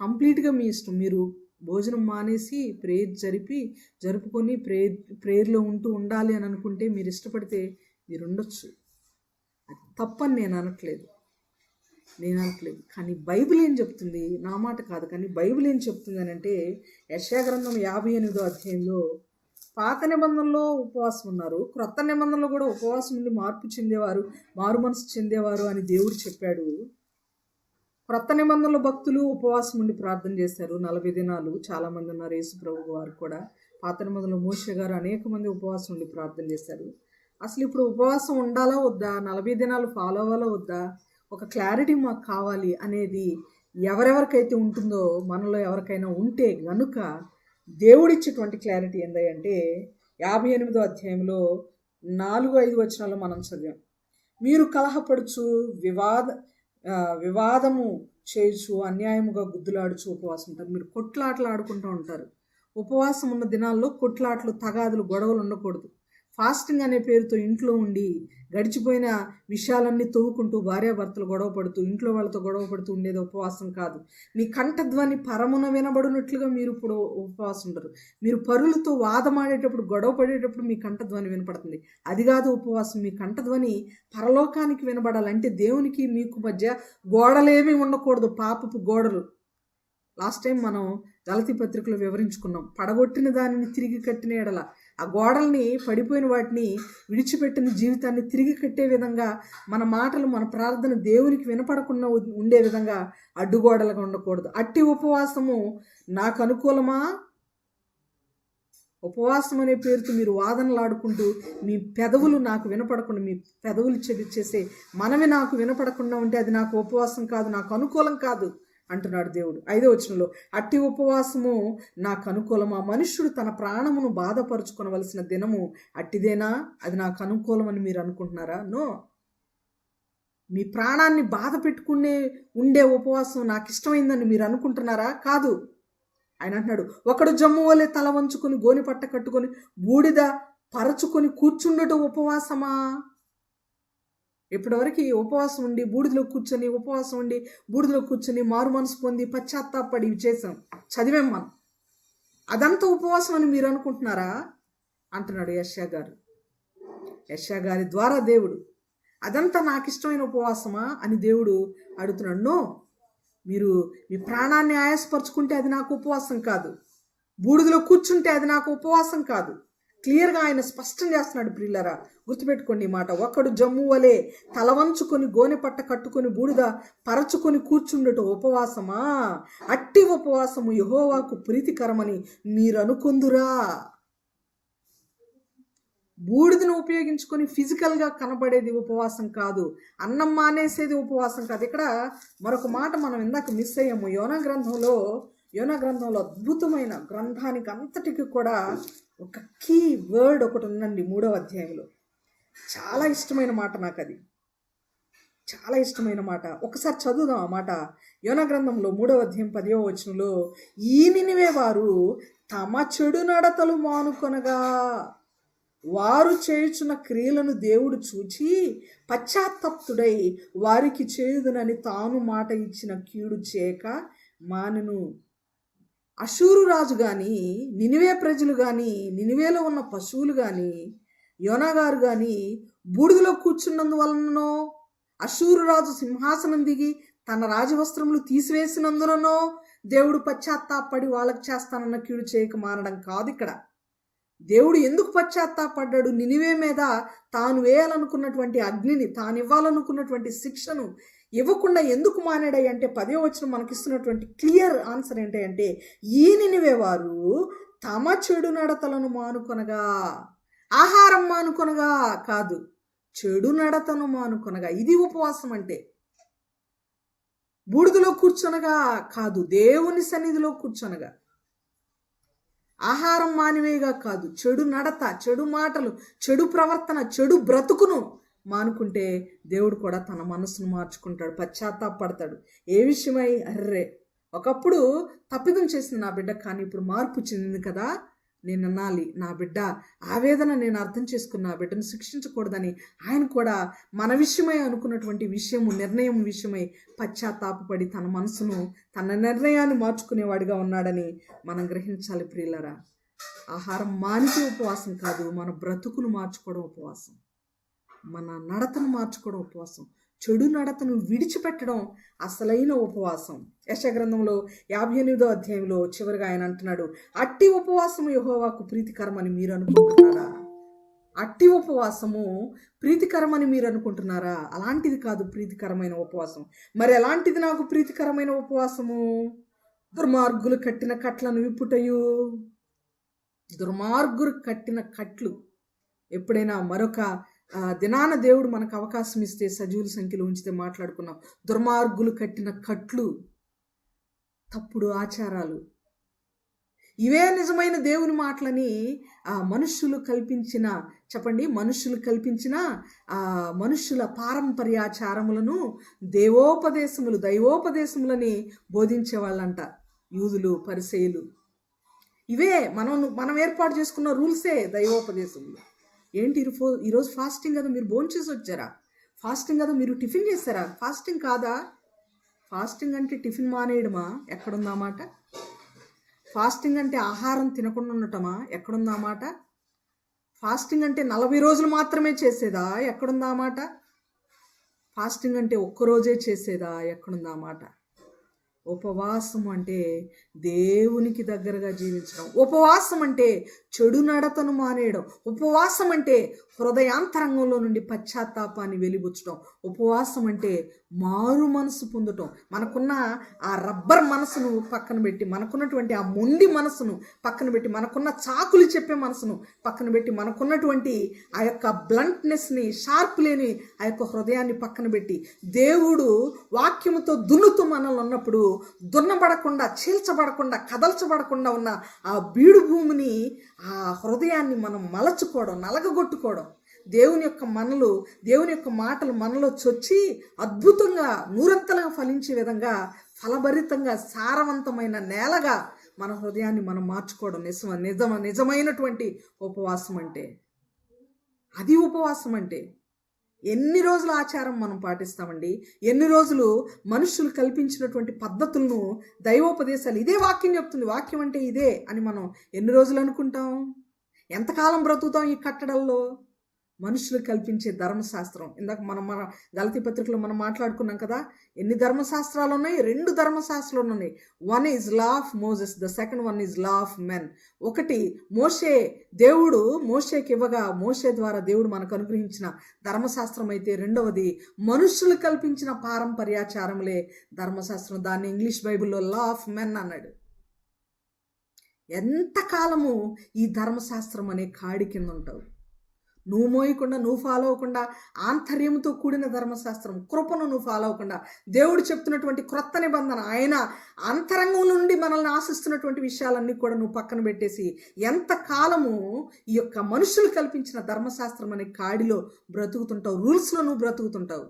కంప్లీట్గా మీ ఇష్టం. మీరు భోజనం మానేసి జరుపుకొని ప్రేయర్లో ఉండాలి అని అనుకుంటే మీరు ఇష్టపడితే మీరు ఉండొచ్చు. అది తప్పని నేను అనట్లేదు. కానీ బైబిల్ ఏం చెప్తుంది, నా మాట కాదు కానీ బైబిల్ ఏం చెప్తుంది అని అంటే, యెషయా గ్రంథం 58వ అధ్యాయంలో పాత నిబంధనలో ఉపవాసం ఉన్నారు, క్రొత్త నిబంధనలో కూడా ఉపవాసం ఉండి మారు మనసు చెందేవారు అని దేవుడు చెప్పాడు. క్రొత్త నిబంధనలో భక్తులు ఉపవాసం ఉండి ప్రార్థన చేశారు 40 దినాలు. చాలామంది ఉన్నారు, యేసు ప్రభు వారు కూడా. పాత నిబంధనలో మోషే గారు అనేక మంది ఉపవాసం ఉండి ప్రార్థన చేశారు. అసలు ఇప్పుడు ఉపవాసం ఉండాలా వద్దా, 40 దినాలు ఫాలో అవ్వాలా వద్దా, ఒక క్లారిటీ మాకు కావాలి అనేది ఎవరెవరికైతే ఉంటుందో, మనలో ఎవరికైనా ఉంటే గనుక దేవుడిచ్చేటువంటి క్లారిటీ ఏంటంటే 58వ అధ్యాయంలో 4-5 వచనాల్లో మనం చదివాం. మీరు కలహపడుచు వివాదము చేయుచు అన్యాయముగా గుద్దులాడుచు ఉపవాసం ఉంటారు. మీరు కొట్లాటలు ఆడుకుంటూ ఉంటారు. ఉపవాసం ఉన్న దినాల్లో కొట్లాటలు, తగాదులు, గొడవలు ఉండకూడదు. ఫాస్టింగ్ అనే పేరుతో ఇంట్లో ఉండి గడిచిపోయిన విషయాలన్నీ తవ్వుకుంటూ భార్యాభర్తలు గొడవ పడుతూ ఇంట్లో వాళ్ళతో గొడవ పడుతూ ఉండేది ఉపవాసం కాదు. మీ కంఠధ్వని పరమున వినబడినట్లుగా మీరు ఇప్పుడు ఉపవాసం ఉండరు. మీరు పరులతో వాదమాడేటప్పుడు, గొడవ పడేటప్పుడు మీ కంఠధ్వని వినపడుతుంది. అది కాదు ఉపవాసం. మీ కంఠధ్వని పరలోకానికి వినబడాలంటే దేవునికి మీకు మధ్య గోడలేమీ ఉండకూడదు, పాపపు గోడలు. లాస్ట్ టైం మనం గలతీ పత్రికలో వివరించుకున్నాం. పడగొట్టిన దానిని తిరిగి కట్టిన ఎడల, ఆ గోడల్ని, పడిపోయిన వాటిని, విడిచిపెట్టిన జీవితాన్ని తిరిగి కట్టే విధంగా మన మాటలు, మన ప్రార్థన దేవునికి వినపడకుండా ఉండే విధంగా అడ్డుగోడలుగా ఉండకూడదు. అట్టి ఉపవాసము నాకు అనుకూలమా? ఉపవాసం అనే పేరుతో మీరు వాదనలు ఆడుకుంటూ మీ పెదవులు నాకు వినపడకుండా, మీ పెదవులు చేసే మనమే నాకు వినపడకుండా ఉంటే అది నాకు ఉపవాసం కాదు, నాకు అనుకూలం కాదు అంటున్నాడు దేవుడు. 5వ వచనంలో, అట్టి ఉపవాసము నాకు అనుకూలమా? మనుష్యుడు తన ప్రాణమును బాధపరుచుకొనవలసిన దినము అట్టిదేనా? అది నాకు అనుకూలమని మీరు అనుకుంటున్నారా? నో. మీ ప్రాణాన్ని బాధ పెట్టుకునే ఉండే ఉపవాసం నాకు ఇష్టమైందని మీరు అనుకుంటున్నారా? కాదు. ఆయన అంటున్నాడు, ఒకడు జమ్ము వలె తల వంచుకొని గోని పట్ట కట్టుకొని బూడిద పరచుకొని కూర్చుండటం ఉపవాసమా? ఇప్పటివరకు ఉపవాసం ఉండి బూడిదలో కూర్చొని మారు మనసు పొంది పశ్చాత్తాపడి చేసాం, చదివాం మనం. అదంతా ఉపవాసం అని మీరు అనుకుంటున్నారా అంటున్నాడు యెషయా గారి ద్వారా దేవుడు. అదంతా నాకు ఇష్టమైన ఉపవాసమా అని దేవుడు అడుగుతున్నాడు. నో. మీరు మీ ప్రాణాన్ని ఆయాసపరుచుకుంటే అది నాకు ఉపవాసం కాదు. బూడిదలో కూర్చుంటే అది నాకు ఉపవాసం కాదు. క్లియర్గా ఆయన స్పష్టం చేస్తున్నాడు. ప్రియులారా, గుర్తుపెట్టుకోండి ఈ మాట. ఒకడు జమ్ము వలె తల వంచుకొని గోనె పట్ట కట్టుకొని బూడిద పరచుకొని కూర్చుండటం ఉపవాసమా? అట్టి ఉపవాసము యెహోవాకు ప్రీతికరమని మీరు అనుకొందురా? బూడిదను ఉపయోగించుకొని ఫిజికల్గా కనబడేది ఉపవాసం కాదు. అన్నం మానేసేది ఉపవాసం కాదు. ఇక్కడ మరొక మాట మనం ఇందాక మిస్ అయ్యాము. యోనా గ్రంథంలో అద్భుతమైన, గ్రంథానికి అంతటికి కూడా ఒక కీ వర్డ్ ఒకటి ఉందండి 3వ అధ్యాయంలో. చాలా ఇష్టమైన మాట నాకు, అది చాలా ఇష్టమైన మాట. ఒకసారి చదువుదాం ఆ మాట. యోనా గ్రంథంలో 3వ అధ్యాయం 10వ వచనంలో, ఈ నినివే వారు తమ చెడు నడతలు మానుకొనగా వారు చేయుచున్న క్రియలను దేవుడు చూచి పశ్చాత్తప్తుడై వారికి చేయుదునని తాను మాట ఇచ్చిన కీడు చేయక మానెను. అషూరు రాజు కానీ, నినివే ప్రజలు కానీ, నినివేలో ఉన్న పశువులు కానీ, యోనా గారు కానీ బూడిదలో కూర్చున్నందువలనో, అషూరు రాజు సింహాసనం దిగి తన రాజవస్త్రములు తీసివేసినందునో దేవుడు పశ్చాత్తాపడి వాళ్ళకి చేస్తానన్న కీడు చేయక మానడం కాదు. ఇక్కడ దేవుడు ఎందుకు పశ్చాత్తాపడ్డాడు? నినివే మీద తాను వేయాలనుకున్నటువంటి అగ్నిని, తాను ఇవ్వాలనుకున్నటువంటి శిక్షను ఇవ్వకుండా ఎందుకు మానేడాయి అంటే 10వ వచనం మనకిస్తున్నటువంటి క్లియర్ ఆన్సర్ ఏంటంటే, ఈ నినివే వారు తమ చెడు నడతలను మానుకొనగా, ఆహారం మానుకొనగా కాదు, చెడు నడతను మానుకొనగా. ఇది ఉపవాసం అంటే. బూడిదలో కూర్చొనగా కాదు, దేవుని సన్నిధిలో కూర్చొనగా. ఆహారం మానివేగా కాదు, చెడు నడత, చెడు మాటలు, చెడు ప్రవర్తన, చెడు బ్రతుకును మానుకుంటే దేవుడు కూడా తన మనసును మార్చుకుంటాడు, పశ్చాత్తాపడతాడు. ఏ విషయమై? అర్రే, ఒకప్పుడు తప్పిదం చేసింది నా బిడ్డ, కానీ ఇప్పుడు మార్పు చెందింది కదా, నేను అనాలి, నా బిడ్డ ఆవేదన నేను అర్థం చేసుకున్న, నా బిడ్డను శిక్షించకూడదని ఆయన కూడా మన విషయమై అనుకున్నటువంటి నిర్ణయం విషయమై పశ్చాత్తాపపడి తన మనసును, తన నిర్ణయాన్ని మార్చుకునేవాడిగా ఉన్నాడని మనం గ్రహించాలి ప్రియులారా. ఆహారం మానితే ఉపవాసం కాదు, మన బ్రతుకును మార్చుకోవడం ఉపవాసం, మన నడతను మార్చుకోవడం ఉపవాసం, చెడు నడతను విడిచిపెట్టడం అసలైన ఉపవాసం. యెషయా గ్రంథంలో 58వ అధ్యాయంలో చివరిగా ఆయన అంటున్నాడు, అట్టి ఉపవాసము యెహోవాకు ప్రీతికరమని మీరు అనుకుంటున్నారా? అట్టి ఉపవాసము ప్రీతికరమని మీరు అనుకుంటున్నారా? అలాంటిది కాదు ప్రీతికరమైన ఉపవాసం. మరి ఎలాంటిది నాకు ప్రీతికరమైన ఉపవాసము? దుర్మార్గులు కట్టిన కట్లను విప్పుటయు. దుర్మార్గులు కట్టిన కట్లు ఎప్పుడైనా మరొక దినాన దేవుడు మనకు అవకాశం ఇస్తే సజీవుల సంఖ్యలో ఉంచితే మాట్లాడుకున్నాం. దుర్మార్గులు కట్టిన కట్లు, తప్పుడు ఆచారాలు, ఇవే నిజమైన దేవుని మాటలని మనుష్యులు కల్పించిన మనుష్యుల పారంపర్యాచారములను దైవోపదేశములని బోధించే వాళ్ళంట యూదులు, పరిసయ్యులు. ఇవే మనం ఏర్పాటు చేసుకున్న రూల్సే దైవోపదేశములు. ఏంటి ఈరోజు ఫాస్టింగ్ కదా, మీరు భోంచేసి వచ్చారా? ఫాస్టింగ్ కదా, మీరు టిఫిన్ చేస్తారా? ఫాస్టింగ్ కాదా? ఫాస్టింగ్ అంటే టిఫిన్ మానేయడమా? ఎక్కడుందా మాట? ఫాస్టింగ్ అంటే ఆహారం తినకుండా ఉండటమా? ఎక్కడుందా మాట? ఫాస్టింగ్ అంటే 40 రోజులు మాత్రమే చేసేదా? ఎక్కడుందా మాట? ఫాస్టింగ్ అంటే ఒక్కరోజే చేసేదా? ఎక్కడుందా మాట? ఉపవాసం అంటే దేవునికి దగ్గరగా జీవించడం. ఉపవాసం అంటే చెడు నడతను మానేయడం. ఉపవాసం అంటే హృదయాంతరంగంలో నుండి పశ్చాత్తాపాన్ని వెలిబుచ్చడం. ఉపవాసం అంటే మారు మనసు పొందటం. మనకున్న ఆ రబ్బర్ మనసును పక్కన పెట్టి, మనకున్నటువంటి ఆ మొండి మనసును పక్కన పెట్టి, మనకున్న చాకులు చెప్పే మనసును పక్కన పెట్టి, మనకున్నటువంటి ఆ యొక్క బ్లంట్నెస్ని, షార్ప్ లేని ఆ యొక్క హృదయాన్ని పక్కన పెట్టి, దేవుడు వాక్యముతో దున్నుతూ మనల్ని ఉన్నప్పుడు దున్నబడకుండా, చీల్చబడకుండా, కదల్చబడకుండా ఉన్న ఆ బీడు భూమిని, ఆ హృదయాన్ని మనం మలచుకోవడం, నలగగొట్టుకోవడం, దేవుని యొక్క మాటలు మనలో చొచ్చి అద్భుతంగా నూరంతలుగా ఫలించే విధంగా ఫలభరితంగా సారవంతమైన నేలగా మన హృదయాన్ని మనం మార్చుకోవడం నిజమైనటువంటి ఉపవాసం అంటే. అది ఉపవాసం అంటే. ఎన్ని రోజుల ఆచారం మనం పాటిస్తామండి? ఎన్ని రోజులు మనుషులు కల్పించినటువంటి పద్ధతులను, దైవోపదేశాలు, ఇదే వాక్యం చెప్తుంది, వాక్యం అంటే ఇదే అని మనం ఎన్ని రోజులు అనుకుంటాం? ఎంతకాలం బ్రతుకుతాం ఈ కట్టడల్లో? మనుషులు కల్పించే ధర్మశాస్త్రం. ఇందాక మన గలతీ పత్రికలో మనం మాట్లాడుకున్నాం కదా, ఎన్ని ధర్మశాస్త్రాలు ఉన్నాయి? 2 ధర్మశాస్త్రాలు ఉన్నాయి. One is law of Moses, the second one is law of men. ఒకటి దేవుడు మోషేకి ఇవ్వగా, మోషే ద్వారా దేవుడు మనకు అనుగ్రహించిన ధర్మశాస్త్రం అయితే, రెండవది మనుషులు కల్పించిన పారంపర్యాచారములే ధర్మశాస్త్రం. దాన్ని ఇంగ్లీష్ బైబిల్లో లా ఆఫ్ మెన్ అన్నాడు. ఎంతకాలము ఈ ధర్మశాస్త్రం అనే కాడి కింద ఉంటావు? నువ్వు మోయకుండా, నువ్వు ఫాలో అవ్వకుండా, ఆంతర్యంతో కూడిన ధర్మశాస్త్రం, కృపను నువ్వు ఫాలో అవ్వకుండా, దేవుడు చెప్తున్నటువంటి క్రొత్త నిబంధన, ఆయన అంతరంగం నుండి మనల్ని ఆశిస్తున్నటువంటి విషయాలన్నీ కూడా నువ్వు పక్కన పెట్టేసి ఎంతకాలము ఈ యొక్క మనుషులు కల్పించిన ధర్మశాస్త్రం అనే కాడిలో బ్రతుకుతుంటావు, రూల్స్లో నువ్వు బ్రతుకుతుంటావు.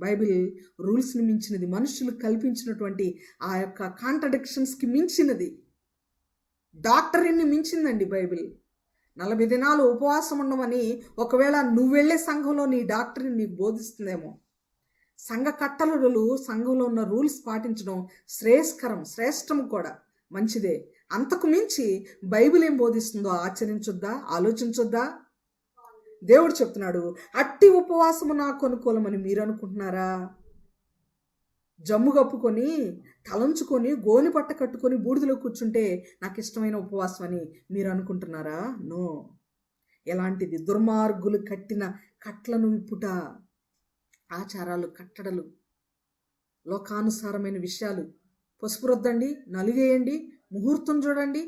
బైబిల్ రూల్స్ని మించినది, మనుషులు కల్పించినటువంటి ఆ యొక్క కాంట్రడిక్షన్స్కి మించినది, డాక్టరీని మించిందండి బైబిల్. 40 దినాలు ఉపవాసం ఉండమని ఒకవేళ నువ్వు వెళ్ళే సంఘంలో నీ డాక్టరీని నీకు బోధిస్తుందేమో. సంఘ కట్టలులు, సంఘంలో ఉన్న రూల్స్ పాటించడం శ్రేష్టం కూడా మంచిదే. అంతకు మించి బైబిల్ ఏం బోధిస్తుందో ఆచరించొద్దా? ఆలోచించొద్దా? దేవుడు చెప్తున్నాడు, అట్టి ఉపవాసము నాకు అనుకూలమని మీరు అనుకుంటున్నారా? జమ్ము కప్పుకొని, తలంచుకొని, గోని పట్ట కట్టుకొని బూడిదలో కూర్చుంటే నాకు ఇష్టమైన ఉపవాసం అని మీరు అనుకుంటున్నారా? నో. ఎలాంటిది? దుర్మార్గులు కట్టిన కట్లను విప్పుట. ఆచారాలు, కట్టడలు, లోకానుసారమైన విషయాలు. పసుపు రుద్దండి, నలుగేయండి, ముహూర్తం చూడండి,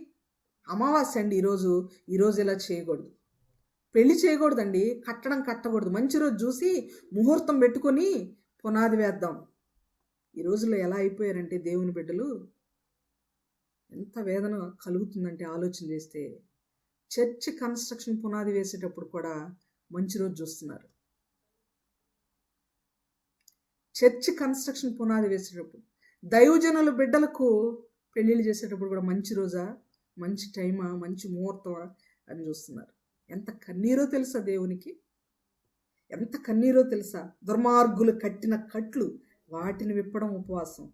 అమావాస్య అండి ఈరోజు ఇలా చేయకూడదు, పెళ్లి చేయకూడదండి, కట్టకూడదు, మంచి రోజు చూసి ముహూర్తం పెట్టుకొని పునాది వేద్దాం. ఈ రోజుల్లో ఎలా అయిపోయారంటే దేవుని బిడ్డలు, ఎంత వేదన కలుగుతుందంటే ఆలోచన చేస్తే. చర్చ్ కన్స్ట్రక్షన్ పునాది వేసేటప్పుడు కూడా మంచి రోజు చూస్తున్నారు. చర్చ్ కన్స్ట్రక్షన్ పునాది వేసేటప్పుడు, దైవజనుల బిడ్డలకు పెళ్ళిళ్ళు చేసేటప్పుడు కూడా మంచి రోజా? మంచి టైమా, మంచి ముహూర్తమా అని చూస్తున్నారు. ఎంత కన్నీరో తెలుసా దేవునికి, ఎంత కన్నీరో తెలుసా. దుర్మార్గులు కట్టిన కట్లు వాటిని విప్పడం ఉపవాసం.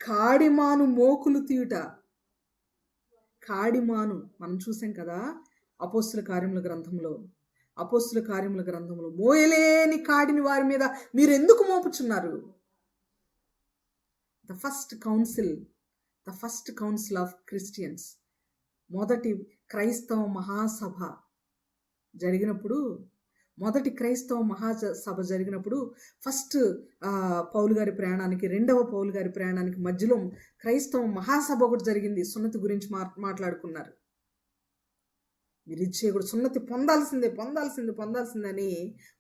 కాడిమాను మోకులు తీయుట. కాడిమాను మనం చూసాం కదా అపోస్తుల కార్యముల గ్రంథంలో మోయలేని కాడిని వారి మీద మీరు ఎందుకు మోపుచున్నారు? The first council of Christians, మొదటి క్రైస్తవ మహాసభ జరిగినప్పుడు ఫస్ట్ పౌలు గారి ప్రయాణానికి, రెండవ పౌలు గారి ప్రయాణానికి మధ్యలో క్రైస్తవ మహాసభ ఒకటి జరిగింది. సున్నతి గురించి మాట్లాడుకున్నారు. మీరు ఇచ్చే కూడా సున్నతి పొందాల్సిందే అని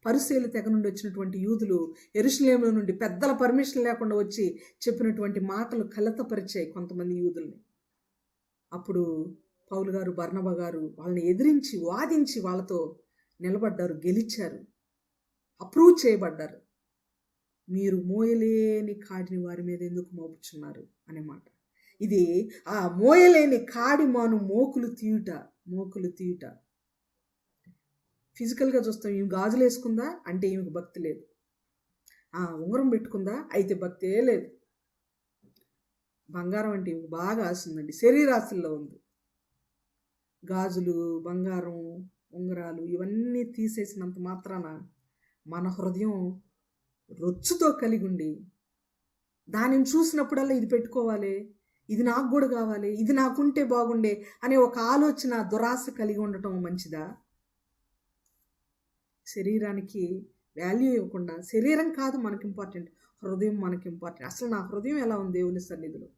పరిసయ్యుల తెగ నుండి వచ్చినటువంటి యూదులు యెరూషలేములో నుండి పెద్దల పర్మిషన్ లేకుండా వచ్చి చెప్పినటువంటి మాటలు కలతపరిచాయి కొంతమంది యూదుల్ని. అప్పుడు పౌలు గారు, బర్నబా గారు వాళ్ళని ఎదిరించి వాదించి వాళ్ళతో నిలబడ్డారు, గెలిచారు, అప్రూవ్ చేయబడ్డారు. మీరు మోయలేని కాడిని వారి మీద ఎందుకు మోపుచున్నారు అనే మాట. ఇది ఆ మోయలేని కాడి మాను మోకులు తీయుట. ఫిజికల్గా చూస్తాం. ఈమె గాజులు వేసుకుందా అంటే ఈమెకు భక్తి లేదు. ఉంగరం పెట్టుకుందా అయితే భక్తే లేదు. బంగారం అంటే ఈమెకు బాగా ఆశ ఉందండి, శరీరాశల్లో ఉంది. గాజులు, బంగారం, ఉంగరాలు ఇవన్నీ తీసేసినంత మాత్రాన మన హృదయం రొచ్చుతో కలిగి ఉండి దానిని చూసినప్పుడల్లా ఇది పెట్టుకోవాలి, ఇది నాకు కూడా కావాలి, ఇది నాకుంటే బాగుండే అనే ఒక ఆలోచన, దురాశ కలిగి ఉండటం మంచిదా? శరీరానికి వాల్యూ ఇవ్వకుండా, శరీరం కాదు మనకి ఇంపార్టెంట్, హృదయం మనకి ఇంపార్టెంట్. అసలు నా హృదయం ఎలా ఉంది దేవుని సన్నిధిలో?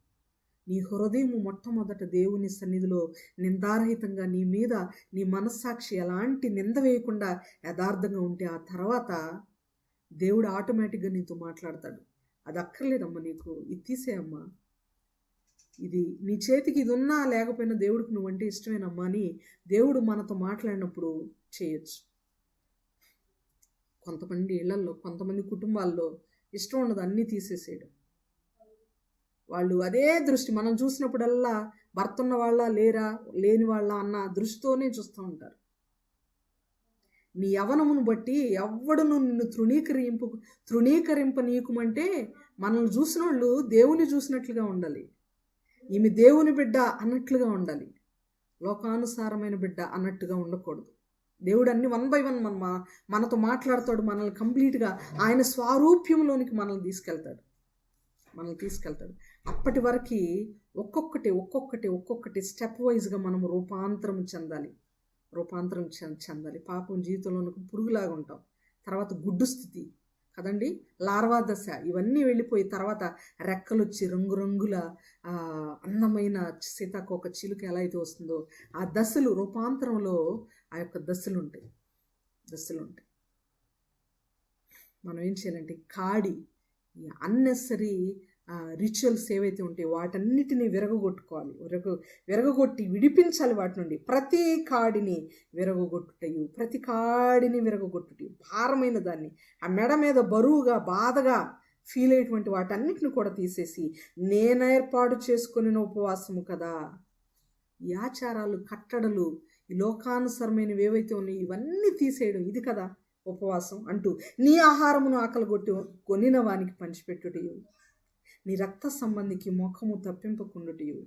నీ హృదయం మొట్టమొదట దేవుని సన్నిధిలో నిందారహితంగా, నీ మీద నీ మనస్సాక్షి ఎలాంటి నింద వేయకుండా యథార్థంగా ఉంటే ఆ తర్వాత దేవుడు ఆటోమేటిక్గా నీతో మాట్లాడతాడు. అది అక్కర్లేదమ్మా నీకు, ఇది తీసేయమ్మా, ఇది నీ చేతికి ఇది ఉన్నా లేకపోయినా దేవుడికి నువ్వంటే ఇష్టమేనమ్మా అని దేవుడు మనతో మాట్లాడినప్పుడు చేయొచ్చు. కొంతమంది ఇళ్లల్లో, కొంతమంది కుటుంబాల్లో ఇష్టం ఉండదు, అన్నీ తీసేసేయడం. వాళ్ళు అదే దృష్టి, మనం చూసినప్పుడల్లా భర్త ఉన్న వాళ్ళ లేరా, లేని వాళ్ళ అన్న దృష్టితోనే చూస్తూ ఉంటారు. నీ యవనమును బట్టి ఎవ్వడును నిన్ను తృణీకరింపనీయకుమంటే మనల్ని చూసిన వాళ్ళు దేవుని చూసినట్లుగా ఉండాలి. ఈమె దేవుని బిడ్డ అన్నట్లుగా ఉండాలి, లోకానుసారమైన బిడ్డ అన్నట్టుగా ఉండకూడదు. దేవుడు అన్ని 1 by 1 మనతో మాట్లాడతాడు, మనల్ని కంప్లీట్గా ఆయన స్వారూప్యంలోనికి మనల్ని తీసుకెళ్తాడు. అప్పటి వరకు ఒక్కొక్కటి స్టెప్ వైజ్గా మనం రూపాంతరం చెందాలి. పాపం జీవితంలో పురుగులాగా ఉంటాం, తర్వాత గుడ్డు స్థితి కదండి, లార్వా దశ, ఇవన్నీ వెళ్ళిపోయి తర్వాత రెక్కలు వచ్చి రంగురంగుల అందమైన సీతాకోక చిలుక ఎలా అయితే వస్తుందో ఆ దశలు, రూపాంతరంలో ఆ యొక్క దశలు ఉంటాయి. మనం ఏం చేయాలంటే కాడి, అన్నెసరీ రిచువల్స్ ఏవైతే ఉంటాయో వాటన్నిటినీ విరగొట్టి విడిపించాలి వాటి నుండి. ప్రతి కాడిని విరగొట్టుటయు, భారమైన దాన్ని, ఆ మెడ మీద బరువుగా బాధగా ఫీల్ అయ్యేటువంటి వాటన్నిటిని కూడా తీసేసి నేను ఏర్పాటు చేసుకుని ఉపవాసము కదా, ఈ ఆచారాలు, కట్టడలు, ఈ లోకానుసరమైనవి ఏవైతే ఉన్నాయో ఇవన్నీ తీసేయడం, ఇది కదా ఉపవాసం అంటూ నీ ఆహారమును ఆకలిగొట్టి కొనిన వానికి పంచిపెట్టుటయు, నీ రక్త సంబంధికి ముఖము తప్పింపకుండుటయు,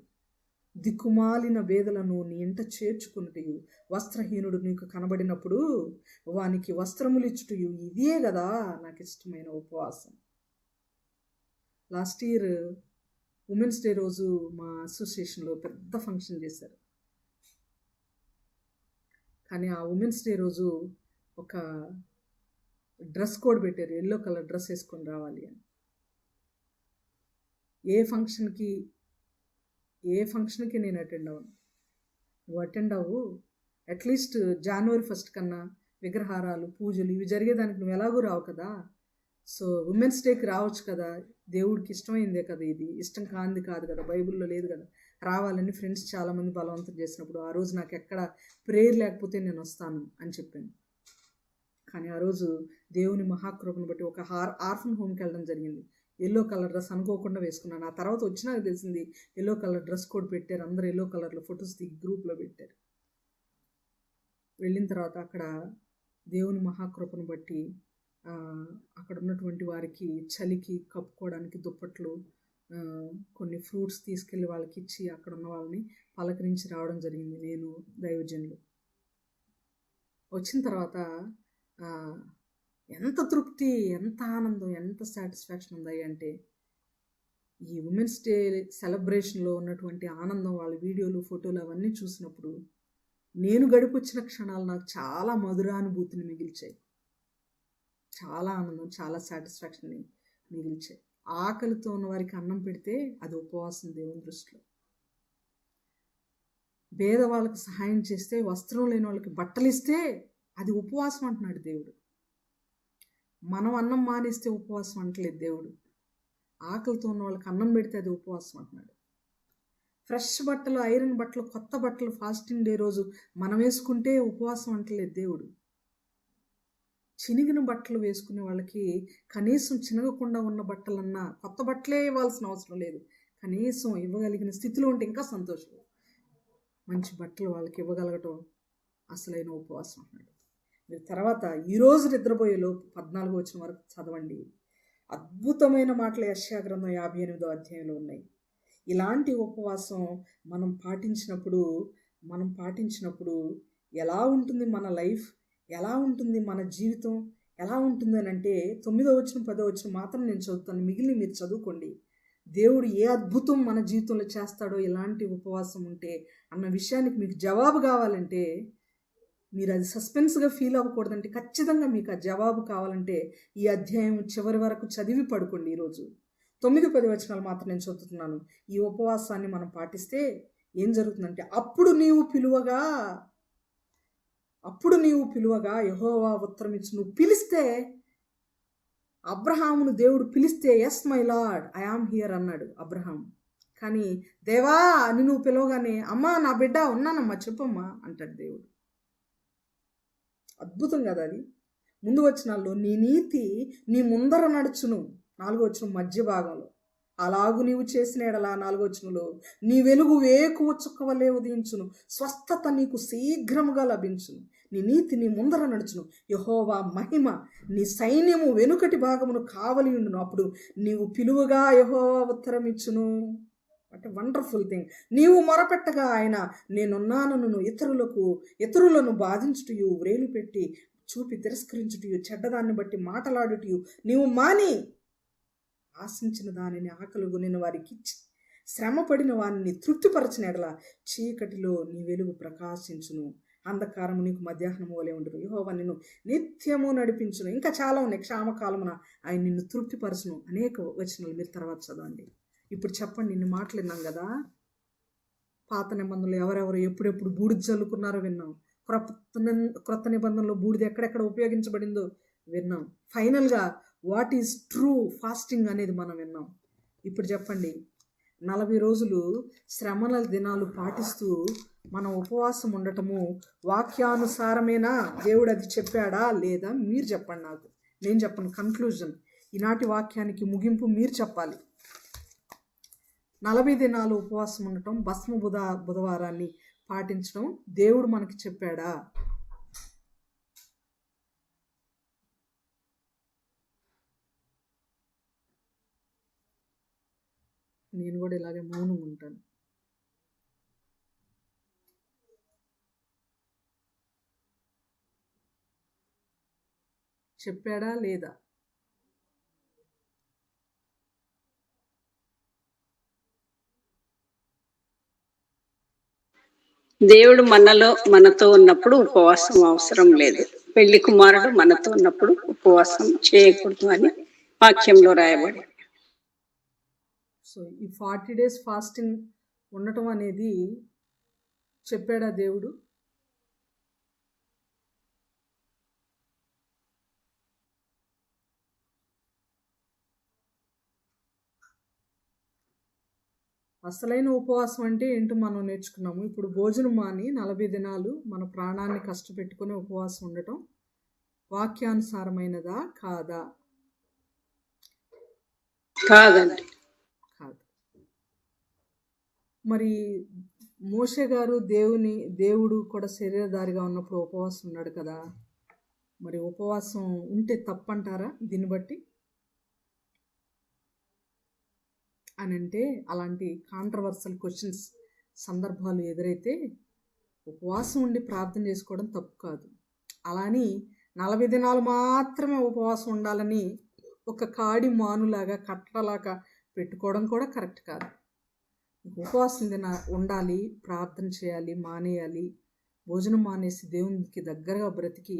దిక్కుమాలిన వేదలను నీ ఇంట చేర్చుకున్నటయు, వస్త్రహీనుడు నీకు కనబడినప్పుడు వానికి వస్త్రములిచ్చుటయు, ఇదే కదా నాకు ఇష్టమైన ఉపవాసం. లాస్ట్ ఇయర్ ఉమెన్స్ డే రోజు మా అసోసియేషన్లో పెద్ద ఫంక్షన్ చేశారు. కానీ ఆ ఉమెన్స్ డే రోజు ఒక డ్రెస్ కోడ్ పెట్టారు, ఎల్లో కలర్ డ్రెస్ వేసుకొని రావాలి అని. ఏ ఫంక్షన్కి నేను అటెండ్ అవ్వను, నువ్వు అటెండ్ అవ్వు. అట్లీస్ట్ January 1 కన్నా విగ్రహారాలు, పూజలు ఇవి జరిగేదానికి నువ్వు ఎలాగూ రావు కదా. సో ఉమెన్స్ డేకి రావచ్చు కదా, దేవుడికి ఇష్టమైందే కదా, ఇది ఇష్టం కానిది కాదు కదా, బైబిల్లో లేదు కదా. రావాలని ఫ్రెండ్స్ చాలామంది బలవంతం చేసినప్పుడు ఆ రోజు నాకు ఎక్కడ ప్రేయర్ లేకపోతే నేను వస్తాను అని చెప్పాను. కానీ ఆ రోజు దేవుని మహాకృపను బట్టి ఒక ఆర్ఫన్ హోమ్కి వెళ్ళడం జరిగింది. ఎల్లో కలర్ డ్రెస్ అనుకోకుండా వేసుకున్నాను. ఆ తర్వాత వచ్చినాక తెలిసింది ఎల్లో కలర్ డ్రెస్ కోడ్ పెట్టారు, అందరూ ఎల్లో కలర్లో ఫొటోస్ దిగి గ్రూప్లో పెట్టారు. వెళ్ళిన తర్వాత అక్కడ దేవుని మహాకృపను బట్టి అక్కడ ఉన్నటువంటి వారికి చలికి కప్పుకోవడానికి దుప్పట్లు, కొన్ని ఫ్రూట్స్ తీసుకెళ్ళి వాళ్ళకి ఇచ్చి అక్కడ ఉన్న వాళ్ళని పలకరించి రావడం జరిగింది నేను, దైవజనులు. వచ్చిన తర్వాత ఎంత తృప్తి, ఎంత ఆనందం, ఎంత సాటిస్ఫాక్షన్ ఉంది అంటే ఈ ఉమెన్స్ డే సెలబ్రేషన్లో ఉన్నటువంటి ఆనందం, వాళ్ళ వీడియోలు ఫోటోలు అవన్నీ చూసినప్పుడు నేను గడిపొచ్చిన క్షణాలు నాకు చాలా మధురానుభూతిని మిగిల్చాయి. చాలా ఆనందం, చాలా సాటిస్ఫాక్షన్ని మిగిల్చాయి. ఆకలితో ఉన్న వారికి అన్నం పెడితే అది ఉపవాసం దేవుని దృష్టిలో. పేదవాళ్ళకి సహాయం చేస్తే, వస్త్రం లేని వాళ్ళకి బట్టలు ఇస్తే అది ఉపవాసం అంటున్నాడు దేవుడు. మనం అన్నం మానేస్తే ఉపవాసం అంటలేదు దేవుడు. ఆకలితో ఉన్న వాళ్ళకి అన్నం పెడితే అది ఉపవాసం అంటున్నాడు. ఫ్రెష్ బట్టలు, ఐరన్ బట్టలు, కొత్త బట్టలు ఫాస్టింగ్ డే రోజు మనం వేసుకుంటే ఉపవాసం అంటలేదు దేవుడు. చినిగిన బట్టలు వేసుకునే వాళ్ళకి కనీసం చినగకుండా ఉన్న బట్టలన్నా, కొత్త బట్టలే ఇవ్వాల్సిన అవసరం లేదు, కనీసం ఇవ్వగలిగిన స్థితిలో ఉంటే ఇంకా సంతోషం. మంచి బట్టలు వాళ్ళకి ఇవ్వగలగటం అసలైన ఉపవాసం అన్నాడు. మీరు తర్వాత ఈరోజు నిద్రపోయే లోపు 14 వచనం వరకు చదవండి. అద్భుతమైన మాటలు యెషయా గ్రంథం 58వ అధ్యాయంలో ఉన్నాయి. ఇలాంటి ఉపవాసం మనం పాటించినప్పుడు ఎలా ఉంటుంది మన లైఫ్, ఎలా ఉంటుంది మన జీవితం, ఎలా ఉంటుంది అని అంటే 9వ వచనం 10వ వచనం మాత్రం నేను చదువుతాను, మిగిలిన మీరు చదువుకోండి. దేవుడు ఏ అద్భుతం మన జీవితంలో చేస్తాడో ఇలాంటి ఉపవాసం ఉంటే అన్న విషయానికి మీకు జవాబు కావాలంటే, మీరు అది సస్పెన్స్గా ఫీల్ అవ్వకూడదంటే, ఖచ్చితంగా మీకు ఆ జవాబు కావాలంటే ఈ అధ్యాయం చివరి వరకు చదివి పడుకోండి. ఈరోజు 9-10 వచనాలు మాత్రం నేను చదువుతున్నాను. ఈ ఉపవాసాన్ని మనం పాటిస్తే ఏం జరుగుతుందంటే, అప్పుడు నీవు పిలువగా యెహోవా ఉత్తరం ఇచ్చి, నువ్వు పిలిస్తే, అబ్రహామును దేవుడు పిలిస్తే yes my lord I am here అన్నాడు అబ్రహాం. కానీ దేవా అని నువ్వు పిలవగానే అమ్మా నా బిడ్డ ఉన్నానమ్మా చెప్పమ్మా అంటాడు దేవుడు. అద్భుతం కదా అది. ముందు వచనాల్లో నీ నీతి నీ ముందర నడుచును, 4వ వచనం మధ్య భాగంలో, అలాగు నీవు చేసిన ఎడల 4వ వచనంలో నీ వెలుగు వేకువ చుక్కవలే ఉదయించును, స్వస్థత నీకు శీఘ్రముగా లభించును, నీ నీతి నీ ముందర నడుచును, యెహోవా మహిమ నీ సైన్యము వెనుకటి భాగమును కావలి ఉండును, అప్పుడు నీవు పిలువగా యెహోవా ఉత్తరం ఇచ్చును. అంటే వండర్ఫుల్ థింగ్. నీవు మొరపెట్టగా ఆయన నేనున్నానను, ఇతరులను బాధించుటయు, వ్రేలు పెట్టి చూపి తిరస్కరించుటయు, చెడ్డదాన్ని బట్టి మాటలాడుటయు నీవు మాని, ఆశించిన దానిని ఆకలిగొనిన వారికి ఇచ్చి, శ్రమపడిన వారిని తృప్తిపరచిన ఎడల చీకటిలో నీ వెలుగు ప్రకాశించును, అంధకారము నీకు మధ్యాహ్నము వలె ఉండును, యెహోవా నిన్ను నిత్యము నడిపించును. ఇంకా చాలా ఉన్నాయి. క్షామకాలమున ఆయన నిన్ను తృప్తిపరచును. అనేక వచనాలు మీరు తర్వాత చదవండి. ఇప్పుడు చెప్పండి, ఇన్ని మాటలు విన్నాం కదా. పాత నిబంధనలు ఎవరెవరు ఎప్పుడెప్పుడు బూడిద చల్లుకున్నారో విన్నాం. క్రొత్త నిబంధనలో బూడిద ఎక్కడెక్కడ ఉపయోగించబడిందో విన్నాం. ఫైనల్గా వాట్ ఈజ్ ట్రూ ఫాస్టింగ్ అనేది మనం విన్నాం. ఇప్పుడు చెప్పండి, 40 రోజులు శ్రమల దినాలు పాటిస్తూ మనం ఉపవాసం ఉండటము వాక్యానుసారమేనా? దేవుడు అది చెప్పాడా లేదా? మీరు చెప్పండి, నాకు నేను చెప్పను. కన్క్లూజన్, ఈనాటి వాక్యానికి ముగింపు మీరు చెప్పాలి. 40 దినాలు ఉపవాసం ఉండటం, భస్మ బుధవారాన్ని పాటించడం దేవుడు మనకి చెప్పాడా? నేను కూడా ఇలాగే మౌనంగా ఉంటాను. చెప్పాడా లేదా? దేవుడు మనతో ఉన్నప్పుడు ఉపవాసం అవసరం లేదు. పెళ్లి కుమారుడు మనతో ఉన్నప్పుడు ఉపవాసం చేయకూడదు అని వాక్యంలో రాయబడి. సో ఈ 40 days ఫాస్టింగ్ ఉండటం అనేది చెప్పాడా దేవుడు? అసలైన ఉపవాసం అంటే ఏంటో మనం నేర్చుకున్నాము. ఇప్పుడు భోజనం మాని 40 దినాలు మన ప్రాణాన్ని కష్టపెట్టుకుని ఉపవాసం ఉండటం వాక్యానుసారమైనదా కాదా? కాదండి. కాదు. మరి మోషే గారు దేవుడు కూడా శరీరధారిగా ఉన్నప్పుడు ఉపవాసం ఉన్నాడు కదా, మరి ఉపవాసం ఉంటే తప్పంటారా దీన్ని బట్టి అని అంటే? అలాంటి కాంట్రవర్సల్ క్వశ్చన్స్ సందర్భాలు ఎదురైతే ఉపవాసం ఉండి ప్రార్థన చేసుకోవడం తప్పు కాదు. అలాని 40 దినాలు మాత్రమే ఉపవాసం ఉండాలని ఒక కాడి మానులాగా కట్టలాగా పెట్టుకోవడం కూడా కరెక్ట్ కాదు. ఉపవాసం ఉండాలి, ప్రార్థన చేయాలి, మానేయాలి. భోజనం మానేసి దేవునికి దగ్గరగా బ్రతికి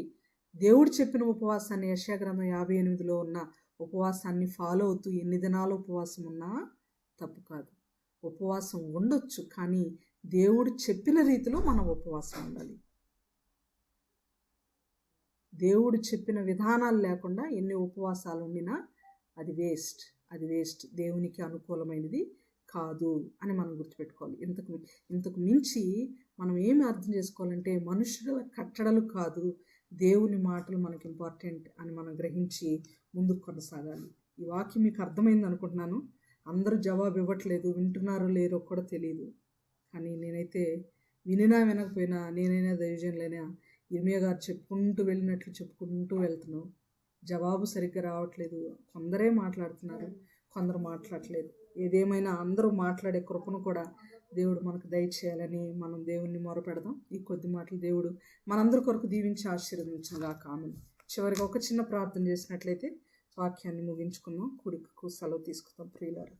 దేవుడు చెప్పిన ఉపవాసాన్ని, యెషయా గ్రంథం 58లో ఉన్న ఉపవాసాన్ని ఫాలో అవుతూ ఎన్ని దినాలు ఉపవాసం ఉన్నా తప్పు కాదు. ఉపవాసం ఉండొచ్చు, కానీ దేవుడు చెప్పిన రీతిలో మనం ఉపవాసం ఉండాలి. దేవుడు చెప్పిన విధానాలు లేకుండా ఎన్ని ఉపవాసాలు ఉండినా అది వేస్ట్, దేవునికి అనుకూలమైనది కాదు అని మనం గుర్తుపెట్టుకోవాలి. ఇంతకు మించి మనం ఏమి అర్థం చేసుకోవాలంటే, మనుషుల కట్టడలు కాదు, దేవుని మాటలు మనకి ఇంపార్టెంట్ అని మనం గ్రహించి ముందుకు కొనసాగాలి. ఈ వాక్యం మీకు అర్థమైంది అనుకుంటున్నాను. అందరూ జవాబు ఇవ్వట్లేదు, వింటున్నారో లేరో కూడా తెలియదు. కానీ నేనైతే వినినా వినకపోయినా, నేనైనా దైవజనులైనా ఇర్మియా గారు చెప్పుకుంటూ వెళ్తున్నాం. జవాబు సరిగ్గా రావట్లేదు. కొందరే మాట్లాడుతున్నారు, కొందరు మాట్లాడట్లేదు. ఏదేమైనా అందరూ మాట్లాడే కృపను కూడా దేవుడు మనకు దయచేయాలని మనం దేవుణ్ణి మొరపెడదాం. ఈ కొద్ది మాటలు దేవుడు మనందరి కొరకు దీవించి ఆశీర్వదించగాక. ఆమేన్. చివరిగా ఒక చిన్న ప్రార్థన చేసినట్లయితే వాక్యాన్ని ముగించుకుందాం. కుడికు సెలవు తీసుకుందాం. ప్రియులారా,